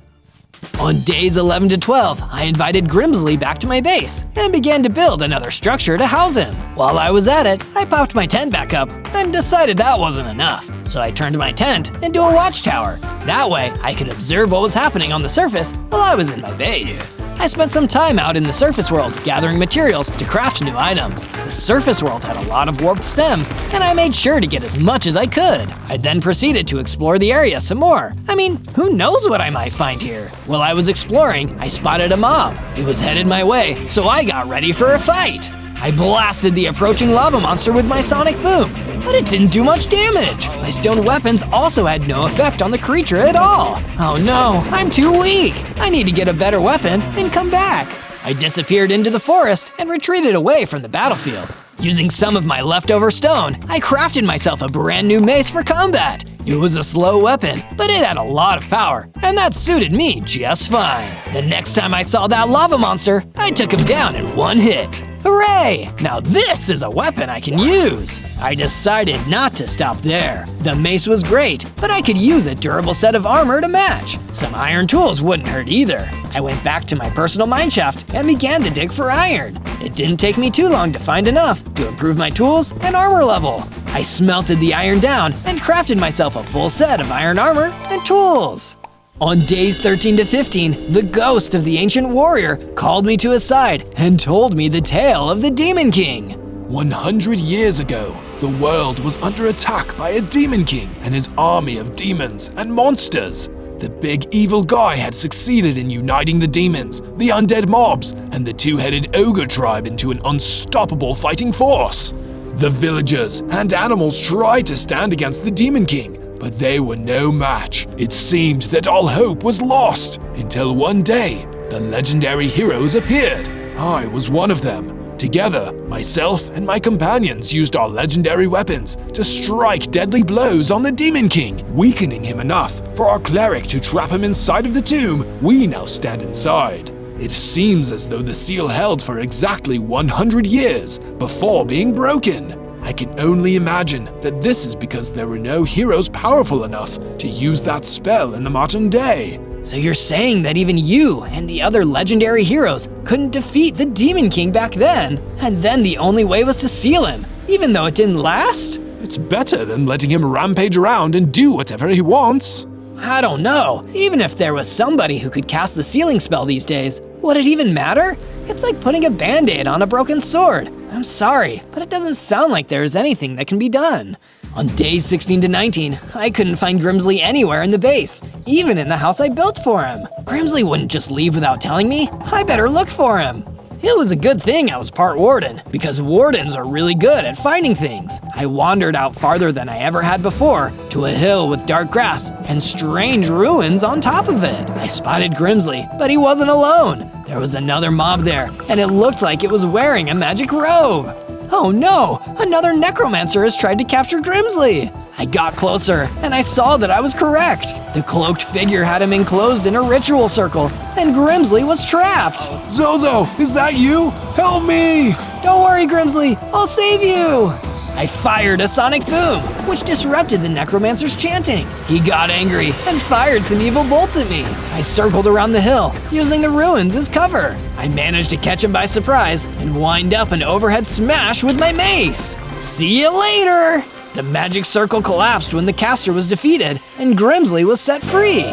On days 11 to 12, I invited Grimsley back to my base and began to build another structure to house him. While I was at it, I popped my tent back up, then decided that wasn't enough. So I turned my tent into a watchtower. That way, I could observe what was happening on the surface while I was in my base. I spent some time out in the surface world gathering materials to craft new items. The surface world had a lot of warped stems, and I made sure to get as much as I could. I then proceeded to explore the area some more. I mean, who knows what I might find here? While I was exploring, I spotted a mob. It was headed my way, so I got ready for a fight. I blasted the approaching lava monster with my sonic boom, but it didn't do much damage. My stone weapons also had no effect on the creature at all. Oh no, I'm too weak. I need to get a better weapon and come back. I disappeared into the forest and retreated away from the battlefield. Using some of my leftover stone, I crafted myself a brand new mace for combat. It was a slow weapon, but it had a lot of power, and that suited me just fine. The next time I saw that lava monster, I took him down in one hit. Hooray! Now this is a weapon I can use! I decided not to stop there. The mace was great, but I could use a durable set of armor to match. Some iron tools wouldn't hurt either. I went back to my personal mineshaft and began to dig for iron. It didn't take me too long to find enough to improve my tools and armor level. I smelted the iron down and crafted myself a full set of iron armor and tools. On days 13 to 15, the ghost of the ancient warrior called me to his side and told me the tale of the Demon King. 100 years ago, the world was under attack by a Demon King and his army of demons and monsters. The big evil guy had succeeded in uniting the demons, the undead mobs, and the two-headed ogre tribe into an unstoppable fighting force. The villagers and animals tried to stand against the Demon King, but they were no match. It seemed that all hope was lost, until one day, the legendary heroes appeared. I was one of them. Together, myself and my companions used our legendary weapons to strike deadly blows on the Demon King, weakening him enough for our cleric to trap him inside of the tomb we now stand inside. It seems as though the seal held for exactly 100 years before being broken. I can only imagine that this is because there were no heroes powerful enough to use that spell in the modern day. So you're saying that even you and the other legendary heroes couldn't defeat the Demon King back then, and then the only way was to seal him, even though it didn't last? It's better than letting him rampage around and do whatever he wants. I don't know. Even if there was somebody who could cast the sealing spell these days, would it even matter? It's like putting a band-aid on a broken sword. I'm sorry, but it doesn't sound like there is anything that can be done. On days 16 to 19, I couldn't find Grimsley anywhere in the base, even in the house I built for him. Grimsley wouldn't just leave without telling me. I better look for him. It was a good thing I was part warden, because wardens are really good at finding things. I wandered out farther than I ever had before, to a hill with dark grass and strange ruins on top of it. I spotted Grimsley, but he wasn't alone. There was another mob there, and it looked like it was wearing a magic robe. Oh no, another necromancer has tried to capture Grimsley. I got closer, and I saw that I was correct. The cloaked figure had him enclosed in a ritual circle, and Grimsley was trapped. Zozo, is that you? Help me! Don't worry, Grimsley, I'll save you! I fired a sonic boom, which disrupted the necromancer's chanting. He got angry and fired some evil bolts at me. I circled around the hill, using the ruins as cover. I managed to catch him by surprise and wind up an overhead smash with my mace. See you later! The magic circle collapsed when the caster was defeated, and Grimsley was set free.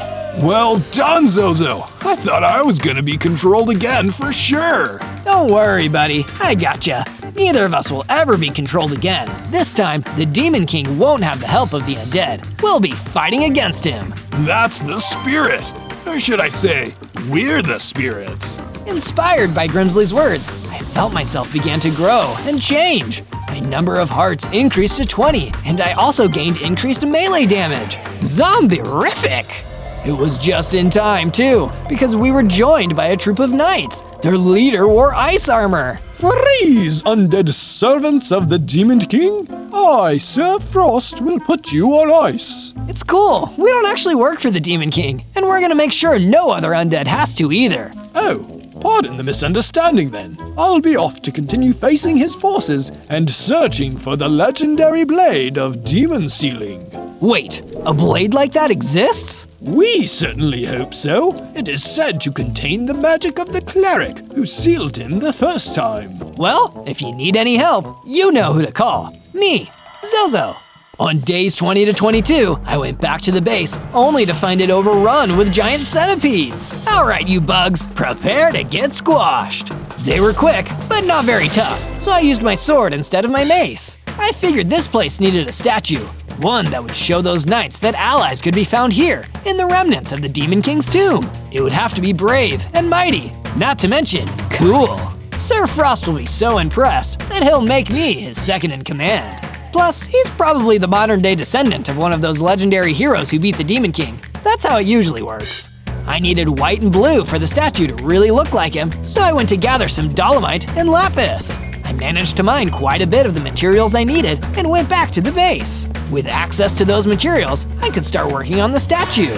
Well done, Zozo! I thought I was gonna be controlled again for sure! Don't worry, buddy, I gotcha. Neither of us will ever be controlled again. This time, the Demon King won't have the help of the undead. We'll be fighting against him. That's the spirit! Or should I say, we're the spirits. Inspired by Grimsley's words, I felt myself began to grow and change. My number of hearts increased to 20, and I also gained increased melee damage. Zombie-rific! It was just in time, too, because we were joined by a troop of knights. Their leader wore ice armor. Freeze, undead servants of the Demon King! I, Sir Frost, will put you on ice. It's cool. We don't actually work for the Demon King, and we're gonna make sure no other undead has to either. Oh, pardon the misunderstanding then. I'll be off to continue facing his forces and searching for the legendary blade of demon sealing. Wait, a blade like that exists? We certainly hope so. It is said to contain the magic of the cleric who sealed him the first time. Well, if you need any help, you know who to call. Me, Zozo. On days 20 to 22, I went back to the base, only to find it overrun with giant centipedes. All right, you bugs, prepare to get squashed. They were quick, but not very tough, so I used my sword instead of my mace. I figured this place needed a statue, one that would show those knights that allies could be found here, in the remnants of the Demon King's tomb. It would have to be brave and mighty, not to mention cool. Sir Frost will be so impressed that he'll make me his second in command. Plus, he's probably the modern-day descendant of one of those legendary heroes who beat the Demon King. That's how it usually works. I needed white and blue for the statue to really look like him, so I went to gather some dolomite and lapis. I managed to mine quite a bit of the materials I needed and went back to the base. With access to those materials, I could start working on the statue.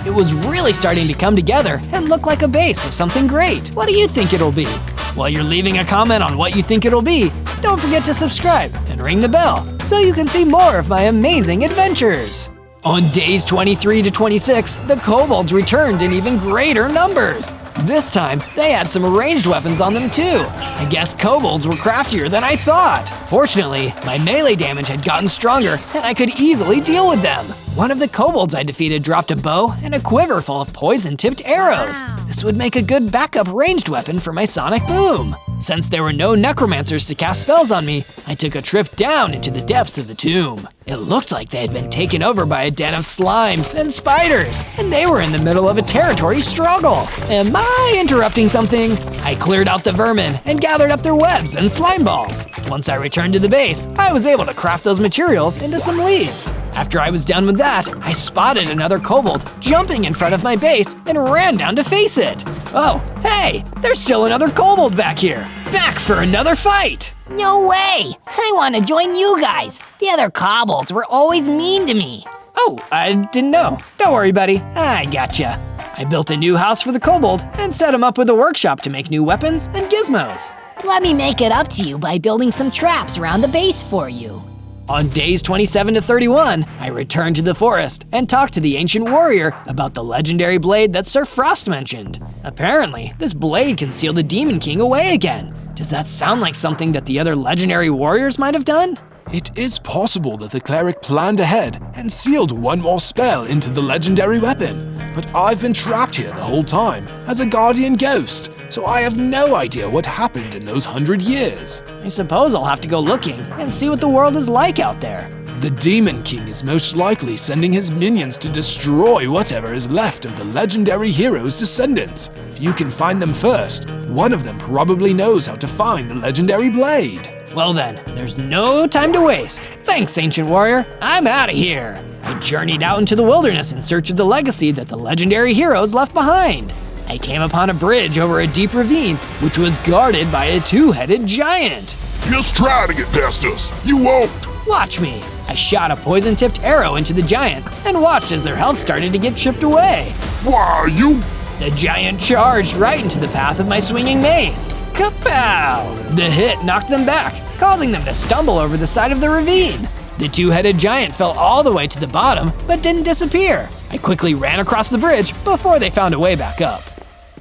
It was really starting to come together and look like a base of something great. What do you think it'll be? While you're leaving a comment on what you think it'll be, don't forget to subscribe and ring the bell so you can see more of my amazing adventures. On days 23 to 26, the kobolds returned in even greater numbers. This time, they had some ranged weapons on them too. I guess kobolds were craftier than I thought. Fortunately, my melee damage had gotten stronger and I could easily deal with them. One of the kobolds I defeated dropped a bow and a quiver full of poison-tipped arrows. This would make a good backup ranged weapon for my sonic boom. Since there were no necromancers to cast spells on me, I took a trip down into the depths of the tomb. It looked like they had been taken over by a den of slimes and spiders, and they were in the middle of a territory struggle. Am I interrupting something? I cleared out the vermin and gathered up their webs and slime balls. Once I returned to the base, I was able to craft those materials into some leads. After I was done with that, I spotted another kobold jumping in front of my base and ran down to face it. Oh, hey, there's still another kobold back here. Back for another fight. No way! I want to join you guys. The other kobolds were always mean to me. Oh, I didn't know. Don't worry, buddy. I gotcha. I built a new house for the kobold and set him up with a workshop to make new weapons and gizmos. Let me make it up to you by building some traps around the base for you. On days 27 to 31, I returned to the forest and talked to the ancient warrior about the legendary blade that Sir Frost mentioned. Apparently, this blade can seal the Demon King away again. Does that sound like something that the other legendary warriors might have done? It is possible that the cleric planned ahead and sealed one more spell into the legendary weapon. But I've been trapped here the whole time as a guardian ghost, so I have no idea what happened in those 100 years. I suppose I'll have to go looking and see what the world is like out there. The Demon King is most likely sending his minions to destroy whatever is left of the legendary hero's descendants. If you can find them first, one of them probably knows how to find the legendary blade. Well then, there's no time to waste. Thanks, ancient warrior. I'm out of here. I journeyed out into the wilderness in search of the legacy that the legendary heroes left behind. I came upon a bridge over a deep ravine, which was guarded by a two-headed giant. Just try to get past us. You won't. Watch me. I shot a poison-tipped arrow into the giant and watched as their health started to get chipped away. Why, you... The giant charged right into the path of my swinging mace. Kapow! The hit knocked them back, causing them to stumble over the side of the ravine. The two-headed giant fell all the way to the bottom, but didn't disappear. I quickly ran across the bridge before they found a way back up.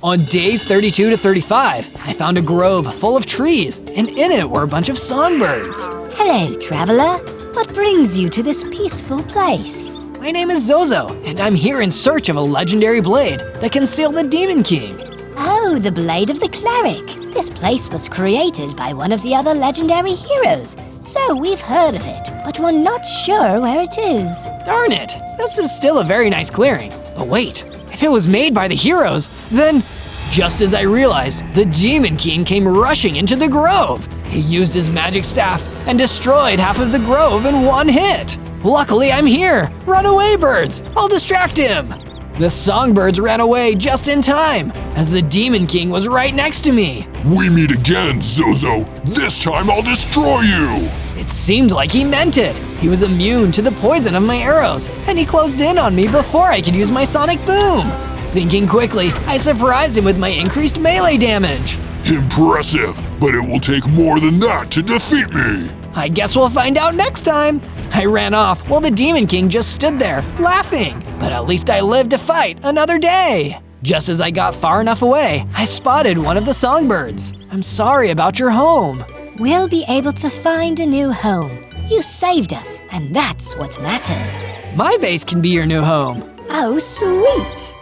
On days 32 to 35, I found a grove full of trees, and in it were a bunch of songbirds. Hello, traveler. What brings you to this peaceful place? My name is Zozo, and I'm here in search of a legendary blade that can seal the Demon King. Oh, the Blade of the Cleric. This place was created by one of the other legendary heroes, so we've heard of it, but we're not sure where it is. Darn it, this is still a very nice clearing. But wait, if it was made by the heroes, then... Just as I realized, the Demon King came rushing into the grove. He used his magic staff and destroyed half of the grove in one hit. Luckily, I'm here. Run away, birds. I'll distract him. The songbirds ran away just in time, as the Demon King was right next to me. We meet again, Zozo. This time I'll destroy you! It seemed like he meant it. He was immune to the poison of my arrows, and he closed in on me before I could use my sonic boom. Thinking quickly, I surprised him with my increased melee damage. Impressive, but it will take more than that to defeat me! I guess we'll find out next time. I ran off while the Demon King just stood there, laughing. But at least I lived to fight another day. Just as I got far enough away, I spotted one of the songbirds. I'm sorry about your home. We'll be able to find a new home. You saved us, and that's what matters. My base can be your new home. Oh, sweet.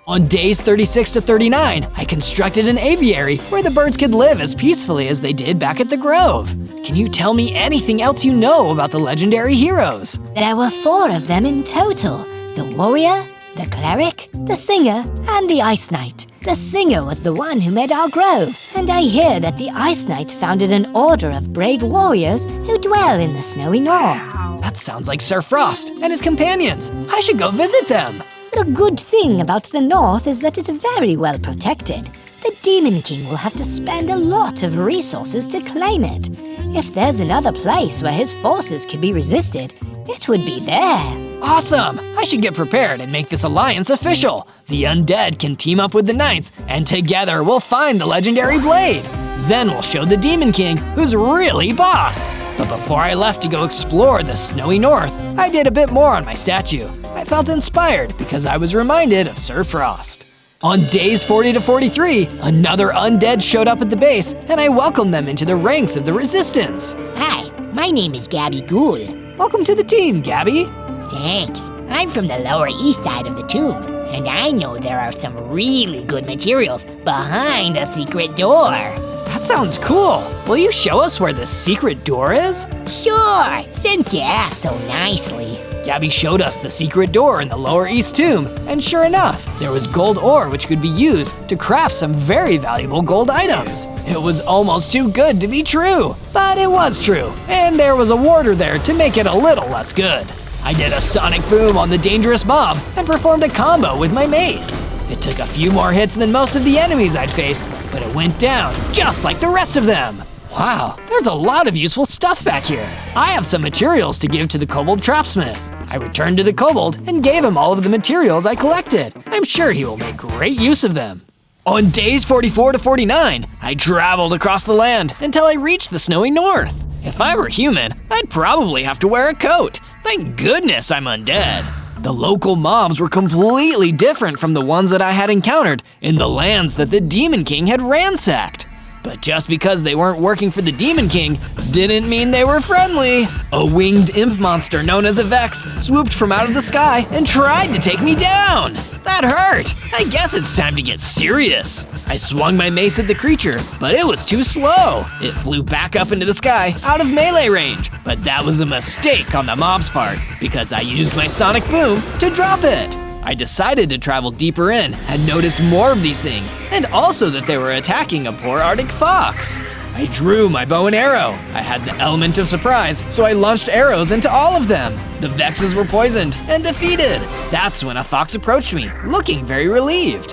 On days 36 to 39, I constructed an aviary where the birds could live as peacefully as they did back at the Grove. Can you tell me anything else you know about the legendary heroes? There were 4 of them in total. The warrior, the cleric, the singer, and the ice knight. The singer was the one who made our grove, and I hear that the ice knight founded an order of brave warriors who dwell in the snowy north. That sounds like Sir Frost and his companions. I should go visit them. The good thing about the north is that it's very well protected. The Demon King will have to spend a lot of resources to claim it. If there's another place where his forces can be resisted, it would be there. Awesome! I should get prepared and make this alliance official. The undead can team up with the knights, and together we'll find the legendary blade. Then we'll show the Demon King who's really boss. But before I left to go explore the snowy north, I did a bit more on my statue. I felt inspired because I was reminded of Sir Frost. On days 40 to 43, another undead showed up at the base, and I welcomed them into the ranks of the resistance. Hi, my name is Gabby Ghoul. Welcome to the team, Gabby. Thanks. I'm from the lower east side of the tomb, and I know there are some really good materials behind a secret door. That sounds cool. Will you show us where this secret door is? Sure, since you asked so nicely. Gabby showed us the secret door in the lower east tomb, and sure enough, there was gold ore which could be used to craft some very valuable gold items. It was almost too good to be true, but it was true, and there was a warder there to make it a little less good. I did a sonic boom on the dangerous mob and performed a combo with my mace. It took a few more hits than most of the enemies I'd faced, but it went down just like the rest of them. Wow, there's a lot of useful stuff back here. I have some materials to give to the kobold trapsmith. I returned to the kobold and gave him all of the materials I collected. I'm sure he will make great use of them. On days 44 to 49, I traveled across the land until I reached the snowy north. If I were human, I'd probably have to wear a coat. Thank goodness I'm undead. The local mobs were completely different from the ones that I had encountered in the lands that the Demon King had ransacked. But just because they weren't working for the Demon King didn't mean they were friendly. A winged imp monster known as a Vex swooped from out of the sky and tried to take me down. That hurt. I guess it's time to get serious. I swung my mace at the creature, but it was too slow. It flew back up into the sky out of melee range, but that was a mistake on the mob's part because I used my sonic boom to drop it. I decided to travel deeper in, had noticed more of these things, and also that they were attacking a poor Arctic fox. I drew my bow and arrow. I had the element of surprise, so I launched arrows into all of them. The Vexes were poisoned and defeated. That's when a fox approached me, looking very relieved.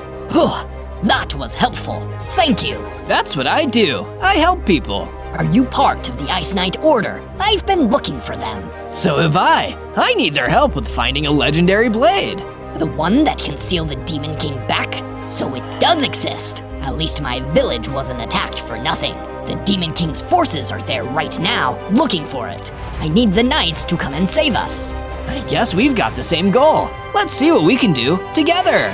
That was helpful. Thank you. That's what I do. I help people. Are you part of the Ice Knight Order? I've been looking for them. So have I. I need their help with finding a legendary blade. The one that can seal the Demon King back? So it does exist. At least my village wasn't attacked for nothing. The Demon King's forces are there right now, looking for it. I need the knights to come and save us. I guess we've got the same goal. Let's see what we can do together.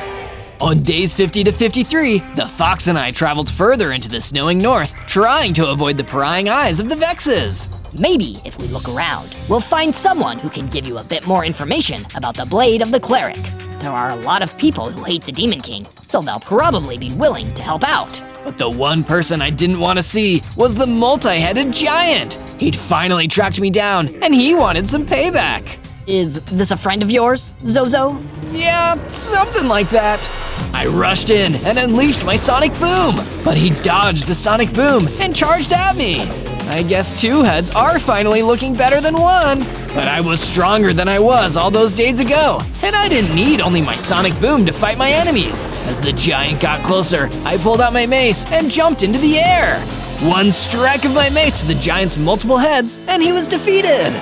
On days 50 to 53, the fox and I traveled further into the snowing north, trying to avoid the prying eyes of the Vexes. Maybe if we look around, we'll find someone who can give you a bit more information about the blade of the cleric. There are a lot of people who hate the Demon King, so they'll probably be willing to help out. But the one person I didn't want to see was the multi-headed giant. He'd finally tracked me down, and he wanted some payback. Is this a friend of yours, Zozo? Yeah, something like that. I rushed in and unleashed my sonic boom, but he dodged the sonic boom and charged at me. I guess two heads are finally looking better than one. But I was stronger than I was all those days ago, and I didn't need only my sonic boom to fight my enemies. As the giant got closer, I pulled out my mace and jumped into the air. One strike of my mace to the giant's multiple heads, and he was defeated.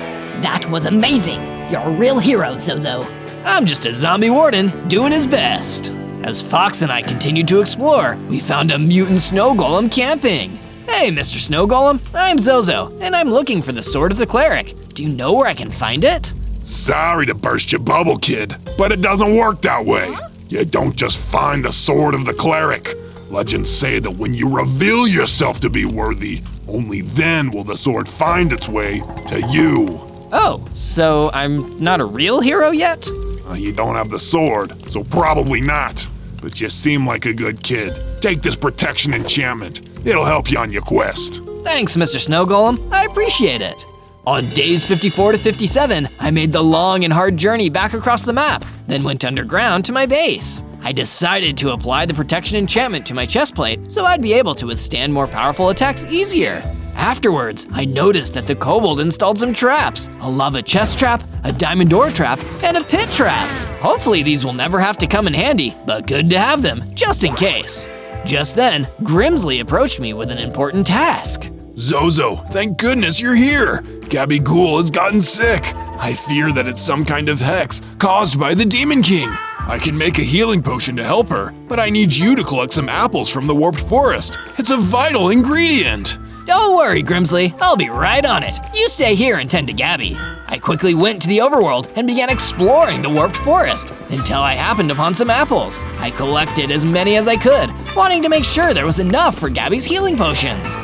That was amazing. You're a real hero, Zozo. I'm just a zombie warden doing his best. As Fox and I continued to explore, we found a mutant snow golem camping. Hey, Mr. Snow Golem, I'm Zozo, and I'm looking for the Sword of the Cleric. Do you know where I can find it? Sorry to burst your bubble, kid, but it doesn't work that way. You don't just find the Sword of the Cleric. Legends say that when you reveal yourself to be worthy, only then will the sword find its way to you. Oh, so I'm not a real hero yet? You don't have the sword, so probably not. But you seem like a good kid. Take this protection enchantment. It'll help you on your quest. Thanks, Mr. Snow Golem. I appreciate it. On days 54 to 57, I made the long and hard journey back across the map, then went underground to my base. I decided to apply the protection enchantment to my chest plate so I'd be able to withstand more powerful attacks easier. Afterwards, I noticed that the kobold installed some traps, a lava chest trap, a diamond door trap, and a pit trap. Hopefully these will never have to come in handy, but good to have them, just in case. Just then, Grimsley approached me with an important task. Zozo, thank goodness you're here. Gabagool has gotten sick. I fear that it's some kind of hex caused by the Demon King. I can make a healing potion to help her, but I need you to collect some apples from the warped forest. It's a vital ingredient. Don't worry, Grimsley, I'll be right on it. You stay here and tend to Gabby. I quickly went to the overworld and began exploring the warped forest until I happened upon some apples. I collected as many as I could, wanting to make sure there was enough for Gabby's healing potions.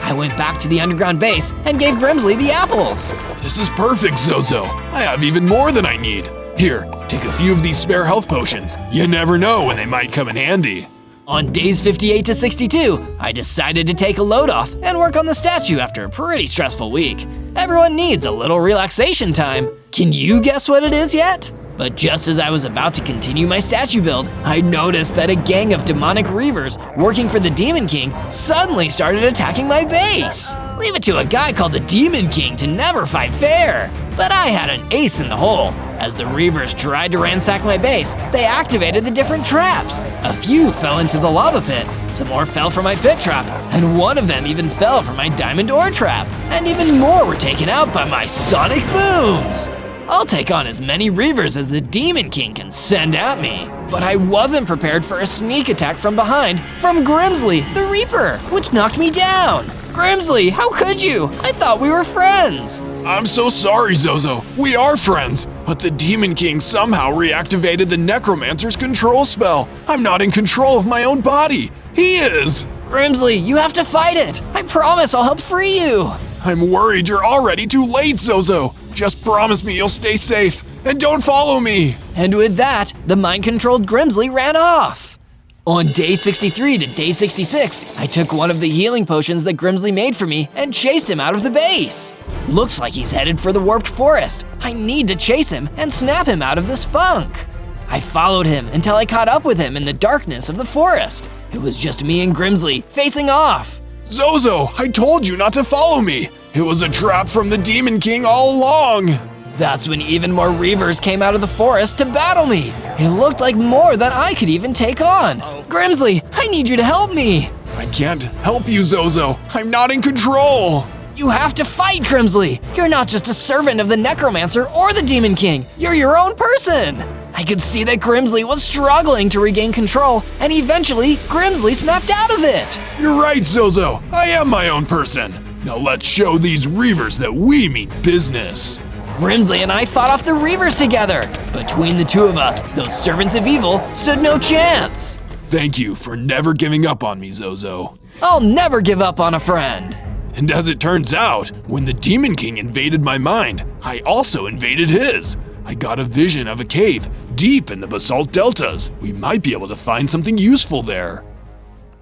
I went back to the underground base and gave Grimsley the apples. This is perfect, Zozo. I have even more than I need. Here, take a few of these spare health potions. You never know when they might come in handy. On days 58 to 62, I decided to take a load off and work on the statue after a pretty stressful week. Everyone needs a little relaxation time. Can you guess what it is yet? But just as I was about to continue my statue build, I noticed that a gang of demonic reavers working for the Demon King suddenly started attacking my base. Leave it to a guy called the Demon King to never fight fair. But I had an ace in the hole. As the reavers tried to ransack my base, they activated the different traps. A few fell into the lava pit, some more fell from my pit trap, and one of them even fell from my diamond ore trap. And even more were taken out by my sonic booms. I'll take on as many reavers as the Demon King can send at me. But I wasn't prepared for a sneak attack from behind from Grimsley, the Reaper, which knocked me down. Grimsley, how could you? I thought we were friends. I'm so sorry, Zozo. We are friends, but the Demon King somehow reactivated the Necromancer's control spell. I'm not in control of my own body. He is. Grimsley, you have to fight it. I promise I'll help free you. I'm worried you're already too late, Zozo. Just promise me you'll stay safe and don't follow me. And with that, the mind-controlled Grimsley ran off. On day 63 to day 66, I took one of the healing potions that Grimsley made for me and chased him out of the base. Looks like he's headed for the warped forest. I need to chase him and snap him out of this funk. I followed him until I caught up with him in the darkness of the forest. It was just me and Grimsley facing off. Zozo, I told you not to follow me. It was a trap from the Demon King all along. That's when even more reavers came out of the forest to battle me. It looked like more than I could even take on. Grimsley, I need you to help me. I can't help you, Zozo. I'm not in control. You have to fight, Grimsley. You're not just a servant of the Necromancer or the Demon King. You're your own person. I could see that Grimsley was struggling to regain control, and eventually, Grimsley snapped out of it. You're right, Zozo. I am my own person. Now let's show these reavers that we mean business. Grimsley and I fought off the reavers together. Between the two of us, those servants of evil stood no chance. Thank you for never giving up on me, Zozo. I'll never give up on a friend. And as it turns out, when the Demon King invaded my mind, I also invaded his. I got a vision of a cave deep in the basalt deltas. We might be able to find something useful there.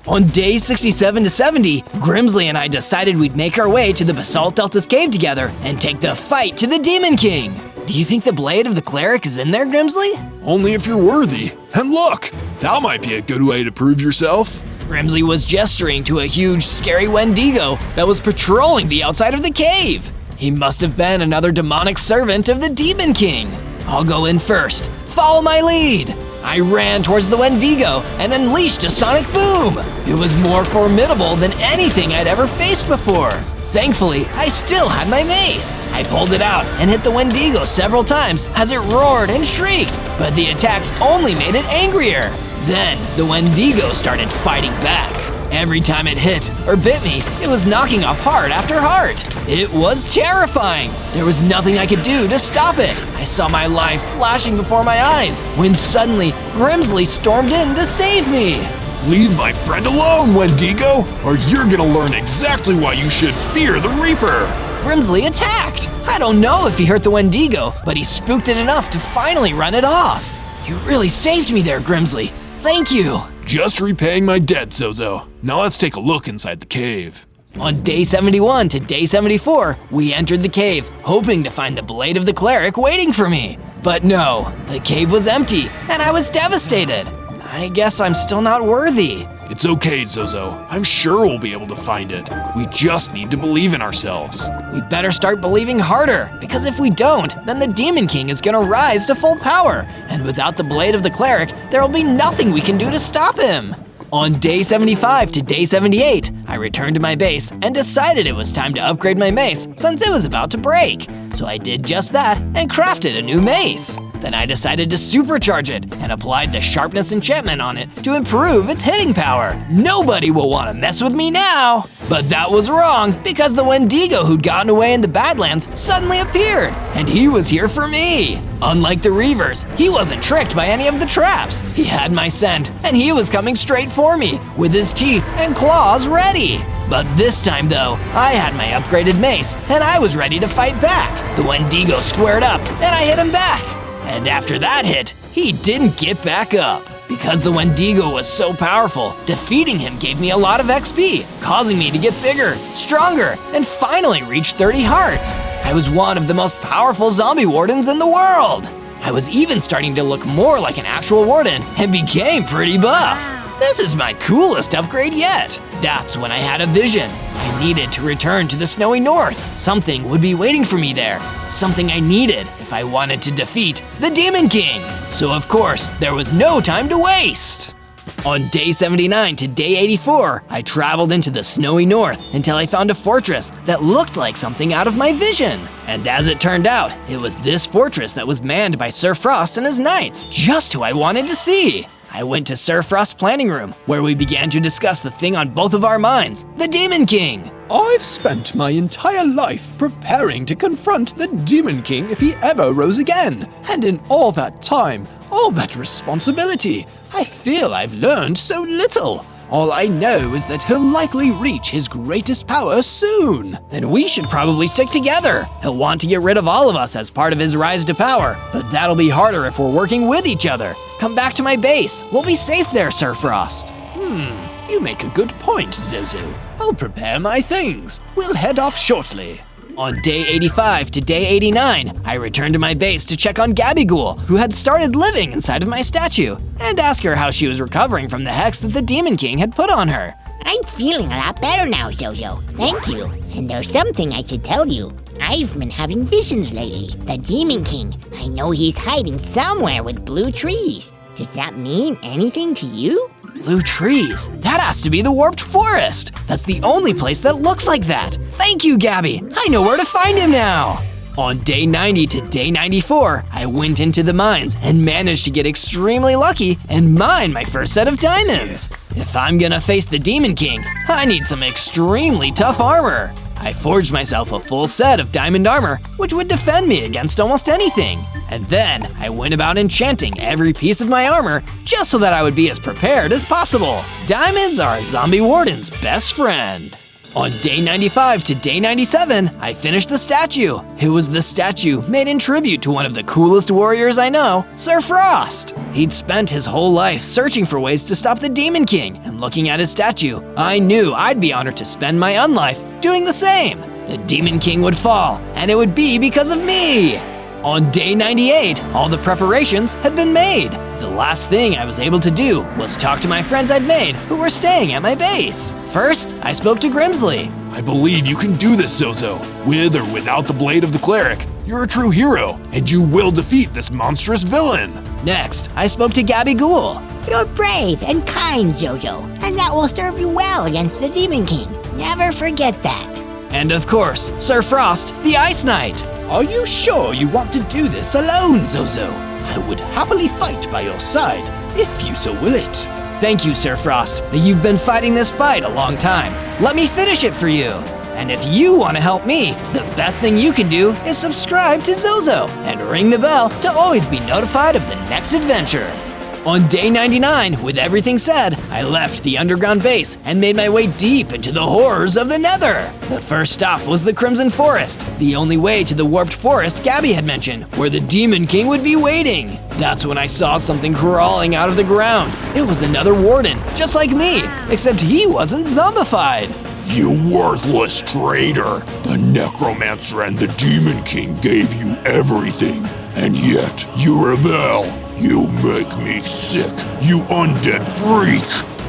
On days 67 to 70, Grimsley and I decided we'd make our way to the Basalt Deltas cave together and take the fight to the Demon King. Do you think the blade of the cleric is in there, Grimsley? Only if you're worthy. And look, that might be a good way to prove yourself. Grimsley was gesturing to a huge, scary Wendigo that was patrolling the outside of the cave. He must have been another demonic servant of the Demon King. I'll go in first. Follow my lead. I ran towards the Wendigo and unleashed a sonic boom. It was more formidable than anything I'd ever faced before. Thankfully, I still had my mace. I pulled it out and hit the Wendigo several times as it roared and shrieked, but the attacks only made it angrier. Then, the Wendigo started fighting back. Every time it hit or bit me, it was knocking off heart after heart. It was terrifying. There was nothing I could do to stop it. I saw my life flashing before my eyes when suddenly Grimsley stormed in to save me. Leave my friend alone, Wendigo, or you're gonna learn exactly why you should fear the Reaper. Grimsley attacked. I don't know if he hurt the Wendigo, but he spooked it enough to finally run it off. You really saved me there, Grimsley. Thank you. Just repaying my debt, Zozo. Now let's take a look inside the cave. On day 71 to day 74, we entered the cave, hoping to find the Blade of the Cleric waiting for me. But no, the cave was empty, and I was devastated. I guess I'm still not worthy. It's okay, Zozo. I'm sure we'll be able to find it. We just need to believe in ourselves. We better start believing harder, because if we don't, then the Demon King is gonna rise to full power, and without the Blade of the Cleric, there will be nothing we can do to stop him. On day 75 to day 78, I returned to my base and decided it was time to upgrade my mace since it was about to break. So I did just that and crafted a new mace. Then I decided to supercharge it and applied the sharpness enchantment on it to improve its hitting power. Nobody will want to mess with me now. But that was wrong because the Wendigo who'd gotten away in the Badlands suddenly appeared, and he was here for me. Unlike the Reavers, he wasn't tricked by any of the traps. He had my scent, and he was coming straight for me with his teeth and claws ready. But this time though, I had my upgraded mace, and I was ready to fight back. The Wendigo squared up, and I hit him back. And after that hit, he didn't get back up. Because the Wendigo was so powerful, defeating him gave me a lot of XP, causing me to get bigger, stronger, and finally reach 30 hearts. I was one of the most powerful zombie wardens in the world. I was even starting to look more like an actual warden and became pretty buff. This is my coolest upgrade yet. That's when I had a vision. I needed to return to the snowy north. Something would be waiting for me there. Something I needed if I wanted to defeat the Demon King. So of course, there was no time to waste. On day 79 to day 84, I traveled into the snowy north until I found a fortress that looked like something out of my vision. And as it turned out, it was this fortress that was manned by Sir Frost and his knights, just who I wanted to see. I went to Sir Frost's planning room, where we began to discuss the thing on both of our minds, the Demon King. I've spent my entire life preparing to confront the Demon King if he ever rose again. And in all that time, all that responsibility, I feel I've learned so little. All I know is that he'll likely reach his greatest power soon. Then we should probably stick together. He'll want to get rid of all of us as part of his rise to power, but that'll be harder if we're working with each other. Come back to my base. We'll be safe there, Sir Frost. You make a good point, Zozo. I'll prepare my things. We'll head off shortly. On day 85 to day 89, I returned to my base to check on Gabigool, who had started living inside of my statue, and ask her how she was recovering from the hex that the Demon King had put on her. I'm feeling a lot better now, Zozo. Thank you. And there's something I should tell you. I've been having visions lately. The Demon King, I know he's hiding somewhere with blue trees. Does that mean anything to you? Blue trees? That has to be the Warped Forest. That's the only place that looks like that. Thank you, Gabby. I know where to find him now. On day 90 to day 94, I went into the mines and managed to get extremely lucky and mine my first set of diamonds. If I'm gonna face the Demon King, I need some extremely tough armor. I forged myself a full set of diamond armor, which would defend me against almost anything. And then I went about enchanting every piece of my armor just so that I would be as prepared as possible. Diamonds are a zombie warden's best friend. On day 95 to day 97, I finished the statue. It was the statue made in tribute to one of the coolest warriors I know, Sir Frost. He'd spent his whole life searching for ways to stop the Demon King, and looking at his statue, I knew I'd be honored to spend my unlife doing the same. The Demon King would fall, and it would be because of me. On day 98, all the preparations had been made. The last thing I was able to do was talk to my friends I'd made who were staying at my base. First, I spoke to Grimsley. I believe you can do this, Zozo. With or without the blade of the cleric, you're a true hero, and you will defeat this monstrous villain. Next, I spoke to Gabby Ghoul. You're brave and kind, Zozo, and that will serve you well against the Demon King. Never forget that. And of course, Sir Frost, the Ice Knight. Are you sure you want to do this alone, Zozo? I would happily fight by your side, if you so will it. Thank you, Sir Frost. You've been fighting this fight a long time. Let me finish it for you. And if you want to help me, the best thing you can do is subscribe to Zozo and ring the bell to always be notified of the next adventure. On day 99, with everything said, I left the underground base and made my way deep into the horrors of the Nether. The first stop was the Crimson Forest, the only way to the warped forest Gabby had mentioned, where the Demon King would be waiting. That's when I saw something crawling out of the ground. It was another warden, just like me, except he wasn't zombified. You worthless traitor! The Necromancer and the Demon King gave you everything, and yet you rebel. You make me sick, you undead freak!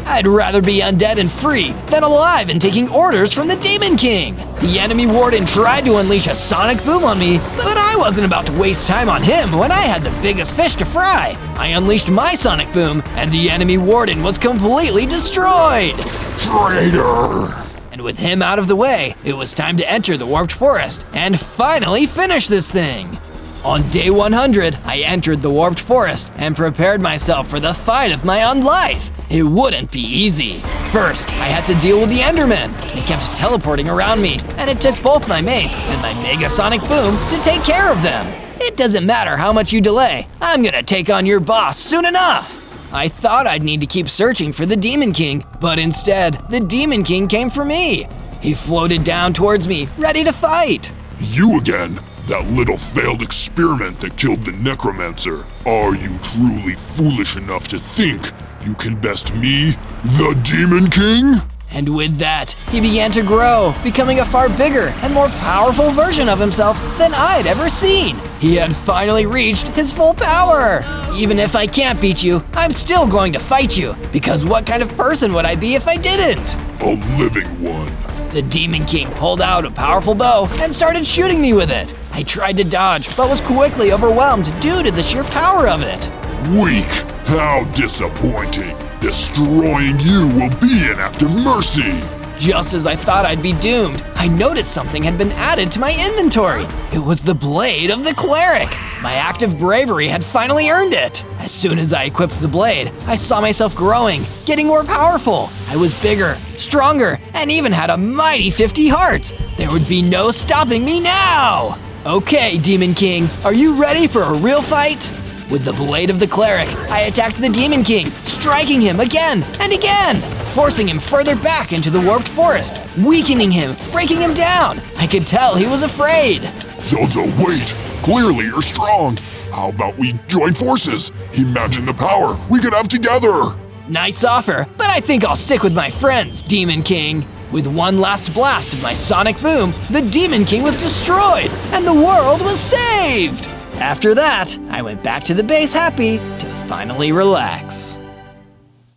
I'd rather be undead and free than alive and taking orders from the Demon King. The enemy warden tried to unleash a sonic boom on me, but I wasn't about to waste time on him when I had the biggest fish to fry. I unleashed my sonic boom, and the enemy warden was completely destroyed. Traitor! And with him out of the way, it was time to enter the warped forest and finally finish this thing. On day 100, I entered the warped forest and prepared myself for the fight of my own life. It wouldn't be easy. First, I had to deal with the Endermen. They kept teleporting around me, and it took both my mace and my Mega Sonic Boom to take care of them. It doesn't matter how much you delay, I'm gonna take on your boss soon enough. I thought I'd need to keep searching for the Demon King, but instead, the Demon King came for me. He floated down towards me, ready to fight. You again? That little failed experiment that killed the Necromancer. Are you truly foolish enough to think you can best me, the Demon King? And with that, he began to grow, becoming a far bigger and more powerful version of himself than I'd ever seen. He had finally reached his full power. Even if I can't beat you, I'm still going to fight you, because what kind of person would I be if I didn't? A living one. The Demon King pulled out a powerful bow and started shooting me with it. I tried to dodge, but was quickly overwhelmed due to the sheer power of it. Weak! How disappointing! Destroying you will be an act of mercy! Just as I thought I'd be doomed, I noticed something had been added to my inventory. It was the blade of the cleric. My act of bravery had finally earned it. As soon as I equipped the blade, I saw myself growing, getting more powerful. I was bigger, stronger, and even had a mighty 50 hearts. There would be no stopping me now! Okay, Demon King, are you ready for a real fight? With the blade of the cleric, I attacked the Demon King, striking him again and again, forcing him further back into the warped forest, weakening him, breaking him down. I could tell he was afraid. Zozo, wait! Clearly you're strong! How about we join forces? Imagine the power we could have together! Nice offer, but I think I'll stick with my friends, Demon King. With one last blast of my sonic boom, the Demon King was destroyed, and the world was saved! After that, I went back to the base happy to finally relax.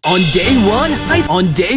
On day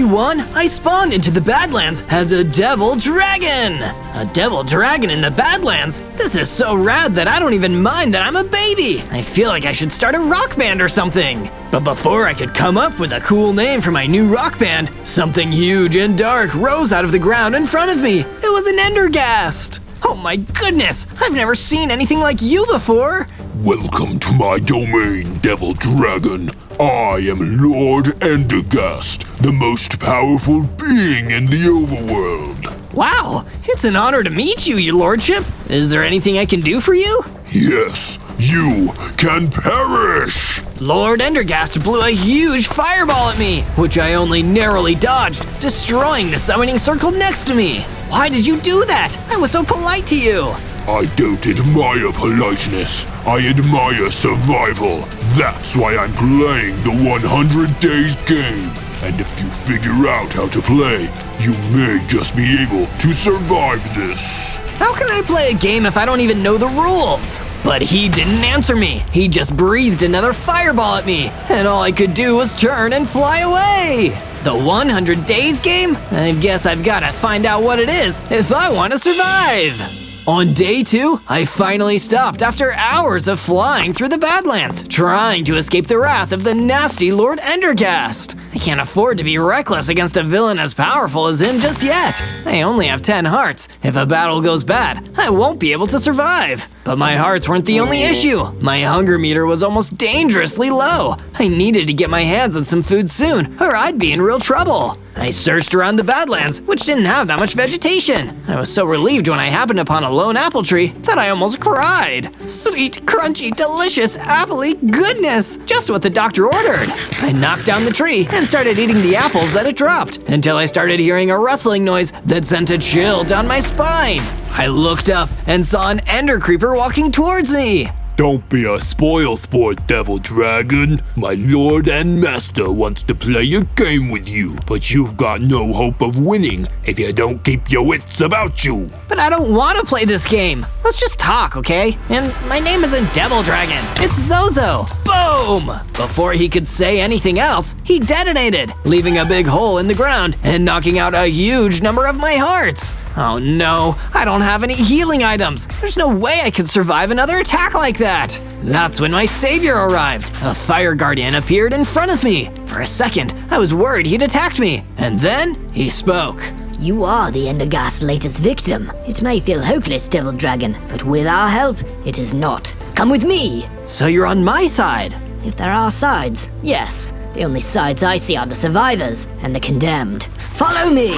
one, I spawned into the Badlands as a devil dragon! A devil dragon in the Badlands? This is so rad that I don't even mind that I'm a baby! I feel like I should start a rock band or something! But before I could come up with a cool name for my new rock band, something huge and dark rose out of the ground in front of me. It was an Endergast! Oh my goodness! I've never seen anything like you before! Welcome to my domain, Devil Dragon. I am Lord Endergast, the most powerful being in the overworld. Wow! It's an honor to meet you, your lordship. Is there anything I can do for you? Yes, you can perish! Lord Endergast blew a huge fireball at me, which I only narrowly dodged, destroying the summoning circle next to me. Why did you do that? I was so polite to you. I don't admire politeness. I admire survival. That's why I'm playing the 100 Days game. And if you figure out how to play, you may just be able to survive this. How can I play a game if I don't even know the rules? But he didn't answer me. He just breathed another fireball at me, and all I could do was turn and fly away. The 100 Days game? I guess I've gotta find out what it is if I want to survive. On day 2, I finally stopped after hours of flying through the Badlands, trying to escape the wrath of the nasty Lord Endergast. I can't afford to be reckless against a villain as powerful as him just yet. I only have 10 hearts. If a battle goes bad, I won't be able to survive. But my hearts weren't the only issue. My hunger meter was almost dangerously low. I needed to get my hands on some food soon, or I'd be in real trouble. I searched around the Badlands, which didn't have that much vegetation. I was so relieved when I happened upon a lone apple tree that I almost cried. Sweet, crunchy, delicious, apple-y goodness! Just what the doctor ordered. I knocked down the tree and started eating the apples that it dropped, until I started hearing a rustling noise that sent a chill down my spine. I looked up and saw an ender creeper walking towards me. Don't be a spoil sport, Devil Dragon. My lord and master wants to play a game with you, but you've got no hope of winning if you don't keep your wits about you. But I don't want to play this game. Let's just talk, okay? And my name isn't Devil Dragon, it's Zozo. Boom! Before he could say anything else, he detonated, leaving a big hole in the ground and knocking out a huge number of my hearts. Oh no, I don't have any healing items. There's no way I could survive another attack like that. That's when my savior arrived. A fire guardian appeared in front of me. For a second, I was worried he'd attacked me. And then he spoke. You are the Endergast's latest victim. It may feel hopeless, Devil Dragon, but with our help, it is not. Come with me! So you're on my side? If there are sides, yes. The only sides I see are the survivors and the condemned. Follow me!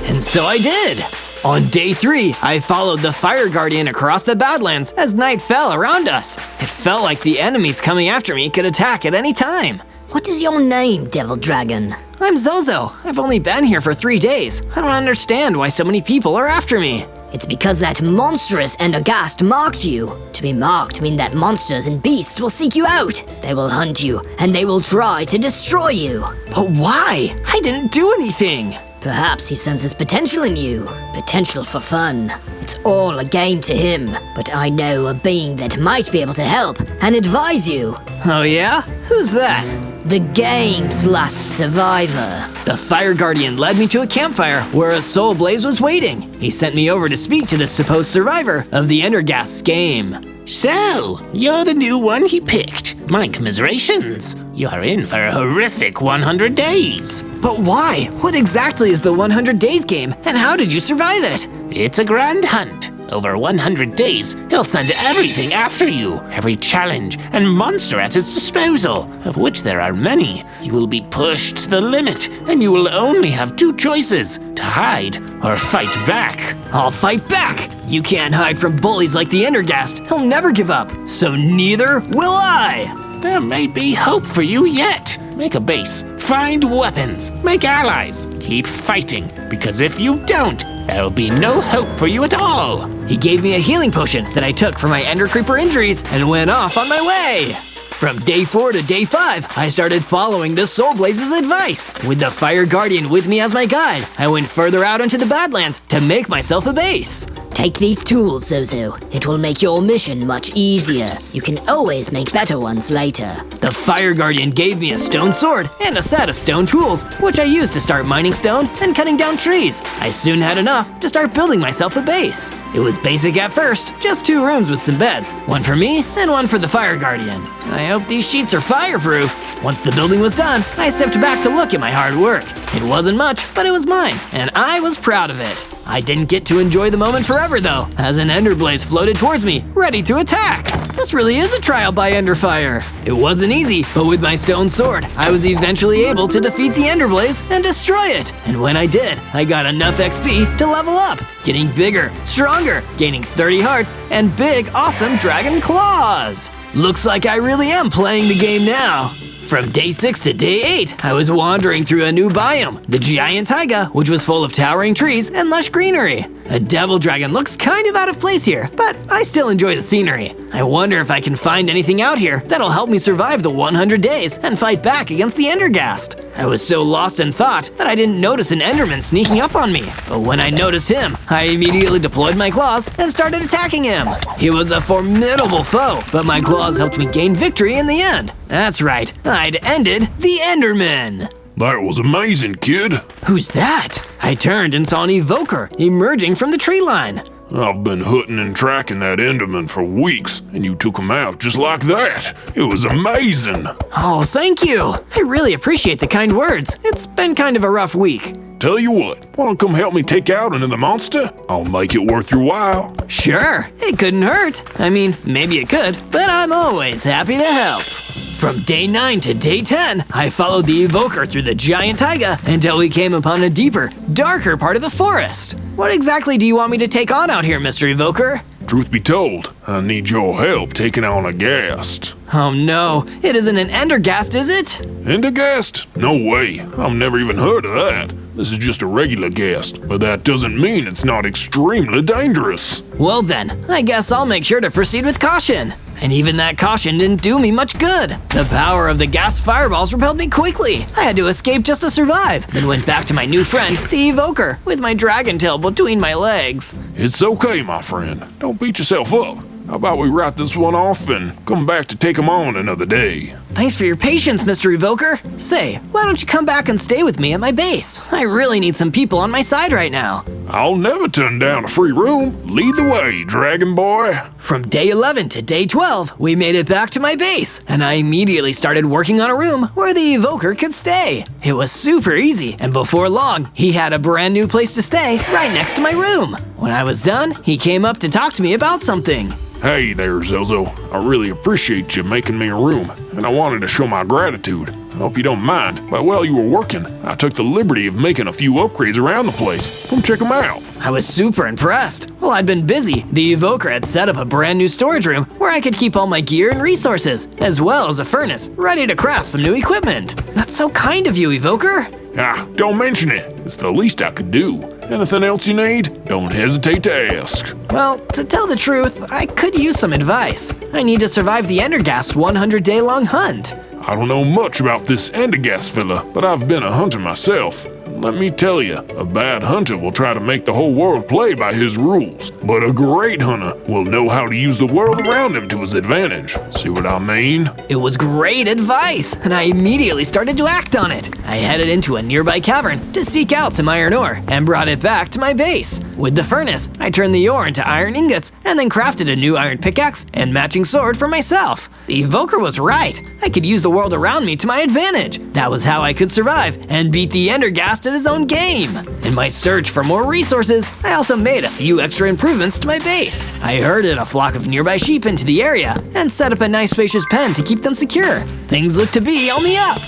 And so I did. On day 3, I followed the fire guardian across the Badlands as night fell around us. It felt like the enemies coming after me could attack at any time. What is your name, Devil Dragon? I'm Zozo. I've only been here for 3 days. I don't understand why so many people are after me. It's because that monstrous Endergast marked you. To be marked means that monsters and beasts will seek you out. They will hunt you, and they will try to destroy you. But why? I didn't do anything. Perhaps he senses potential in you. Potential for fun. It's all a game to him. But I know a being that might be able to help and advise you. Oh yeah? Who's that? The game's last survivor. The fire guardian led me to a campfire where a soul blaze was waiting. He sent me over to speak to the supposed survivor of the Endergast's game. So, you're the new one he picked. My commiserations. You're in for a horrific 100 days. But why? What exactly is the 100 Days game, and how did you survive it? It's a grand hunt. Over 100 days, they'll send everything after you, every challenge and monster at his disposal, of which there are many. You will be pushed to the limit, and you will only have 2 choices, to hide or fight back. I'll fight back! You can't hide from bullies like the Endergast. He'll never give up, so neither will I! There may be hope for you yet. Make a base, find weapons, make allies, keep fighting, because if you don't, there'll be no hope for you at all. He gave me a healing potion that I took for my Ender Creeper injuries and went off on my way. From day 4 to day 5, I started following the Soul Blaze's advice. With the Fire Guardian with me as my guide, I went further out into the Badlands to make myself a base. Take these tools, Zozo. It will make your mission much easier. You can always make better ones later. The Fire Guardian gave me a stone sword and a set of stone tools, which I used to start mining stone and cutting down trees. I soon had enough to start building myself a base. It was basic at first, just 2 rooms with some beds, one for me and one for the Fire Guardian. I hope these sheets are fireproof. Once the building was done, I stepped back to look at my hard work. It wasn't much, but it was mine, and I was proud of it. I didn't get to enjoy the moment forever though, as an Ender Blaze floated towards me, ready to attack. This really is a trial by Ender Fire. It wasn't easy, but with my stone sword, I was eventually able to defeat the Ender Blaze and destroy it. And when I did, I got enough XP to level up, getting bigger, stronger, gaining 30 hearts, and big, awesome dragon claws. Looks like I really am playing the game now. From day 6 to day 8, I was wandering through a new biome, the giant taiga, which was full of towering trees and lush greenery. A devil dragon looks kind of out of place here, but I still enjoy the scenery. I wonder if I can find anything out here that'll help me survive the 100 days and fight back against the Endergast. I was so lost in thought that I didn't notice an Enderman sneaking up on me. But when I noticed him, I immediately deployed my claws and started attacking him. He was a formidable foe, but my claws helped me gain victory in the end. That's right, I'd ended the Enderman. That was amazing, kid. Who's that? I turned and saw an evoker emerging from the tree line. I've been hunting and tracking that Enderman for weeks, and you took him out just like that. It was amazing. Oh, thank you. I really appreciate the kind words. It's been kind of a rough week. Tell you what, wanna come help me take out another monster? I'll make it worth your while. Sure, it couldn't hurt. I mean, maybe it could, but I'm always happy to help. From day 9 to day 10, I followed the evoker through the giant taiga until we came upon a deeper, darker part of the forest. What exactly do you want me to take on out here, Mr. Evoker? Truth be told, I need your help taking on a ghast. Oh no, it isn't an endergast, is it? Endergast? No way, I've never even heard of that. This is just a regular ghast, but that doesn't mean it's not extremely dangerous. Well then, I guess I'll make sure to proceed with caution. And even that caution didn't do me much good. The power of the gas fireballs repelled me quickly. I had to escape just to survive, then went back to my new friend, the evoker, with my dragon tail between my legs. It's okay, my friend. Don't beat yourself up. How about we write this one off and come back to take him on another day? Thanks for your patience, Mr. Evoker. Say, why don't you come back and stay with me at my base? I really need some people on my side right now. I'll never turn down a free room. Lead the way, Dragon Boy. From day 11 to day 12, we made it back to my base, and I immediately started working on a room where the evoker could stay. It was super easy, and before long, he had a brand new place to stay right next to my room. When I was done, he came up to talk to me about something. Hey there, Zozo. I really appreciate you making me a room, and I wanted to show my gratitude. I hope you don't mind, but while you were working, I took the liberty of making a few upgrades around the place. Come check them out. I was super impressed. While I'd been busy, the evoker had set up a brand new storage room where I could keep all my gear and resources, as well as a furnace ready to craft some new equipment. That's so kind of you, evoker. Ah, don't mention it. It's the least I could do. Anything else you need? Don't hesitate to ask. Well, to tell the truth, I could use some advice. I need to survive the Endergast's 100-day-long hunt. I don't know much about this Endergast fella, but I've been a hunter myself. Let me tell you, a bad hunter will try to make the whole world play by his rules, but a great hunter will know how to use the world around him to his advantage. See what I mean? It was great advice, and I immediately started to act on it. I headed into a nearby cavern to seek out some iron ore and brought it back to my base. With the furnace, I turned the ore into iron ingots and then crafted a new iron pickaxe and matching sword for myself. The evoker was right. I could use the world around me to my advantage. That was how I could survive and beat the Endergast at his own game. In my search for more resources, I also made a few extra improvements to my base. I herded a flock of nearby sheep into the area and set up a nice spacious pen to keep them secure. Things looked to be on the up.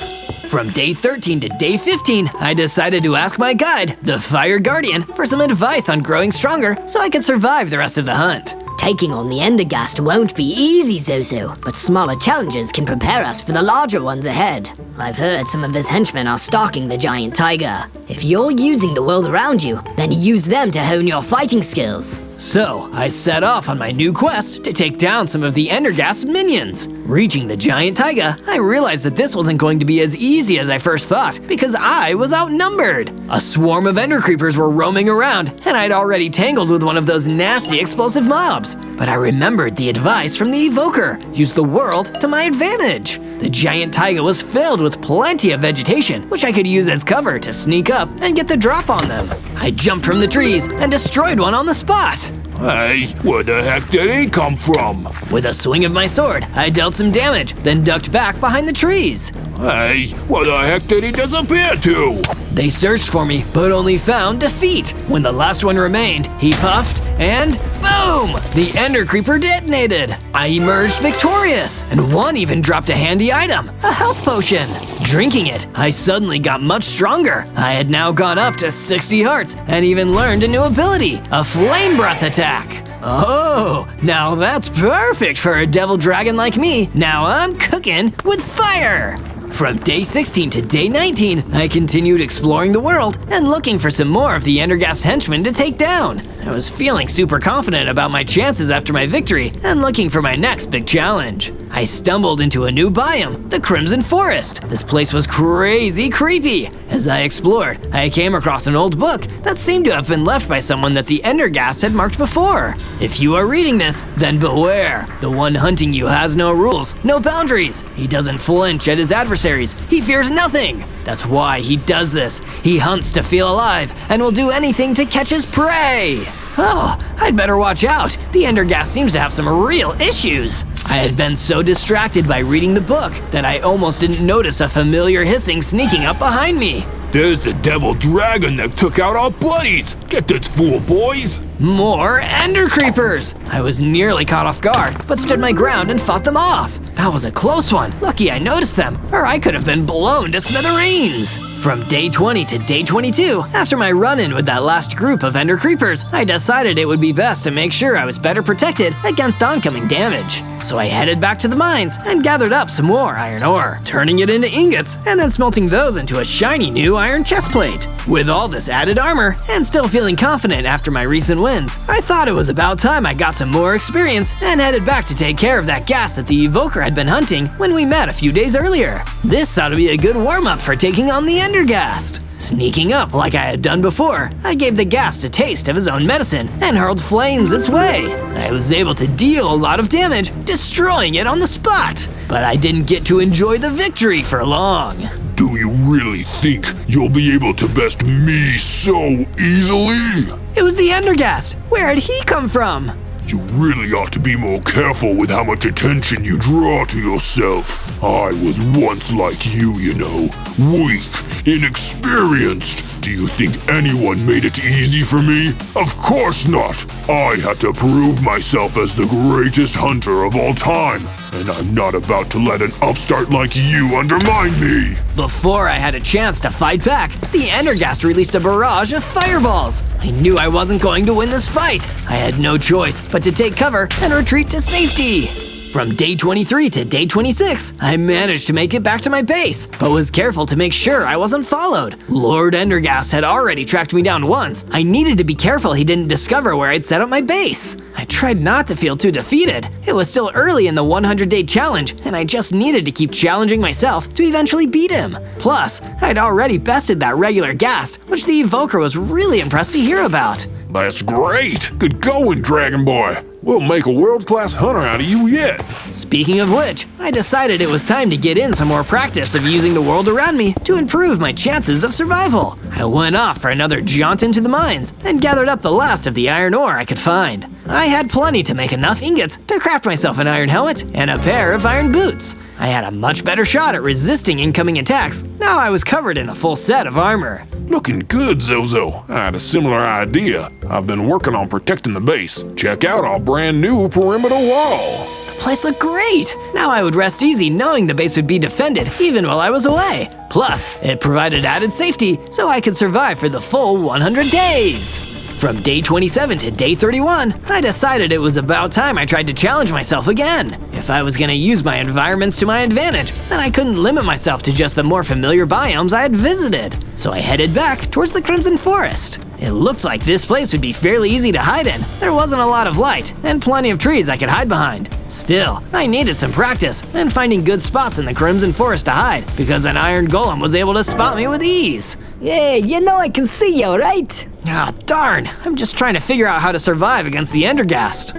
From day 13 to day 15, I decided to ask my guide, the Fire Guardian, for some advice on growing stronger so I could survive the rest of the hunt. Taking on the Endergast won't be easy, Zozo, but smaller challenges can prepare us for the larger ones ahead. I've heard some of his henchmen are stalking the giant tiger. If you're using the world around you, then use them to hone your fighting skills. So, I set off on my new quest to take down some of the Endergast's minions. Reaching the giant taiga, I realized that this wasn't going to be as easy as I first thought, because I was outnumbered. A swarm of ender creepers were roaming around, and I'd already tangled with one of those nasty explosive mobs. But I remembered the advice from the evoker, use the world to my advantage. The giant taiga was filled with plenty of vegetation, which I could use as cover to sneak up and get the drop on them. I jumped from the trees and destroyed one on the spot. Hey, where the heck did he come from? With a swing of my sword, I dealt some damage, then ducked back behind the trees. Hey, where the heck did he disappear to? They searched for me, but only found defeat. When the last one remained, he puffed, and boom! The ender creeper detonated. I emerged victorious, and one even dropped a handy item, a health potion. Drinking it, I suddenly got much stronger. I had now gone up to 60 hearts, and even learned a new ability, a flame breath attack. Oh, now that's perfect for a devil dragon like me. Now I'm cooking with fire. From day 16 to day 19, I continued exploring the world and looking for some more of the Endergast henchmen to take down. I was feeling super confident about my chances after my victory and looking for my next big challenge. I stumbled into a new biome, the Crimson Forest. This place was crazy creepy. As I explored, I came across an old book that seemed to have been left by someone that the Endergast had marked before. If you are reading this, then beware. The one hunting you has no rules, no boundaries. He doesn't flinch at his adversary adversaries. He fears nothing. That's why he does this. He hunts to feel alive and will do anything to catch his prey. Oh, I'd better watch out. The Endergast seems to have some real issues. I had been so distracted by reading the book that I almost didn't notice a familiar hissing sneaking up behind me. There's the devil dragon that took out our buddies. Get this fool, boys. More ender creepers! I was nearly caught off guard, but stood my ground and fought them off. That was a close one. Lucky I noticed them, or I could have been blown to smithereens. From day 20 to day 22, after my run-in with that last group of ender creepers, I decided it would be best to make sure I was better protected against oncoming damage. So I headed back to the mines and gathered up some more iron ore, turning it into ingots and then smelting those into a shiny new iron chestplate. With all this added armor, and still feeling confident after my recent wins, I thought it was about time I got some more experience and headed back to take care of that ghast that the evoker had been hunting when we met a few days earlier. This ought to be a good warm-up for taking on the Endergast. Sneaking up like I had done before, I gave the ghast a taste of his own medicine and hurled flames its way. I was able to deal a lot of damage, destroying it on the spot. But I didn't get to enjoy the victory for long. Do you really think you'll be able to best me so easily? It was the Endergast. Where had he come from? You really ought to be more careful with how much attention you draw to yourself. I was once like you know. Weak, inexperienced. Do you think anyone made it easy for me? Of course not. I had to prove myself as the greatest hunter of all time. And I'm not about to let an upstart like you undermine me. Before I had a chance to fight back, the Endergast released a barrage of fireballs. I knew I wasn't going to win this fight. I had no choice but to take cover and retreat to safety. From day 23 to day 26, I managed to make it back to my base, but was careful to make sure I wasn't followed. Lord Endergast had already tracked me down once. I needed to be careful he didn't discover where I'd set up my base. I tried not to feel too defeated. It was still early in the 100-day challenge, and I just needed to keep challenging myself to eventually beat him. Plus, I'd already bested that regular ghast, which the evoker was really impressed to hear about. That's great. Good going, Dragon Boy. We'll make a world-class hunter out of you yet. Speaking of which, I decided it was time to get in some more practice of using the world around me to improve my chances of survival. I went off for another jaunt into the mines and gathered up the last of the iron ore I could find. I had plenty to make enough ingots to craft myself an iron helmet and a pair of iron boots. I had a much better shot at resisting incoming attacks. Now I was covered in a full set of armor. Looking good, Zozo. I had a similar idea. I've been working on protecting the base. Check out our brand new perimeter wall. The place looked great. Now I would rest easy knowing the base would be defended even while I was away. Plus, it provided added safety so I could survive for the full 100 days. From day 27 to day 31, I decided it was about time I tried to challenge myself again. If I was going to use my environments to my advantage, then I couldn't limit myself to just the more familiar biomes I had visited. So I headed back towards the Crimson Forest. It looked like this place would be fairly easy to hide in. There wasn't a lot of light, and plenty of trees I could hide behind. Still, I needed some practice and finding good spots in the Crimson Forest to hide, because an iron golem was able to spot me with ease. Yeah, you know I can see you, right? Ah, darn. I'm just trying to figure out how to survive against the Endergast.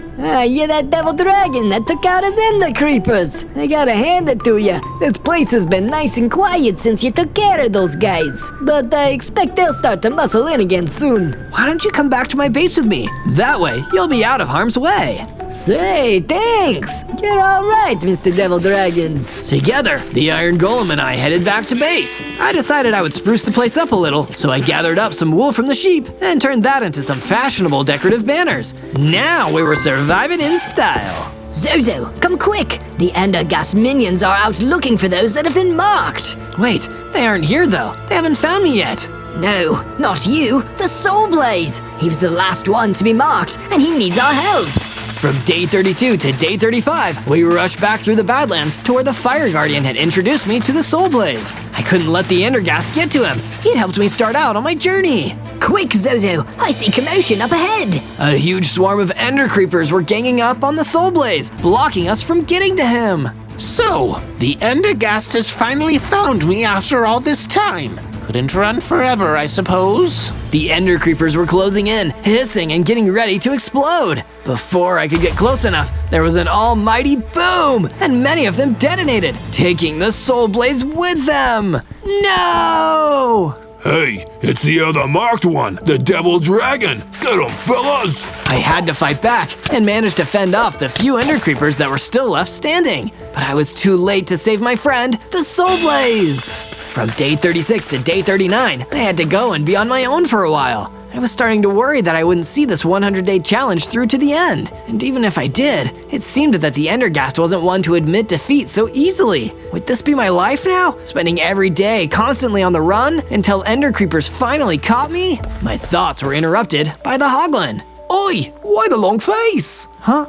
You're that devil dragon that took out his ender creepers. I gotta hand it to you. This place has been nice and quiet since you took care of those guys. But I expect they'll start to muscle in again soon. Why don't you come back to my base with me? That way, you'll be out of harm's way. Say, thanks. You're all right, Mr. Devil Dragon. Together, the Iron Golem and I headed back to base. I decided I would spruce the place up a little, so I gathered up some wool from the sheep and turned that into some fashionable decorative banners. Now we were surviving in style. Zozo, come quick! The Endergast minions are out looking for those that have been marked. Wait, they aren't here though. They haven't found me yet. No, not you. The Soul Blaze. He was the last one to be marked, and he needs our help. From day 32 to day 35, we rushed back through the Badlands to where the Fire Guardian had introduced me to the Soul Blaze. I couldn't let the Endergast get to him. He'd helped me start out on my journey. Quick, Zozo! I see commotion up ahead! A huge swarm of Ender Creepers were ganging up on the Soul Blaze, blocking us from getting to him. So, the Endergast has finally found me after all this time. Couldn't run forever, I suppose. The ender creepers were closing in, hissing and getting ready to explode. Before I could get close enough, there was an almighty boom, and many of them detonated, taking the soul blaze with them. No! Hey, it's the other marked one, the devil dragon. Get him, fellas! I had to fight back and managed to fend off the few ender creepers that were still left standing. But I was too late to save my friend, the soul blaze. From day 36 to day 39, I had to go and be on my own for a while. I was starting to worry that I wouldn't see this 100-day challenge through to the end. And even if I did, it seemed that the Endergast wasn't one to admit defeat so easily. Would this be my life now? Spending every day constantly on the run until ender creepers finally caught me? My thoughts were interrupted by the Hoglin. Oi, why the long face? Huh?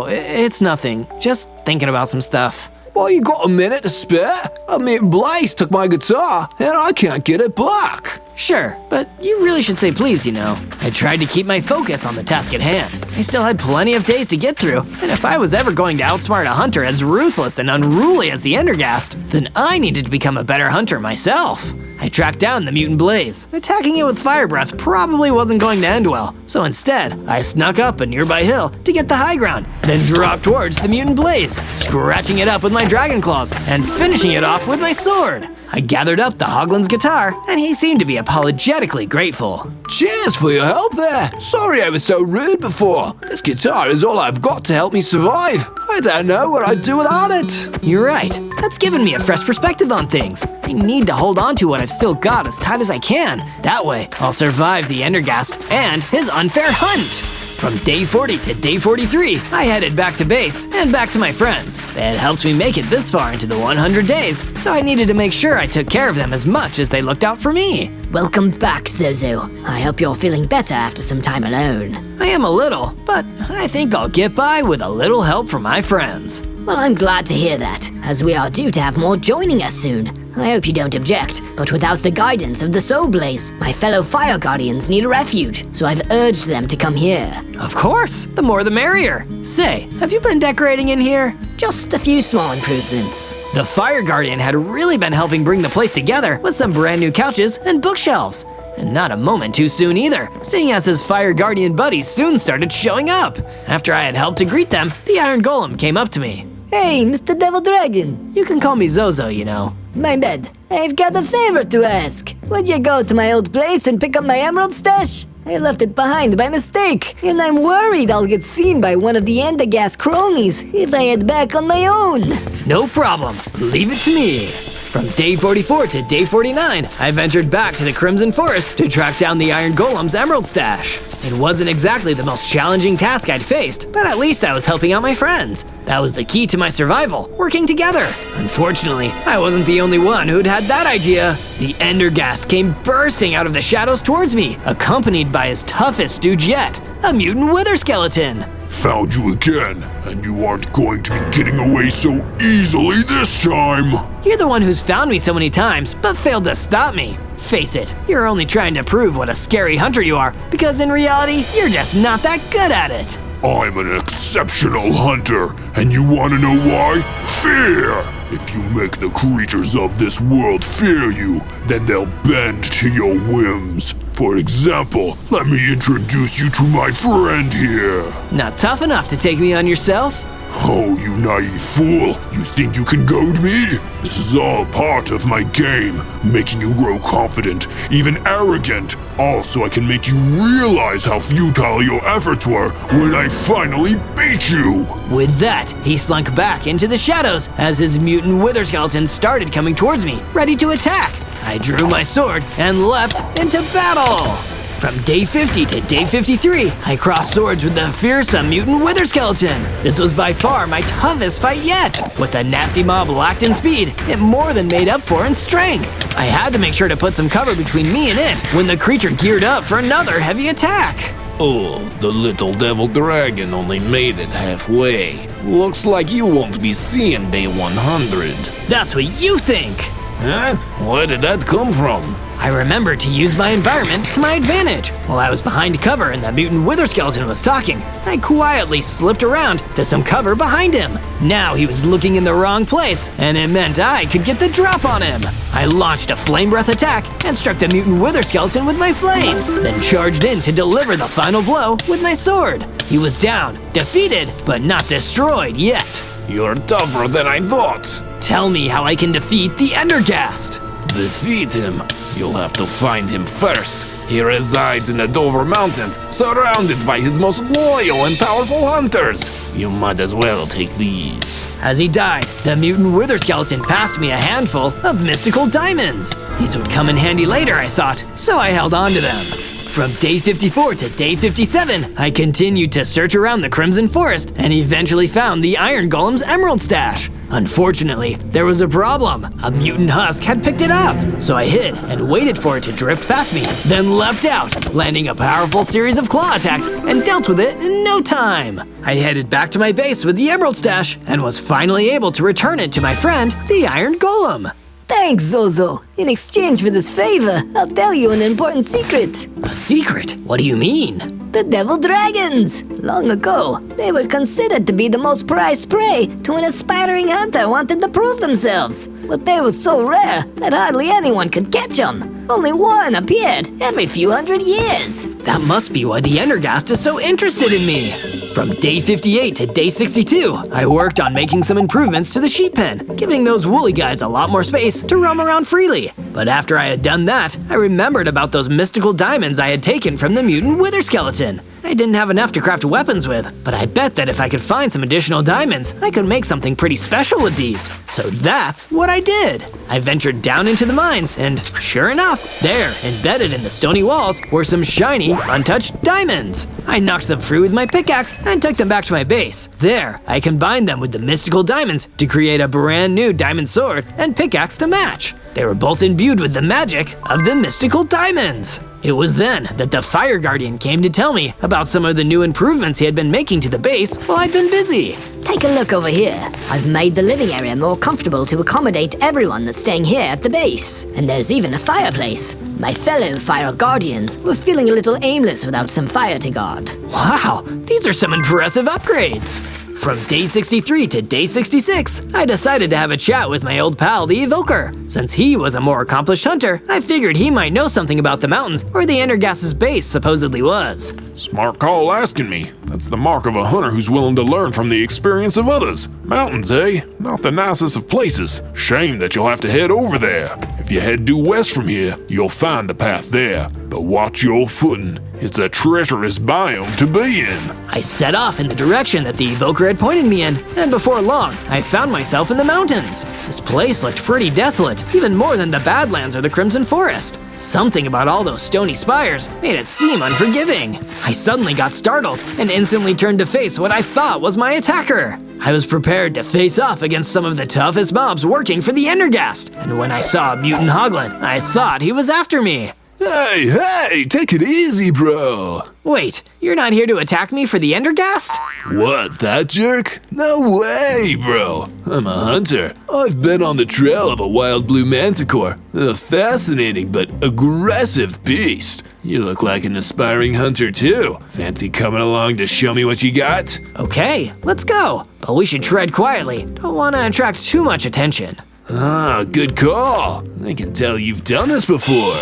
It's nothing. Just thinking about some stuff. Well, you got a minute to spare? A mutant blaze took my guitar, and I can't get it back. Sure, but you really should say please, you know. I tried to keep my focus on the task at hand. I still had plenty of days to get through, and if I was ever going to outsmart a hunter as ruthless and unruly as the Endergast, then I needed to become a better hunter myself. I tracked down the mutant blaze. Attacking it with fire breath probably wasn't going to end well, so instead, I snuck up a nearby hill to get the high ground, then dropped towards the mutant blaze, scratching it up with my dragon claws and finishing it off with my sword. I gathered up the Hoglin's guitar, and he seemed to be apologetically grateful. Cheers for your help there. Sorry I was so rude before. This guitar is all I've got to help me survive. I don't know what I'd do without it. You're right. That's given me a fresh perspective on things. I need to hold on to what I've still got as tight as I can. That way, I'll survive the Endergast and his unfair hunt. From day 40 to day 43, I headed back to base and back to my friends. They had helped me make it this far into the 100 days, so I needed to make sure I took care of them as much as they looked out for me. Welcome back, Zozo. I hope you're feeling better after some time alone. I am a little, but I think I'll get by with a little help from my friends. Well, I'm glad to hear that, as we are due to have more joining us soon. I hope you don't object, but without the guidance of the Soul Blaze, my fellow Fire Guardians need a refuge, so I've urged them to come here. Of course, the more the merrier. Say, have you been decorating in here? Just a few small improvements. The Fire Guardian had really been helping bring the place together with some brand new couches and bookshelves. And not a moment too soon either, seeing as his Fire Guardian buddies soon started showing up. After I had helped to greet them, the Iron Golem came up to me. Hey, Mr. Devil Dragon. You can call me Zozo, you know. My bad. I've got a favor to ask. Would you go to my old place and pick up my emerald stash? I left it behind by mistake, and I'm worried I'll get seen by one of the Endergast cronies if I head back on my own. No problem. Leave it to me. From day 44 to day 49, I ventured back to the Crimson Forest to track down the Iron Golem's emerald stash. It wasn't exactly the most challenging task I'd faced, but at least I was helping out my friends. That was the key to my survival, working together. Unfortunately, I wasn't the only one who'd had that idea. The Endergast came bursting out of the shadows towards me, accompanied by his toughest stooge yet, a mutant wither skeleton. Found you again, and you aren't going to be getting away so easily this time! You're the one who's found me so many times, but failed to stop me. Face it, you're only trying to prove what a scary hunter you are, because in reality, you're just not that good at it. I'm an exceptional hunter, and you wanna know why? Fear! If you make the creatures of this world fear you, then they'll bend to your whims. For example, let me introduce you to my friend here. Not tough enough to take me on yourself? Oh, you naive fool. You think you can goad me? This is all part of my game, making you grow confident, even arrogant. Also, I can make you realize how futile your efforts were when I finally beat you. With that, he slunk back into the shadows as his mutant wither skeleton started coming towards me, ready to attack. I drew my sword and leapt into battle. From day 50 to day 53, I crossed swords with the fearsome mutant wither skeleton. This was by far my toughest fight yet. With the nasty mob lacked in speed, it more than made up for in strength. I had to make sure to put some cover between me and it when the creature geared up for another heavy attack. Oh, the little devil dragon only made it halfway. Looks like you won't be seeing day 100. That's what you think. Huh? Where did that come from? I remembered to use my environment to my advantage. While I was behind cover and the mutant wither skeleton was talking, I quietly slipped around to some cover behind him. Now he was looking in the wrong place, and it meant I could get the drop on him. I launched a flame breath attack and struck the mutant wither skeleton with my flames, then charged in to deliver the final blow with my sword. He was down, defeated, but not destroyed yet. You're tougher than I thought. Tell me how I can defeat the Endergast. Defeat him? You'll have to find him first. He resides in the Dover Mountains, surrounded by his most loyal and powerful hunters. You might as well take these. As he died, the mutant wither skeleton passed me a handful of mystical diamonds. These would come in handy later, I thought, so I held on to them. From day 54 to day 57, I continued to search around the Crimson Forest and eventually found the Iron Golem's emerald stash. Unfortunately, there was a problem. A mutant husk had picked it up. So I hid and waited for it to drift past me, then leapt out, landing a powerful series of claw attacks and dealt with it in no time. I headed back to my base with the emerald stash and was finally able to return it to my friend, the Iron Golem. Thanks, Zozo. In exchange for this favor, I'll tell you an important secret. A secret? What do you mean? The devil dragons! Long ago, they were considered to be the most prized prey to an aspiring hunter wanting to prove themselves. But they were so rare that hardly anyone could catch them. Only one appeared every few hundred years. That must be why the Endergast is so interested in me. From day 58 to day 62, I worked on making some improvements to the sheep pen, giving those woolly guys a lot more space to roam around freely. But after I had done that, I remembered about those mystical diamonds I had taken from the mutant wither skeleton. I didn't have enough to craft weapons with, but I bet that if I could find some additional diamonds, I could make something pretty special with these. So that's what I did. I ventured down into the mines, and sure enough, there, embedded in the stony walls, were some shiny, untouched diamonds. I knocked them free with my pickaxe and took them back to my base. There, I combined them with the mystical diamonds to create a brand new diamond sword and pickaxe to match. They were both imbued with the magic of the mystical diamonds. It was then that the Fire Guardian came to tell me about some of the new improvements he had been making to the base while I'd been busy. Take a look over here. I've made the living area more comfortable to accommodate everyone that's staying here at the base. And there's even a fireplace. My fellow Fire Guardians were feeling a little aimless without some fire to guard. Wow, these are some impressive upgrades. From day 63 to day 66, I decided to have a chat with my old pal, the Evoker. Since he was a more accomplished hunter, I figured he might know something about the mountains where the Endergast's base supposedly was. Smart call asking me. That's the mark of a hunter who's willing to learn from the experience of others. Mountains, eh? Not the nicest of places. Shame that you'll have to head over there. If you head due west from here, you'll find the path there. But watch your footing. It's a treacherous biome to be in. I set off in the direction that the Evoker had pointed me in, and before long, I found myself in the mountains. This place looked pretty desolate, even more than the Badlands or the Crimson Forest. Something about all those stony spires made it seem unforgiving. I suddenly got startled and instantly turned to face what I thought was my attacker. I was prepared to face off against some of the toughest mobs working for the Endergast, and when I saw a mutant hoglin, I thought he was after me. Hey, take it easy, bro. Wait, you're not here to attack me for the Endergast? What, that jerk? No way, bro. I'm a hunter. I've been on the trail of a wild blue manticore, a fascinating but aggressive beast. You look like an aspiring hunter too. Fancy coming along to show me what you got? Okay, let's go. But we should tread quietly. Don't want to attract too much attention. Ah, good call. I can tell you've done this before.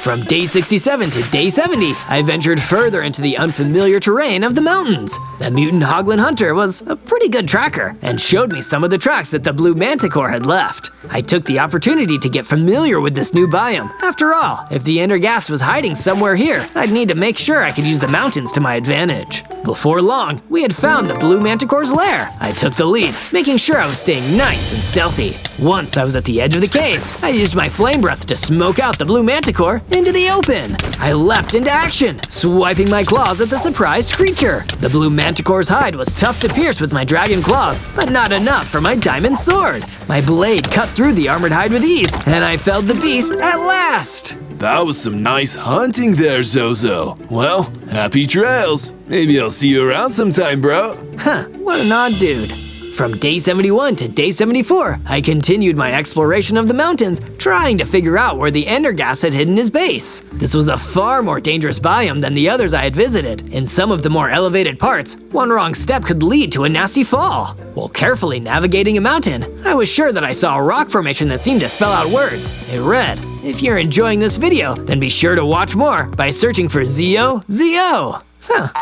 From day 67 to day 70, I ventured further into the unfamiliar terrain of the mountains. The mutant hoglin hunter was a pretty good tracker and showed me some of the tracks that the blue manticore had left. I took the opportunity to get familiar with this new biome. After all, if the Endergast was hiding somewhere here, I'd need to make sure I could use the mountains to my advantage. Before long, we had found the blue manticore's lair. I took the lead, making sure I was staying nice and stealthy. Once I was at the edge of the cave, I used my flame breath to smoke out the blue manticore into the open. I leapt into action, swiping my claws at the surprised creature. The blue manticore's hide was tough to pierce with my dragon claws, but not enough for my diamond sword. My blade cut through the armored hide with ease, and I felled the beast at last. That was some nice hunting there, Zozo. Well, happy trails. Maybe I'll see you around sometime, bro. Huh, what an odd dude. From day 71 to day 74, I continued my exploration of the mountains, trying to figure out where the Endergast had hidden his base. This was a far more dangerous biome than the others I had visited. In some of the more elevated parts, one wrong step could lead to a nasty fall. While carefully navigating a mountain, I was sure that I saw a rock formation that seemed to spell out words. It read, "If you're enjoying this video, then be sure to watch more by searching for ZO.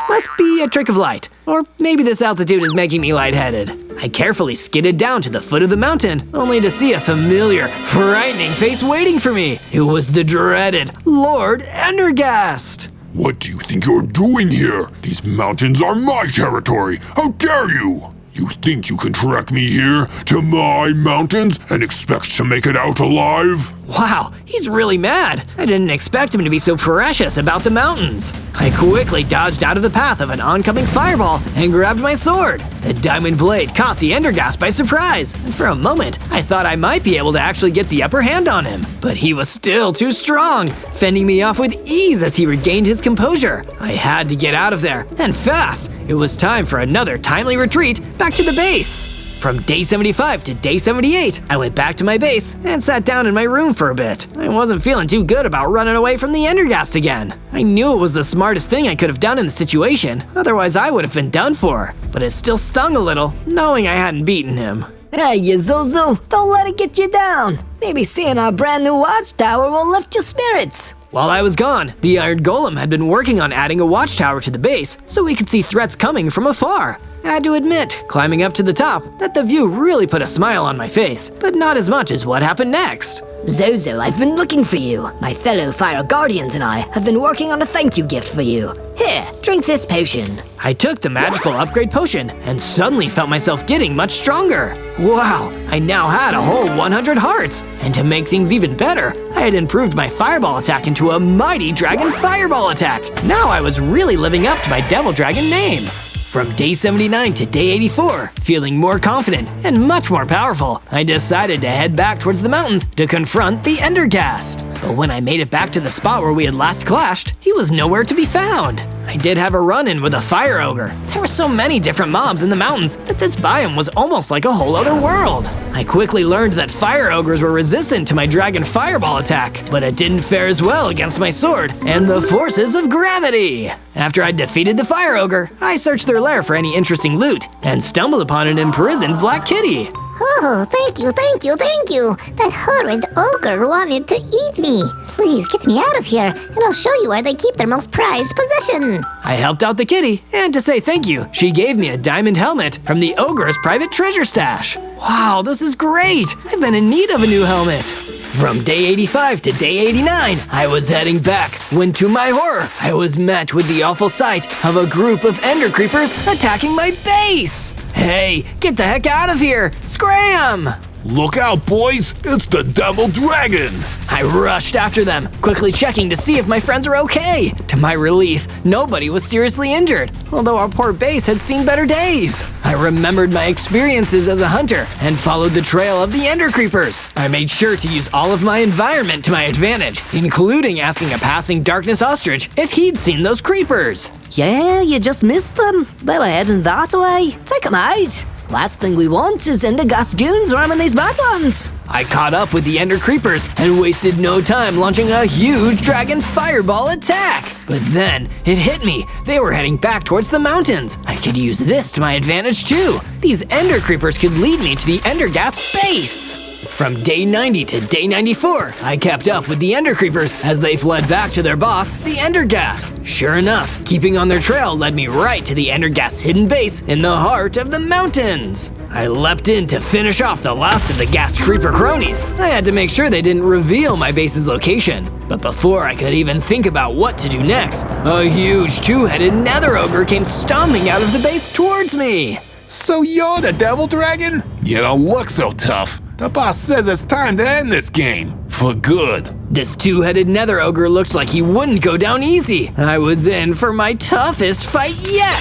Must be a trick of light. Or maybe this altitude is making me lightheaded. I carefully skidded down to the foot of the mountain, only to see a familiar, frightening face waiting for me. It was the dreaded Lord Endergast. What do you think you're doing here? These mountains are my territory. How dare you? You think you can track me here to my mountains and expect to make it out alive? Wow, he's really mad. I didn't expect him to be so precious about the mountains. I quickly dodged out of the path of an oncoming fireball and grabbed my sword. The diamond blade caught the Endergast by surprise, and for a moment, I thought I might be able to actually get the upper hand on him. But he was still too strong, fending me off with ease as he regained his composure. I had to get out of there, and fast. It was time for another timely retreat back to the base. From day 75 to day 78, I went back to my base and sat down in my room for a bit. I wasn't feeling too good about running away from the Endergast again. I knew it was the smartest thing I could have done in the situation, otherwise I would have been done for. But it still stung a little, knowing I hadn't beaten him. Hey, you Zozo, don't let it get you down. Maybe seeing our brand new watchtower will lift your spirits. While I was gone, the Iron Golem had been working on adding a watchtower to the base so we could see threats coming from afar. I had to admit, climbing up to the top, that the view really put a smile on my face, but not as much as what happened next. Zozo, I've been looking for you. My fellow Fire Guardians and I have been working on a thank you gift for you. Here, drink this potion. I took the magical upgrade potion and suddenly felt myself getting much stronger. Wow, I now had a whole 100 hearts. And to make things even better, I had improved my fireball attack into a mighty dragon fireball attack. Now I was really living up to my devil dragon name. From day 79 to day 84, feeling more confident and much more powerful, I decided to head back towards the mountains to confront the Endergast. But when I made it back to the spot where we had last clashed, he was nowhere to be found. I did have a run-in with a fire ogre. There were so many different mobs in the mountains that this biome was almost like a whole other world. I quickly learned that fire ogres were resistant to my dragon fireball attack, but it didn't fare as well against my sword and the forces of gravity. After I defeated the fire ogre, I searched their lair for any interesting loot and stumbled upon an imprisoned black kitty. Oh, thank you. That horrid ogre wanted to eat me. Please get me out of here, and I'll show you where they keep their most prized possession. I helped out the kitty, and to say thank you, she gave me a diamond helmet from the ogre's private treasure stash. Wow, this is great! I've been in need of a new helmet. From day 85 to day 89, I was heading back when, to my horror, I was met with the awful sight of a group of ender creepers attacking my base. Hey, get the heck out of here! Scram! Look out, boys! It's the Devil Dragon! I rushed after them, quickly checking to see if my friends were okay. To my relief, nobody was seriously injured, although our poor base had seen better days. I remembered my experiences as a hunter and followed the trail of the Ender Creepers. I made sure to use all of my environment to my advantage, including asking a passing Darkness Ostrich if he'd seen those creepers. Yeah, you just missed them. They were heading that way. Take them out. Last thing we want is Endergast goons ramming these bad ones. I caught up with the Ender Creepers and wasted no time launching a huge dragon fireball attack. But then, it hit me. They were heading back towards the mountains. I could use this to my advantage too. These Ender Creepers could lead me to the Endergast base. From day 90 to day 94, I kept up with the Ender Creepers as they fled back to their boss, the Endergast. Sure enough, keeping on their trail led me right to the Endergast's hidden base in the heart of the mountains. I leapt in to finish off the last of the Ghast Creeper cronies. I had to make sure they didn't reveal my base's location. But before I could even think about what to do next, a huge two-headed nether ogre came stomping out of the base towards me. So you're the Devil Dragon? You don't look so tough. The boss says it's time to end this game. For good. This two-headed nether ogre looked like he wouldn't go down easy. I was in for my toughest fight yet.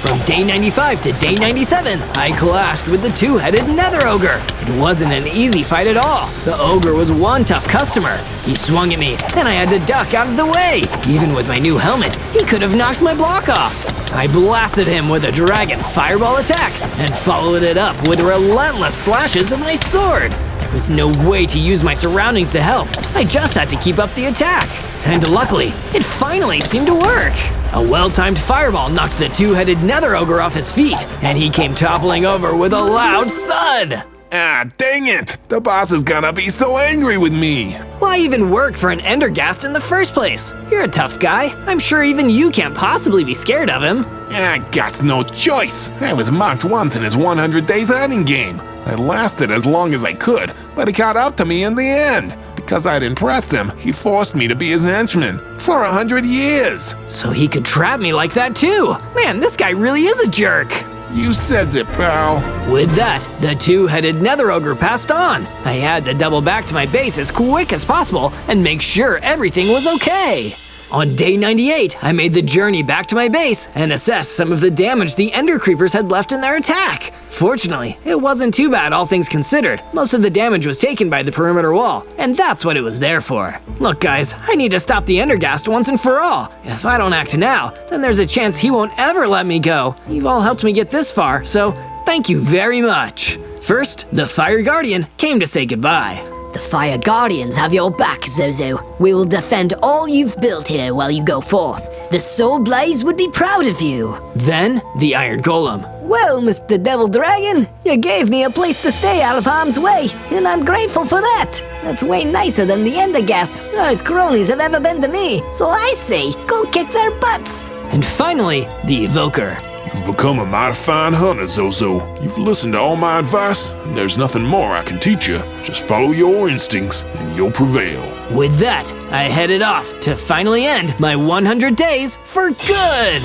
From day 95 to day 97, I clashed with the two-headed nether ogre. It wasn't an easy fight at all. The ogre was one tough customer. He swung at me, and I had to duck out of the way. Even with my new helmet, he could have knocked my block off. I blasted him with a dragon fireball attack and followed it up with relentless slashes of my sword. There was no way to use my surroundings to help. I just had to keep up the attack. And luckily, it finally seemed to work. A well-timed fireball knocked the two-headed nether ogre off his feet, and he came toppling over with a loud thud. Ah, dang it! The boss is gonna be so angry with me! Why even work for an Endergast in the first place? You're a tough guy. I'm sure even you can't possibly be scared of him. I got no choice. I was mocked once in his 100 days hiding game. I lasted as long as I could, but he caught up to me in the end. Because I'd impressed him, he forced me to be his henchman for 100 years. So he could trap me like that too. Man, this guy really is a jerk. You said it, pal. With that, the two-headed nether ogre passed on. I had to double back to my base as quick as possible and make sure everything was okay. On day 98, I made the journey back to my base and assessed some of the damage the ender creepers had left in their attack. Fortunately, it wasn't too bad, all things considered. Most of the damage was taken by the perimeter wall, and that's what it was there for. Look guys, I need to stop the Endergast once and for all. If I don't act now, then there's a chance he won't ever let me go. You've all helped me get this far, so thank you very much. First, the Fire Guardian came to say goodbye. The Fire Guardians have your back, Zozo. We will defend all you've built here while you go forth. The Soul Blaze would be proud of you. Then, the Iron Golem. Well, Mr. Devil Dragon, you gave me a place to stay out of harm's way, and I'm grateful for that. That's way nicer than the Endergast or his cronies have ever been to me. So I say, go kick their butts. And finally, the Evoker. You've become a mighty fine hunter, Zozo. You've listened to all my advice, and there's nothing more I can teach you. Just follow your instincts, and you'll prevail. With that, I headed off to finally end my 100 days for good!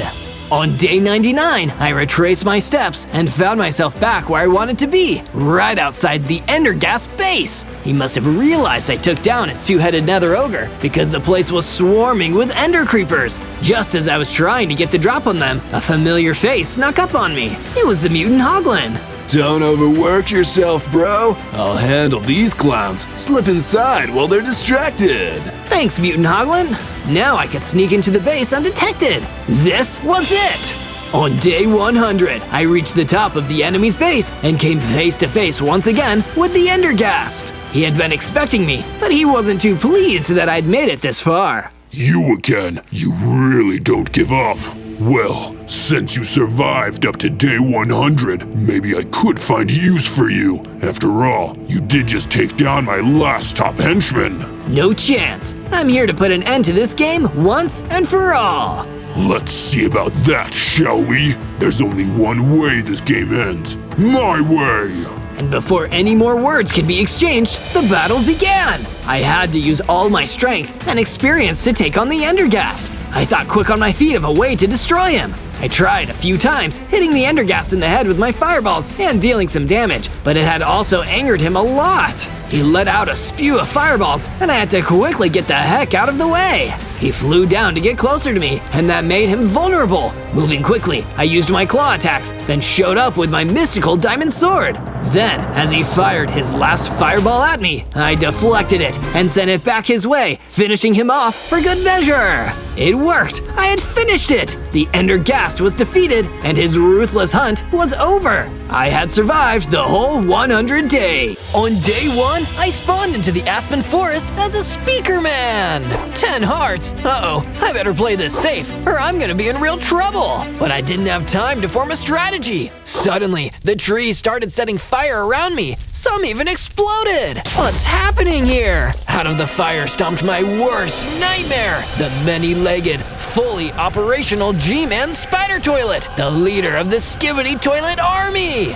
On day 99, I retraced my steps and found myself back where I wanted to be, right outside the Endergast base. He must have realized I took down his two-headed nether ogre because the place was swarming with ender creepers. Just as I was trying to get the drop on them, a familiar face snuck up on me. It was the mutant Hoglin. Don't overwork yourself, bro. I'll handle these clowns. Slip inside while they're distracted. Thanks, mutant Hoglin. Now I could sneak into the base undetected. This was it! On day 100, I reached the top of the enemy's base and came face to face once again with the Endergast. He had been expecting me, but he wasn't too pleased that I'd made it this far. You again? You really don't give up. Well, since you survived up to day 100, maybe I could find use for you. After all, you did just take down my last top henchman. No chance. I'm here to put an end to this game once and for all. Let's see about that, shall we? There's only one way this game ends. My way! And before any more words could be exchanged, the battle began. I had to use all my strength and experience to take on the Endergast. I thought quick on my feet of a way to destroy him. I tried a few times, hitting the Endergast in the head with my fireballs and dealing some damage, but it had also angered him a lot. He let out a spew of fireballs, and I had to quickly get the heck out of the way. He flew down to get closer to me, and that made him vulnerable. Moving quickly, I used my claw attacks, then showed up with my mystical diamond sword. Then, as he fired his last fireball at me, I deflected it and sent it back his way, finishing him off for good measure. It worked! I had finished it! The Endergast was defeated, and his ruthless hunt was over. I had survived the whole 100 days. On day 1, I spawned into the Aspen Forest as a SPEAKERMAN. 10 hearts? Uh-oh, I better play this safe, or I'm gonna be in real trouble. But I didn't have time to form a strategy. Suddenly, the trees started setting fire around me. Some even exploded! What's happening here? Out of the fire stomped my worst nightmare, the many-legged, fully operational G-Man Spider Toilet, the leader of the Skibidi Toilet Army!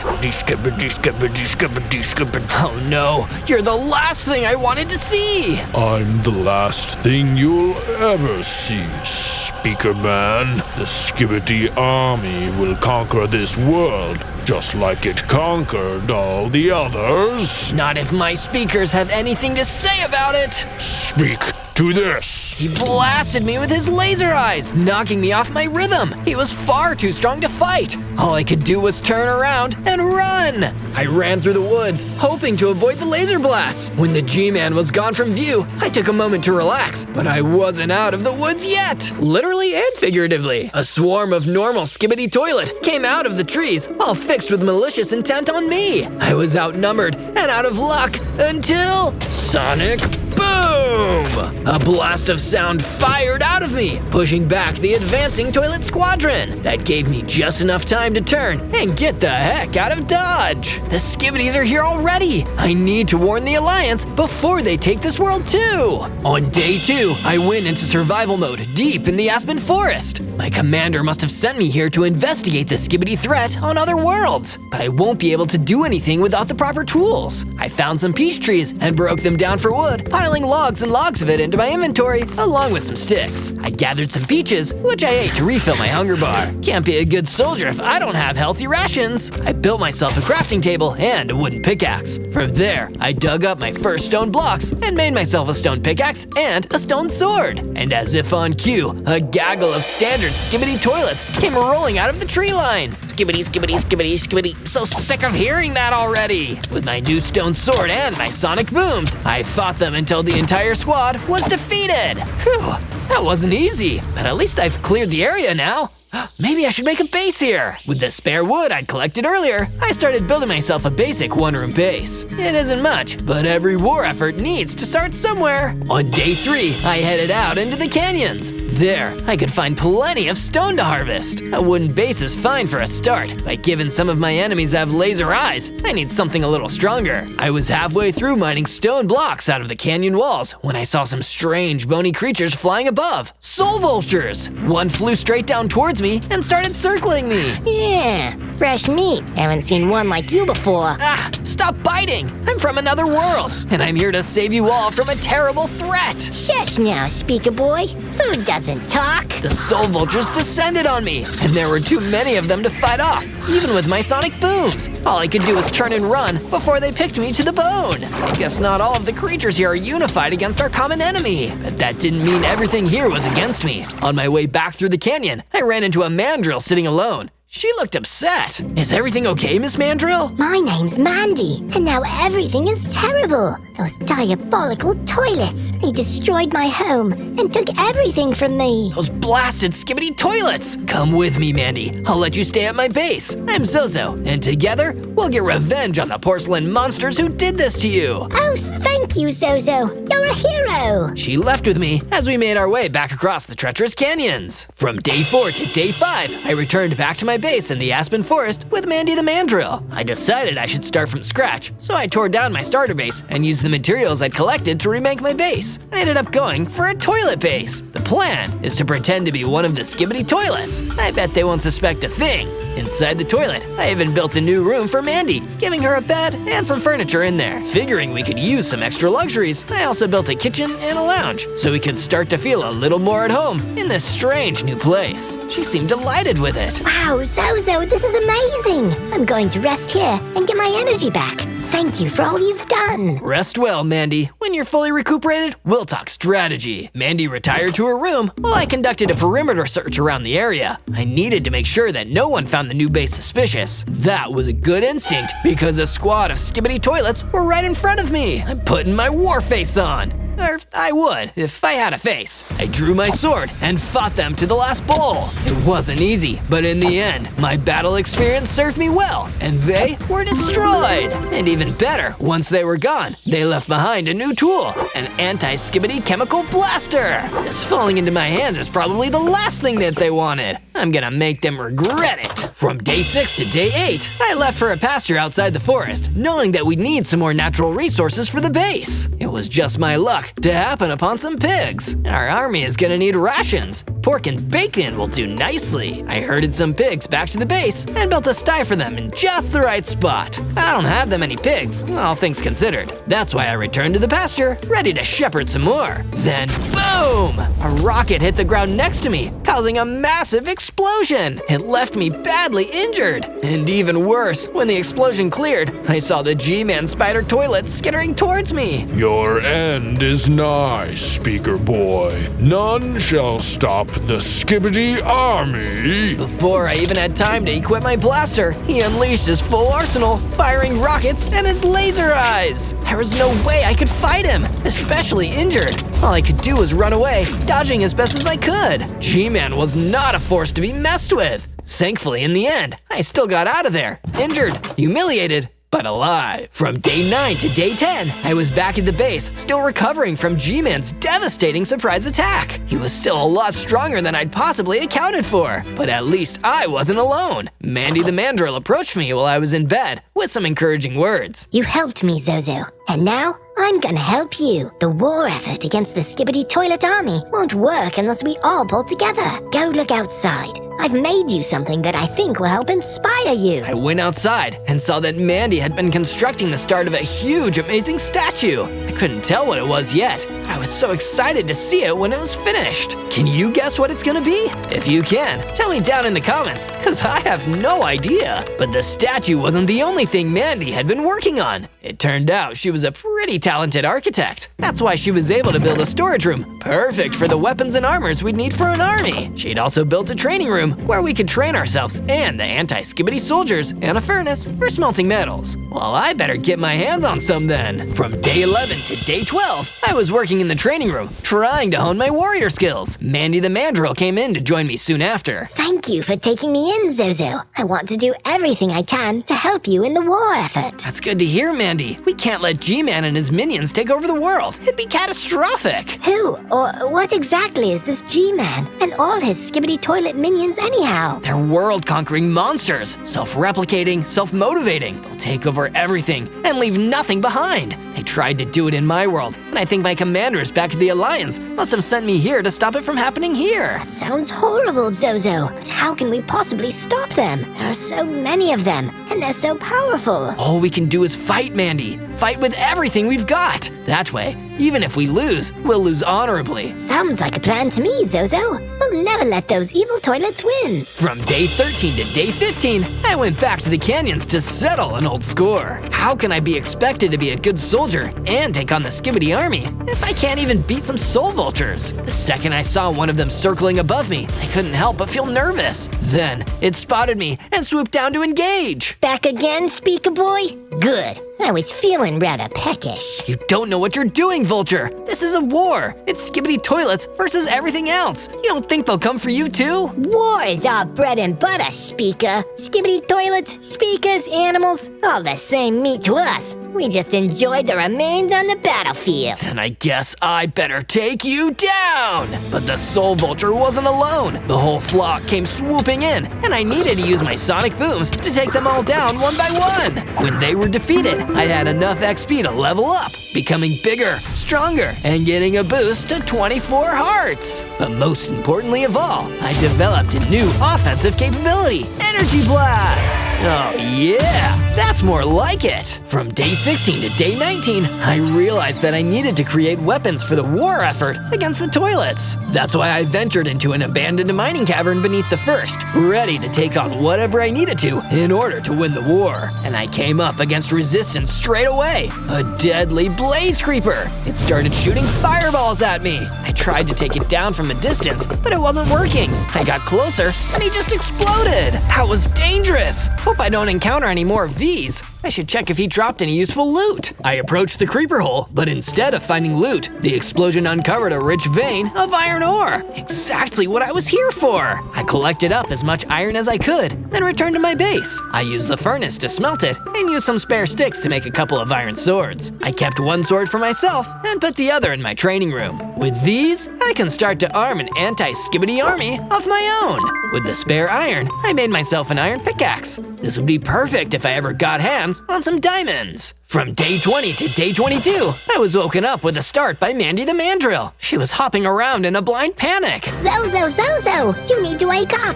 Oh no, you're the last thing I wanted to see! I'm the last thing you'll ever see, SPEAKERMAN. The Skibidi army will conquer this world, just like it conquered all the others. Not if my speakers have anything to say about it! Speak to this! He blasted me with his laser eyes, knocking me off my rhythm. He was far too strong to fight. All I could do was turn around and run. I ran through the woods, hoping to avoid the laser blasts. When the G-Man was gone from view, I took a moment to relax, but I wasn't out of the woods yet. Literally and figuratively. A swarm of normal Skibidi toilet came out of the trees, all fixed with malicious intent on me. I was outnumbered and out of luck until Sonic Boom! A blast of sound fired out of me, pushing back the advancing toilet squadron. That gave me just enough time to turn and get the heck out of Dodge. The Skibidis are here already. I need to warn the Alliance before they take this world too. On day 2, I went into survival mode deep in the Aspen Forest. My commander must have sent me here to investigate the Skibidi threat on other worlds, but I won't be able to do anything without the proper tools. I found some peach trees and broke them down for wood, piling logs and logs of it into my inventory along with some sticks. I gathered some peaches, which I ate to refill my hunger bar. Can't be a good soldier if I don't have healthy rations. I built myself a crafting table and a wooden pickaxe. From there, I dug up my first stone blocks and made myself a stone pickaxe and a stone sword. And as if on cue, a gaggle of standard Skibidi toilets came rolling out of the tree line. Skibidi, skibidi, skibidi, skibidi. So sick of hearing that already. With my new stone sword and my sonic booms, I fought them until the entire squad was defeated. Whew, that wasn't easy, but at least I've cleared the area now. Maybe I should make a base here. With the spare wood I'd collected earlier, I started building myself a basic one-room base. It isn't much, but every war effort needs to start somewhere. On day 3, I headed out into the canyons. There, I could find plenty of stone to harvest. A wooden base is fine for a start, but given some of my enemies have laser eyes, I need something a little stronger. I was halfway through mining stone blocks out of the canyon walls when I saw some strange bony creatures flying above. Soul vultures! One flew straight down towards me and started circling me. Yeah, fresh meat. Haven't seen one like you before. Ah, stop biting! I'm from another world, and I'm here to save you all from a terrible threat. Shush now, Speaker Boy. Food doesn't talk. The soul vultures descended on me, and there were too many of them to fight off, even with my sonic booms. All I could do was turn and run before they picked me to the bone. I guess not all of the creatures here are unified against our common enemy, but that didn't mean everything here was against me. On my way back through the canyon, I ran into a mandrill sitting alone. She looked upset. Is everything okay, Miss Mandrill? My name's Mandy, and now everything is terrible. Those diabolical toilets. They destroyed my home and took everything from me. Those blasted Skibidi toilets. Come with me, Mandy. I'll let you stay at my base. I'm Zozo, and together, we'll get revenge on the porcelain monsters who did this to you. Oh, thank you, Zozo. You're a hero. She left with me as we made our way back across the treacherous canyons. From day 4 to day 5, I returned back to my base in the Aspen Forest with Mandy the Mandrill. I decided I should start from scratch, so I tore down my starter base and used the materials I'd collected to remake my base. I ended up going for a toilet base. The plan is to pretend to be one of the Skibidi toilets. I bet they won't suspect a thing. Inside the toilet, I even built a new room for Mandy, giving her a bed and some furniture in there. Figuring we could use some extra luxuries, I also built a kitchen and a lounge, so we could start to feel a little more at home in this strange new place. She seemed delighted with it. Wow, Zozo, this is amazing. I'm going to rest here and get my energy back. Thank you for all you've done. Rest well, Mandy. When you're fully recuperated, we'll talk strategy. Mandy retired to her room while I conducted a perimeter search around the area. I needed to make sure that no one found the new base suspicious. That was a good instinct because a squad of Skibidi toilets were right in front of me. I'm putting my war face on. Or I would, if I had a face. I drew my sword and fought them to the last bowl. It wasn't easy, but in the end, my battle experience served me well, and they were destroyed. And even better, once they were gone, they left behind a new tool, an anti-Skibidi chemical blaster. This falling into my hands is probably the last thing that they wanted. I'm gonna make them regret it. From day 6 to day 8, I left for a pasture outside the forest, knowing that we'd need some more natural resources for the base. It was just my luck to happen upon some pigs. Our army is gonna need rations. Pork and bacon will do nicely. I herded some pigs back to the base and built a sty for them in just the right spot. I don't have that many pigs, all things considered. That's why I returned to the pasture, ready to shepherd some more. Then, boom! A rocket hit the ground next to me, causing a massive explosion. It left me badly injured. And even worse, when the explosion cleared, I saw the G-Man spider toilet skittering towards me. Your end is nigh, Speaker Boy. None shall stop the Skibidi army. Before I even had time to equip my blaster, he unleashed his full arsenal, firing rockets and his laser eyes. There was no way I could fight him, especially injured. All I could do was run away, dodging as best as I could. G-Man was not a force to be messed with. Thankfully, in the end, I still got out of there, injured, humiliated, but alive. From day 9 to day 10, I was back at the base, still recovering from G-Man's devastating surprise attack. He was still a lot stronger than I'd possibly accounted for, but at least I wasn't alone. Mandy the Mandrill approached me while I was in bed with some encouraging words. You helped me, Zozo, and now I'm gonna help you. The war effort against the Skibidi Toilet Army won't work unless we all pull together. Go look outside. I've made you something that I think will help inspire you. I went outside and saw that Mandy had been constructing the start of a huge, amazing statue. I couldn't tell what it was yet, but I was so excited to see it when it was finished. Can you guess what it's gonna be? If you can, tell me down in the comments, cause I have no idea. But the statue wasn't the only thing Mandy had been working on. It turned out she was a pretty talented architect. That's why she was able to build a storage room perfect for the weapons and armors we'd need for an army. She'd also built a training room where we could train ourselves and the anti-Skibidi soldiers, and a furnace for smelting metals. Well, I better get my hands on some then. From day 11 to day 12, I was working in the training room, trying to hone my warrior skills. Mandy the Mandrill came in to join me soon after. Thank you for taking me in, Zozo. I want to do everything I can to help you in the war effort. That's good to hear, Mandy. We can't let G-Man and his minions take over the world. It'd be catastrophic. Who or what exactly is this G-Man and all his Skibidi Toilet minions anyhow? They're world-conquering monsters, self-replicating, self-motivating. They'll take over everything and leave nothing behind. They tried to do it in my world, and I think my commanders back at the Alliance must have sent me here to stop it from happening here. That sounds horrible, Zozo. But how can we possibly stop them? There are so many of them, and they're so powerful. All we can do is fight, Mandy. Fight with everything we've got. That way, even if we lose, we'll lose honorably. Sounds like a plan to me, Zozo. We'll never let those evil toilets win. From day 13 to day 15, I went back to the canyons to settle an old score. How can I be expected to be a good soldier and take on the Skibidi army if I can't even beat some soul vultures? The second I saw one of them circling above me, I couldn't help but feel nervous. Then, it spotted me and swooped down to engage. Back again, Speaker Boy? Good. I was feeling rather peckish. You don't know what you're doing, Vulture. This is a war. It's Skibidi toilets versus everything else. You don't think they'll come for you too? War is our bread and butter, Speaker. Skibidi toilets, speakers, animals, all the same meat to us. We just enjoy the remains on the battlefield. Then I guess I better take you down. But the Soul Vulture wasn't alone. The whole flock came swooping in, and I needed to use my sonic booms to take them all down one by one. When they were defeated, I had enough XP to level up, becoming bigger, stronger, and getting a boost to 24 hearts. But most importantly of all, I developed a new offensive capability, Energy Blast. Oh yeah, that's more like it. From day 16 to day 19, I realized that I needed to create weapons for the war effort against the toilets. That's why I ventured into an abandoned mining cavern beneath the first, ready to take on whatever I needed to in order to win the war. And I came up against resistance straight away, a deadly blaze creeper. It started shooting fireballs at me. I tried to take it down from a distance, but it wasn't working. I got closer, and he just exploded. That was dangerous. Hope I don't encounter any more of these. I should check if he dropped any useful loot. I approached the creeper hole, but instead of finding loot, the explosion uncovered a rich vein of iron ore. Exactly what I was here for. I collected up as much iron as I could, then returned to my base. I used the furnace to smelt it, and used some spare sticks to make a couple of iron swords. I kept one sword for myself, and put the other in my training room. With these, I can start to arm an anti-Skibidi army of my own. With the spare iron, I made myself an iron pickaxe. This would be perfect if I ever got hands on some diamonds. From day 20 to day 22, I was woken up with a start by Mandy the Mandrill. She was hopping around in a blind panic. Zozo, Zozo, you need to wake up.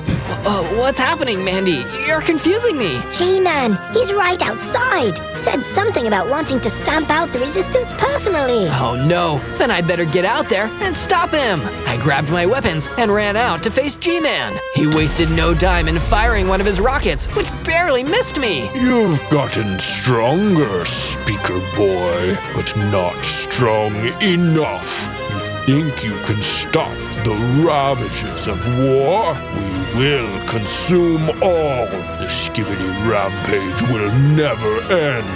What's happening, Mandy? You're confusing me. G-Man, he's right outside. Said something about wanting to stamp out the resistance personally. Oh no, then I better get out there and stop him. I grabbed my weapons and ran out to face G-Man. He wasted no time in firing one of his rockets, which barely missed me. You've gotten stronger, Speaker Boy, but not strong enough. You think you can stop the ravages of war, we will consume all. The Skibidi rampage will never end.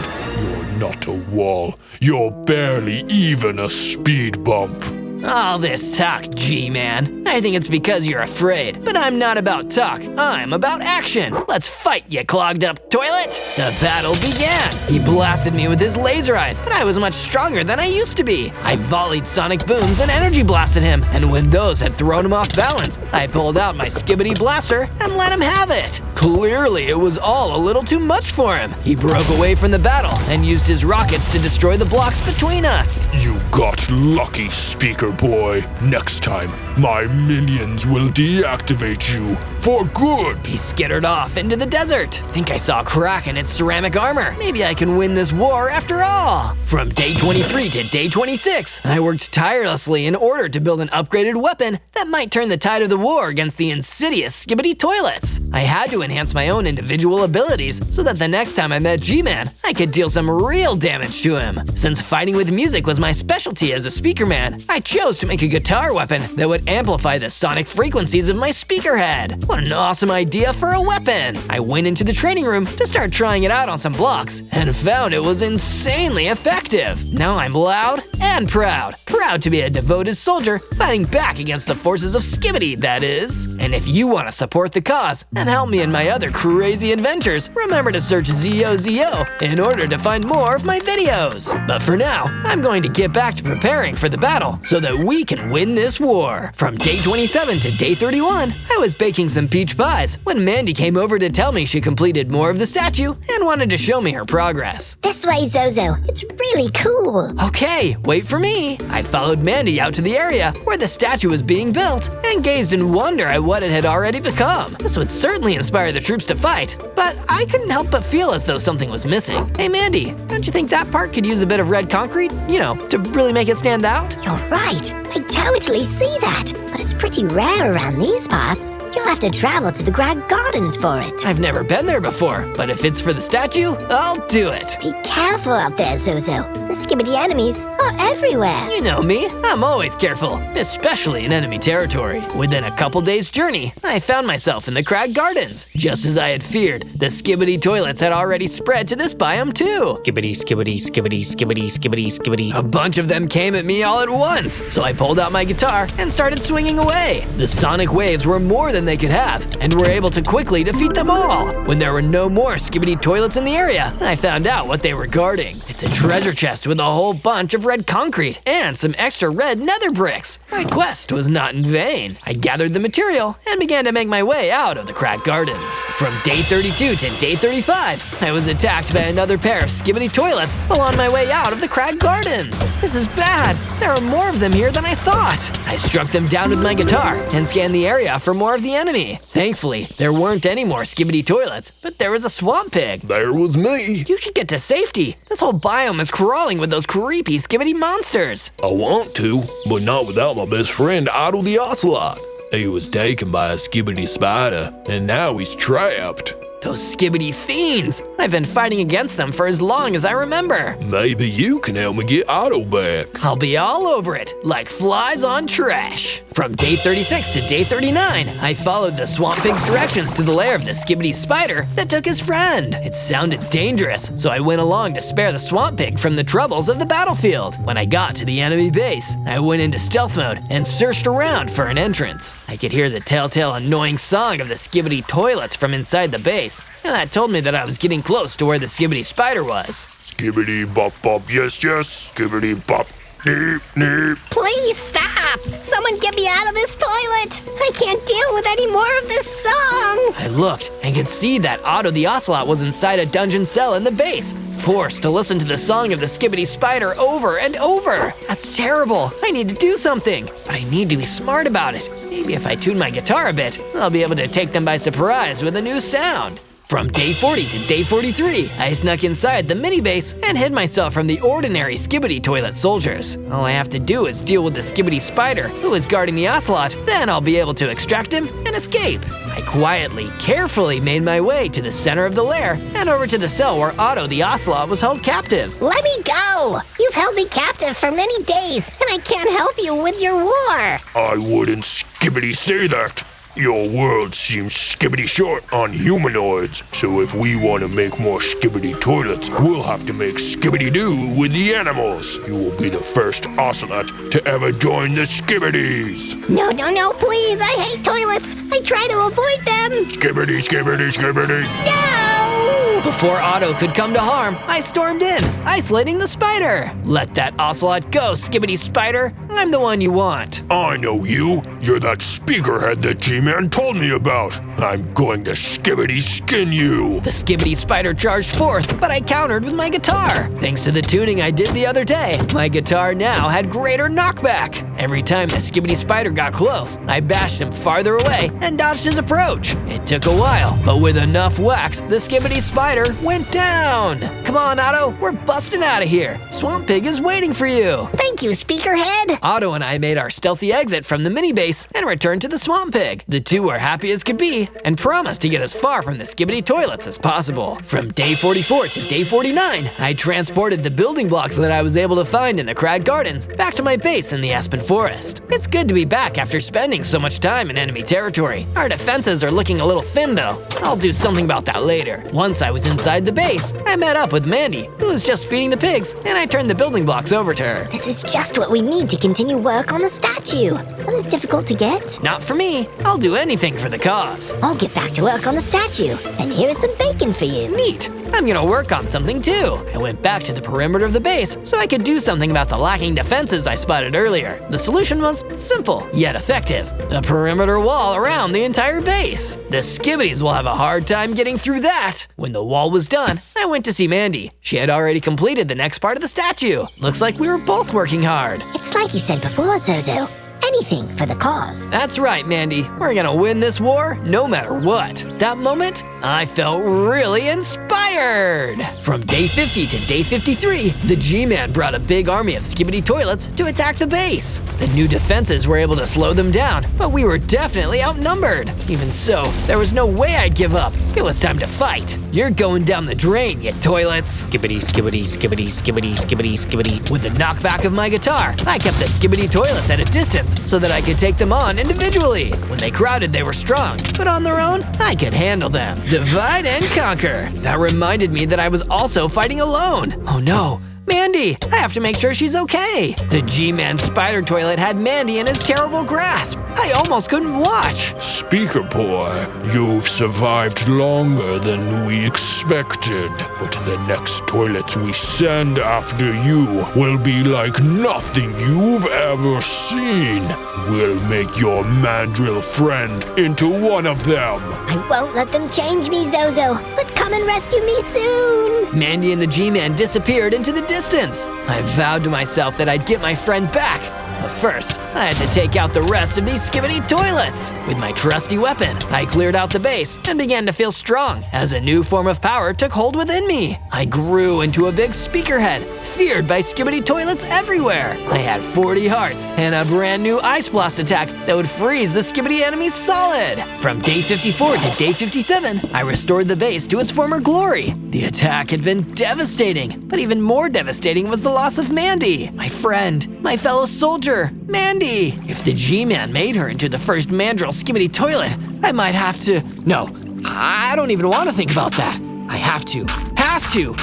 You're not a wall. You're barely even a speed bump. All this talk, G-Man. I think it's because you're afraid. But I'm not about talk. I'm about action. Let's fight, you clogged up toilet. The battle began. He blasted me with his laser eyes, but I was much stronger than I used to be. I volleyed sonic booms and energy blasted him, and when those had thrown him off balance, I pulled out my Skibidi blaster and let him have it. Clearly, it was all a little too much for him. He broke away from the battle and used his rockets to destroy the blocks between us. You got lucky, Speaker Boy. Next time, my minions will deactivate you for good. He skittered off into the desert. I think I saw a crack in its ceramic armor. Maybe I can win this war after all. From day 23 to day 26, I worked tirelessly in order to build an upgraded weapon that might turn the tide of the war against the insidious Skibidi toilets. I had to enhance my own individual abilities so that the next time I met G-Man, I could deal some real damage to him. Since fighting with music was my specialty as a speakerman, I chose to make a guitar weapon that would amplify the sonic frequencies of my speaker head. What an awesome idea for a weapon! I went into the training room to start trying it out on some blocks and found it was insanely effective. Now I'm loud and proud. Proud to be a devoted soldier fighting back against the forces of Skibidi, that is. And if you want to support the cause and help me in my other crazy adventures, remember to search ZOZO in order to find more of my videos. But for now, I'm going to get back to preparing for the battle so that we can win this war. From day 27 to day 31, I was baking some peach pies when Mandy came over to tell me she completed more of the statue and wanted to show me her progress. This way, Zozo. It's really cool. Okay, wait for me. I followed Mandy out to the area where the statue was being built and gazed in wonder at what it had already become. This would certainly inspire the troops to fight, but I couldn't help but feel as though something was missing. Hey Mandy, don't you think that part could use a bit of red concrete? You know, to really make it stand out? You're right. I totally see that. But it's pretty rare around these parts. You'll have to travel to the Grad Gardens for it. I've never been there before, but if it's for the statue, I'll do it. Be careful out there, Zozo. The Skibidi enemies are everywhere. You know me, I'm always careful, especially in enemy territory. Within a couple days' journey, I found myself in the Grad Gardens. Just as I had feared, the Skibidi toilets had already spread to this biome too. Skibidi, skibidi, skibidi, skibidi, skibidi, skibidi. A bunch of them came at me all at once, so I pulled out my guitar and started swinging away. The sonic waves were more than they could have, and were able to quickly defeat them all. When there were no more Skibidi toilets in the area, I found out what they were guarding. It's a treasure chest with a whole bunch of red concrete and some extra red nether bricks. My quest was not in vain. I gathered the material and began to make my way out of the Cracked Gardens. From day 32 to day 35, I was attacked by another pair of Skibidi toilets while on my way out of the Cracked Gardens. This is bad. There are more of them here than I thought. I struck them down with my guitar and scanned the area for more of the enemy. Thankfully, there weren't any more Skibidi toilets, but there was a swamp pig. There was me. You should get to safety. This whole biome is crawling with those creepy Skibidi monsters. I want to, but not without my best friend, Otto the Ocelot. He was taken by a Skibidi spider, and now he's trapped. Those Skibidi fiends! I've been fighting against them for as long as I remember. Maybe you can help me get Otto back. I'll be all over it, like flies on trash. From day 36 to day 39, I followed the swamp pig's directions to the lair of the Skibidi spider that took his friend. It sounded dangerous, so I went along to spare the swamp pig from the troubles of the battlefield. When I got to the enemy base, I went into stealth mode and searched around for an entrance. I could hear the telltale annoying song of the Skibidi toilets from inside the base, and that told me that I was getting close to where the Skibidi spider was. Skibbity bop bop, yes yes, skibbity bop, neep neep. Please stop! Someone get me out of this toilet! I can't deal with any more of this song! I looked and could see that Otto the Ocelot was inside a dungeon cell in the base, forced to listen to the song of the Skibidi spider over and over. That's terrible. I need to do something, but I need to be smart about it. Maybe if I tune my guitar a bit, I'll be able to take them by surprise with a new sound. From day 40 to day 43, I snuck inside the mini base and hid myself from the ordinary Skibidi toilet soldiers. All I have to do is deal with the Skibidi spider who is guarding the ocelot, then I'll be able to extract him and escape. I quietly, carefully made my way to the center of the lair and over to the cell where Otto the ocelot was held captive. Let me go! You've held me captive for many days, and I can't help you with your war. I wouldn't skibbity say that. Your world seems skibbity short on humanoids, so if we want to make more skibbity toilets, we'll have to make skibbity-doo with the animals. You will be the first ocelot to ever join the skibbities. No, please, I hate toilets. I try to avoid them. Skibbity, skibbity, skibbity. No! Before Otto could come to harm, I stormed in, isolating the spider. Let that ocelot go, Skibbity Spider. I'm the one you want. I know you. You're that speakerhead that G-Man told me about. I'm going to skibbity skin you. The Skibbity Spider charged forth, but I countered with my guitar. Thanks to the tuning I did the other day, my guitar now had greater knockback. Every time the Skibbity Spider got close, I bashed him farther away and dodged his approach. It took a while, but with enough whacks, the Skibbity Spider went down. Come on, Otto, we're busting out of here. Swamp Pig is waiting for you. Thank you, Speakerhead. Otto and I made our stealthy exit from the mini base and returned to the Swamp Pig. The two were happy as could be and promised to get as far from the Skibbity toilets as possible. From day 44 to day 49, I transported the building blocks that I was able to find in the Crag Gardens back to my base in the Aspen Forest. It's good to be back after spending so much time in enemy territory. Our defenses are looking a little thin though. I'll do something about that later. Once I was inside the base, I met up with Mandy, who was just feeding the pigs, and I turned the building blocks over to her. This is just what we need to continue work on the statue. Was it difficult to get? Not for me. I'll do anything for the cause. I'll get back to work on the statue, and here is some bacon for you. Neat. I'm gonna work on something too. I went back to the perimeter of the base so I could do something about the lacking defenses I spotted earlier. The solution was simple, yet effective. A perimeter wall around the entire base. The Skibbities will have a hard time getting through that. When the wall was done, I went to see Mandy. She had already completed the next part of the statue. Looks like we were both working hard. It's like you said before, Zozo. Anything for the cause. That's right, Mandy. We're gonna win this war no matter what. That moment, I felt really inspired. From day 50 to day 53, the G-Man brought a big army of Skibbity toilets to attack the base. The new defenses were able to slow them down, but we were definitely outnumbered. Even so, there was no way I'd give up. It was time to fight. You're going down the drain, you toilets. Skibbity, skibbity, skibbity, skibbity, skibbity, skibbity. With the knockback of my guitar, I kept the Skibbity toilets at a distance so that I could take them on individually. When they crowded, they were strong, but on their own, I could handle them. Divide and conquer. That reminded me that I was also fighting alone. Oh no. Mandy, I have to make sure she's okay. The G-Man spider toilet had Mandy in his terrible grasp. I almost couldn't watch. Speaker boy, you've survived longer than we expected. But the next toilets we send after you will be like nothing you've ever seen. We'll make your mandrill friend into one of them. I won't let them change me, Zozo, but come and rescue me soon. Mandy and the G-Man disappeared into the distance. I vowed to myself that I'd get my friend back. But first, I had to take out the rest of these Skibbity toilets. With my trusty weapon, I cleared out the base and began to feel strong as a new form of power took hold within me. I grew into a big speakerhead, feared by Skibbity toilets everywhere. I had 40 hearts and a brand new Ice Blast attack that would freeze the Skibbity enemies solid. From day 54 to day 57, I restored the base to its former glory. The attack had been devastating, but even more devastating was the loss of Mandy, my friend, my fellow soldier, Mandy. If the G-Man made her into the first mandrill Skibbity toilet, I might have to… No, I don't even want to think about that. I have to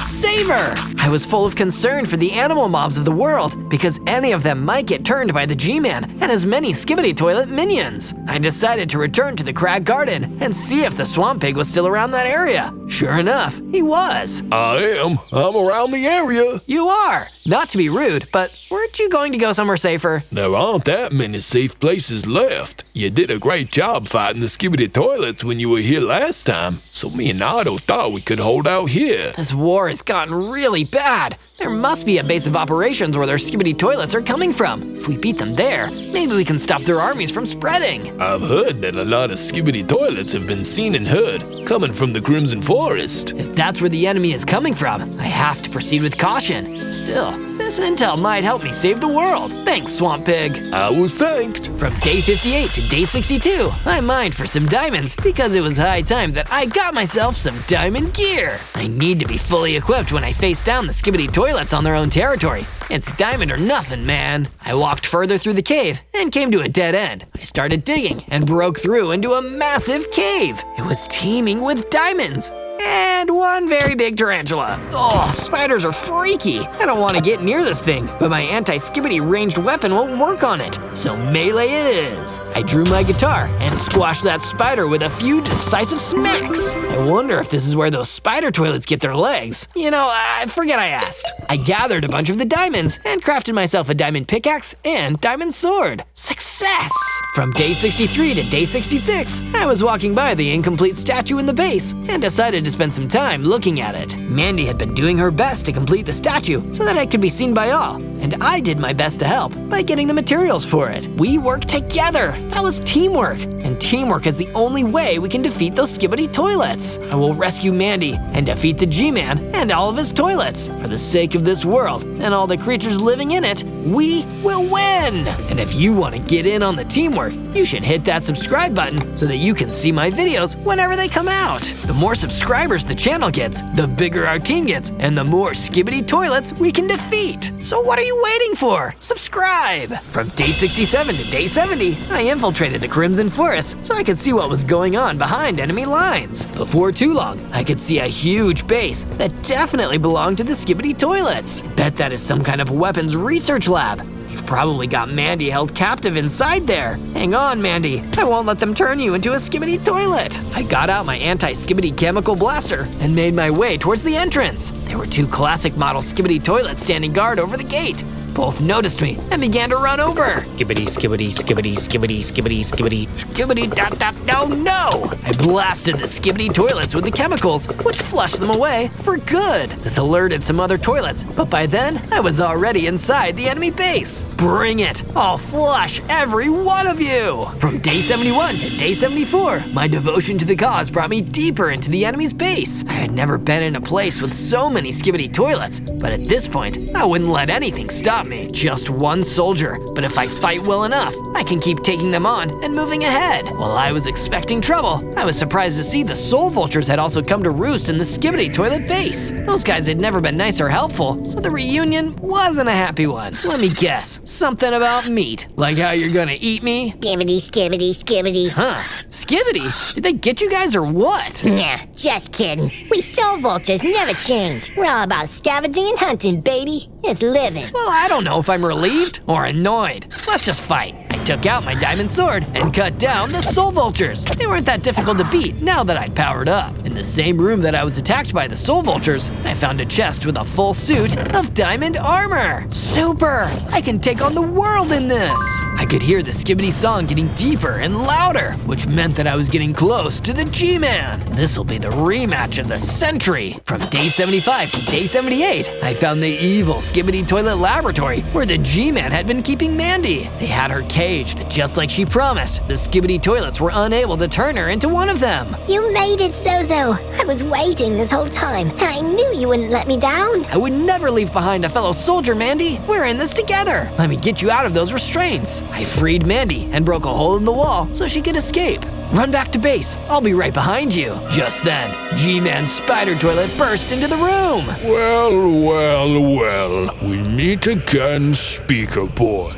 save her! I was full of concern for the animal mobs of the world because any of them might get turned by the G-Man and his many Skibbity toilet minions. I decided to return to the Crag Garden and see if the Swamp Pig was still around that area. Sure enough, he was. I am. I'm around the area. You are. Not to be rude, but weren't you going to go somewhere safer? There aren't that many safe places left. You did a great job fighting the Skibbity toilets when you were here last time, so me and Otto thought we could hold out here. This war has gotten really bad. There must be a base of operations where their Skibbity toilets are coming from. If we beat them there, maybe we can stop their armies from spreading. I've heard that a lot of Skibbity toilets have been seen and heard coming from the Crimson Forest. If that's where the enemy is coming from, I have to proceed with caution. Still, intel. This intel might help me save the world. Thanks, Swamp Pig. I was thanked. From day 58 to day 62, I mined for some diamonds because it was high time that I got myself some diamond gear. I need to be fully equipped when I face down the Skibidi toilets on their own territory. It's diamond or nothing, man. I walked further through the cave and came to a dead end. I started digging and broke through into a massive cave. It was teeming with diamonds. And one very big tarantula. Oh, spiders are freaky. I don't want to get near this thing, but my anti-Skibidi ranged weapon won't work on it. So melee it is. I drew my guitar and squashed that spider with a few decisive smacks. I wonder if this is where those spider toilets get their legs. You know, I forget I asked. I gathered a bunch of the diamonds and crafted myself a diamond pickaxe and diamond sword. Success! From day 63 to day 66, I was walking by the incomplete statue in the base and decided to spend some time looking at it. Mandy had been doing her best to complete the statue so that it could be seen by all, and I did my best to help by getting the materials for it. We worked together. That was teamwork, and teamwork is the only way we can defeat those Skibidi toilets. I will rescue Mandy and defeat the G-Man and all of his toilets. For the sake of this world and all the creatures living in it, we will win! And if you want to get in on the teamwork, you should hit that subscribe button so that you can see my videos whenever they come out. The more subscribers the channel gets, the bigger our team gets, and the more Skibidi toilets we can defeat. So what are you waiting for? Subscribe! From day 67 to day 70, I infiltrated the Crimson Forest so I could see what was going on behind enemy lines. Before too long, I could see a huge base that definitely belonged to the Skibidi toilets. Bet that is some kind of weapons research lab. You've probably got Mandy held captive inside there. Hang on, Mandy. I won't let them turn you into a Skibidi toilet. I got out my anti-Skibidi chemical blaster and made my way towards the entrance. There were two classic model Skibidi toilets standing guard over the gate. Both noticed me and began to run over. Skibidi, skibidi, skibidi, skibidi, skibidi, skibidi, skibidi, dot, dot, no, no! I blasted the Skibidi toilets with the chemicals, which flushed them away for good. This alerted some other toilets, but by then, I was already inside the enemy base. Bring it! I'll flush every one of you! From day 71 to day 74, my devotion to the cause brought me deeper into the enemy's base. I had never been in a place with so many Skibidi toilets, but at this point, I wouldn't let anything stop me. Just one soldier, but if I fight well enough, I can keep taking them on and moving ahead. While I was expecting trouble, I was surprised to see the soul vultures had also come to roost in the Skibidi toilet base. Those guys had never been nice or helpful, so the reunion wasn't a happy one. Let me guess, something about meat, like how you're gonna eat me? Skibidi, skibidi, skibidi. Huh, Skibidi? Did they get you guys or what? Nah, just kidding. We soul vultures never change. We're all about scavenging and hunting, baby. It's living. Well, I don't know if I'm relieved or annoyed. Let's just fight. I took out my diamond sword and cut down the soul vultures. They weren't that difficult to beat now that I'd powered up. In the same room that I was attacked by the soul vultures, I found a chest with a full suit of diamond armor. Super! I can take on the world in this. I could hear the Skibidi song getting deeper and louder, which meant that I was getting close to the G-Man. This'll be the rematch of the century. From day 75 to day 78, I found the evil Skibidi toilet laboratory where the G-Man had been keeping Mandy. They had her caged, just like she promised. The Skibidi toilets were unable to turn her into one of them. You made it, Zozo. I was waiting this whole time, and I knew you wouldn't let me down. I would never leave behind a fellow soldier, Mandy. We're in this together. Let me get you out of those restraints. I freed Mandy and broke a hole in the wall so she could escape. Run back to base. I'll be right behind you. Just then, G-Man's spider toilet burst into the room. Well, we meet again, Speaker Boy.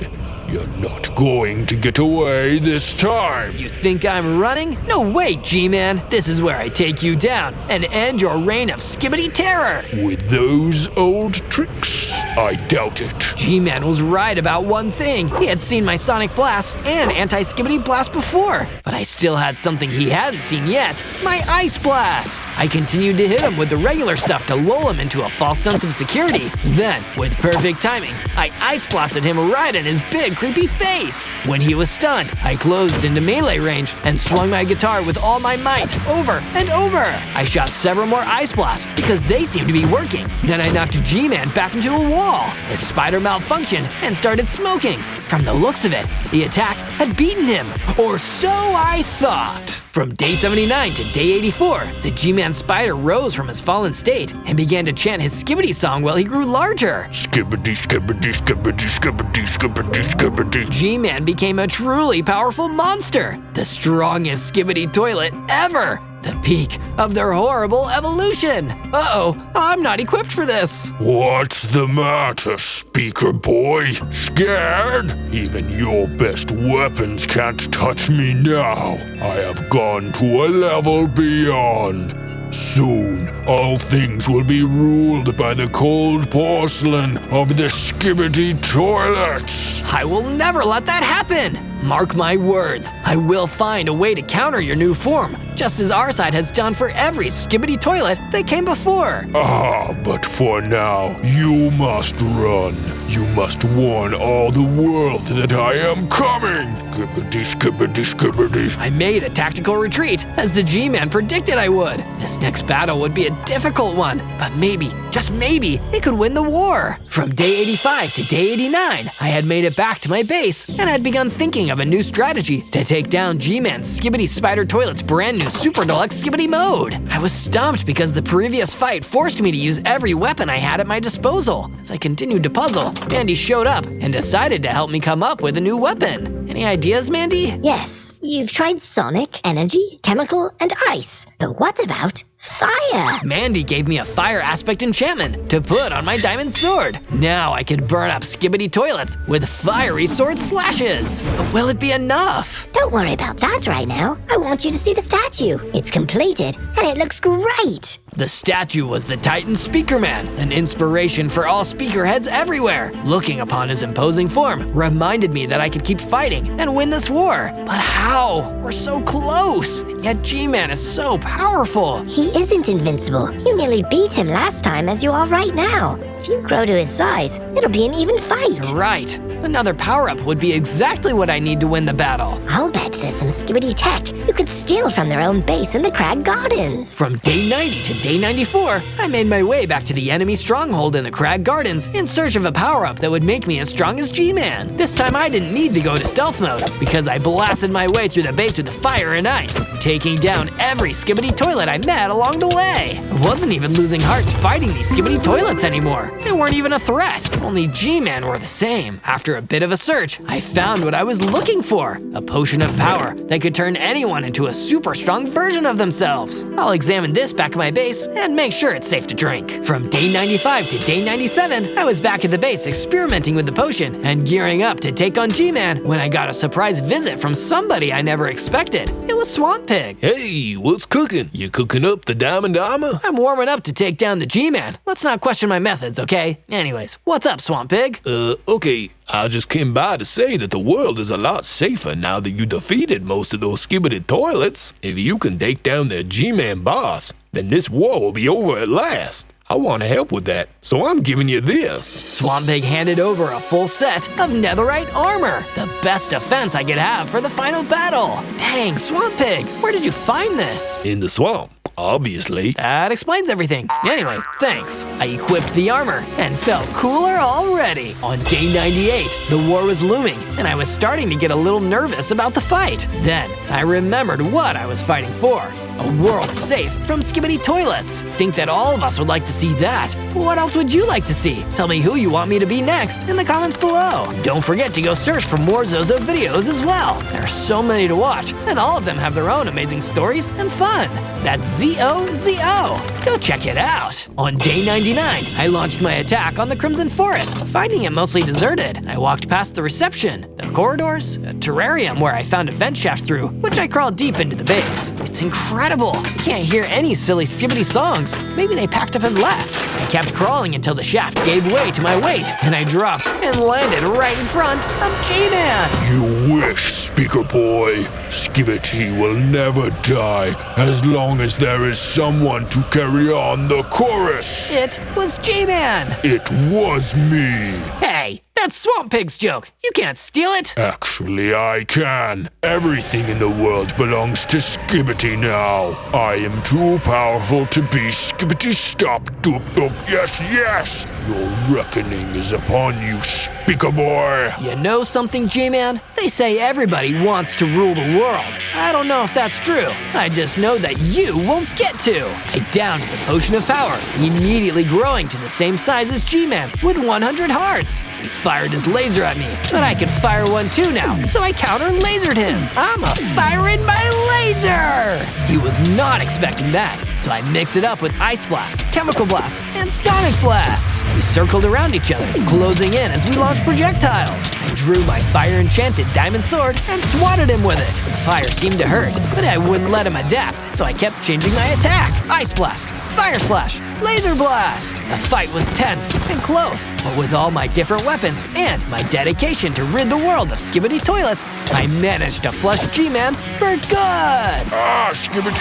You're not going to get away this time. You think I'm running? No way, G-Man. This is where I take you down and end your reign of Skibidi terror. With those old tricks? I doubt it. G-Man was right about one thing. He had seen my Sonic Blast and Anti-Skibidi Blast before, but I still had something he hadn't seen yet, my Ice Blast. I continued to hit him with the regular stuff to lull him into a false sense of security. Then, with perfect timing, I Ice Blasted him right in his big creepy face. When he was stunned, I closed into melee range and swung my guitar with all my might over and over. I shot several more Ice Blasts because they seemed to be working. Then I knocked G-Man back into a wall. His spider malfunctioned and started smoking. From the looks of it, the attack had beaten him, or so I thought. From day 79 to day 84, the G-Man spider rose from his fallen state and began to chant his Skibidi song while he grew larger. Skibidi, skibidi, skibidi, skibidi, skibidi, skibidi. G-Man became a truly powerful monster, the strongest Skibidi toilet ever. The peak of their horrible evolution. Uh-oh, I'm not equipped for this. What's the matter, speaker boy? Scared? Even your best weapons can't touch me now. I have gone to a level beyond. Soon, all things will be ruled by the cold porcelain of the Skibidi toilets. I will never let that happen. Mark my words, I will find a way to counter your new form, just as our side has done for every Skibidi toilet that came before. But for now, you must run. You must warn all the world that I am coming. Skibidi, skibidi, skibidi. I made a tactical retreat, as the G-Man predicted I would. This next battle would be a difficult one, but maybe, just maybe, it could win the war. From day 85 to day 89, I had made it back to my base and had begun thinking of a new strategy to take down G-Man's Skibidi Spider Toilet's brand new Super Deluxe Skibidi mode. I was stumped because the previous fight forced me to use every weapon I had at my disposal. As I continued to puzzle, Mandy showed up and decided to help me come up with a new weapon. Any ideas, Mandy? Yes, you've tried sonic, energy, chemical, and ice. But what about fire? Mandy gave me a fire aspect enchantment to put on my diamond sword. Now I could burn up Skibidi toilets with fiery sword slashes. But will it be enough? Don't worry about that right now. I want you to see the statue. It's completed, and it looks great. The statue was the Titan Speakerman, an inspiration for all speakerheads everywhere. Looking upon his imposing form reminded me that I could keep fighting and win this war. But how? We're so close, yet G-Man is so powerful. He isn't invincible. You nearly beat him last time as you are right now. If you grow to his size, it'll be an even fight. You're right. Another power-up would be exactly what I need to win the battle. I'll bet there's some Skibidi tech you could steal from their own base in the Crag Gardens. From day 90 to day 94, I made my way back to the enemy stronghold in the Crag Gardens in search of a power-up that would make me as strong as G-Man. This time I didn't need to go to stealth mode because I blasted my way through the base with fire and ice, taking down every Skibidi toilet I met along the way. I wasn't even losing hearts fighting these Skibidi toilets anymore. They weren't even a threat. Only G-Man were the same. After a bit of a search, I found what I was looking for, a potion of power that could turn anyone into a super strong version of themselves. I'll examine this back at my base and make sure it's safe to drink. From day 95 to day 97, I was back at the base experimenting with the potion and gearing up to take on G-Man when I got a surprise visit from somebody I never expected. It was Swamp Pig. Hey, what's cooking? You cooking up the diamond armor? I'm warming up to take down the G-Man. Let's not question my methods, okay? Anyways, what's up, Swamp Pig? Okay. I just came by to say that the world is a lot safer now that you defeated most of those Skibidi toilets. If you can take down the G-Man boss, then this war will be over at last. I want to help with that, so I'm giving you this. Swamp Pig handed over a full set of netherite armor, the best defense I could have for the final battle. Dang, Swamp Pig, where did you find this? In the swamp, obviously. That explains everything. Anyway, thanks. I equipped the armor and felt cooler already. On day 98, the war was looming, and I was starting to get a little nervous about the fight. Then, I remembered what I was fighting for. A world safe from Skibidi toilets. Think that all of us would like to see that. What else would you like to see? Tell me who you want me to be next in the comments below. Don't forget to go search for more Zozo videos as well. There are so many to watch, and all of them have their own amazing stories and fun. That's ZOZO. Go check it out. On day 99, I launched my attack on the Crimson Forest, finding it mostly deserted. I walked past the reception, the corridors, a terrarium where I found a vent shaft through, which I crawled deep into the base. It's incredible. I can't hear any silly Skibidi songs. Maybe they packed up and left. I kept crawling until the shaft gave way to my weight, and I dropped and landed right in front of G-Man. You wish, Speaker Boy. Skibidi will never die as long as there is someone to carry on the chorus. It was G-Man. It was me. Hey, that That's Swamp Pig's joke. You can't steal it. Actually, I can. Everything in the world belongs to Skibidi now. I am too powerful to be Skibidi stopped. Doop doop. Yes, yes. Your reckoning is upon you, Speaker Boy. You know something, G-Man? They say everybody wants to rule the world. I don't know if that's true. I just know that you won't get to. I downed the potion of power, immediately growing to the same size as G-Man with 100 hearts. He fired his laser at me, but I could fire one too now, so I counter-lasered him. I'm a firing my laser! He was not expecting that, so I mixed it up with Ice Blast, Chemical Blast, and Sonic Blast. We circled around each other, closing in as we launched projectiles. I drew my fire-enchanted diamond sword and swatted him with it. The fire seemed to hurt, but I wouldn't let him adapt, so I kept changing my attack. Ice Blast, Fire Slash, Laser Blast! The fight was tense and close, but with all my different weapons and my dedication to rid the world of Skibidi toilets, I managed to flush G-Man for good! Ah, Skibidi,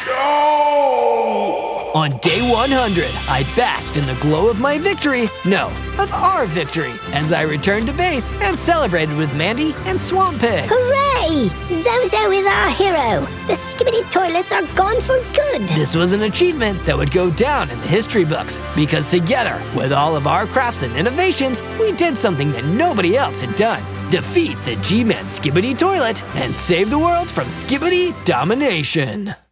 no! On day 100, I basked in the glow of my victory, no, of our victory, as I returned to base and celebrated with Mandy and Swamp Pig. Hooray! Zozo is our hero. The Skibidi toilets are gone for good. This was an achievement that would go down in the history books, because together, with all of our crafts and innovations, we did something that nobody else had done. Defeat the G-Man Skibidi toilet and save the world from Skibidi domination.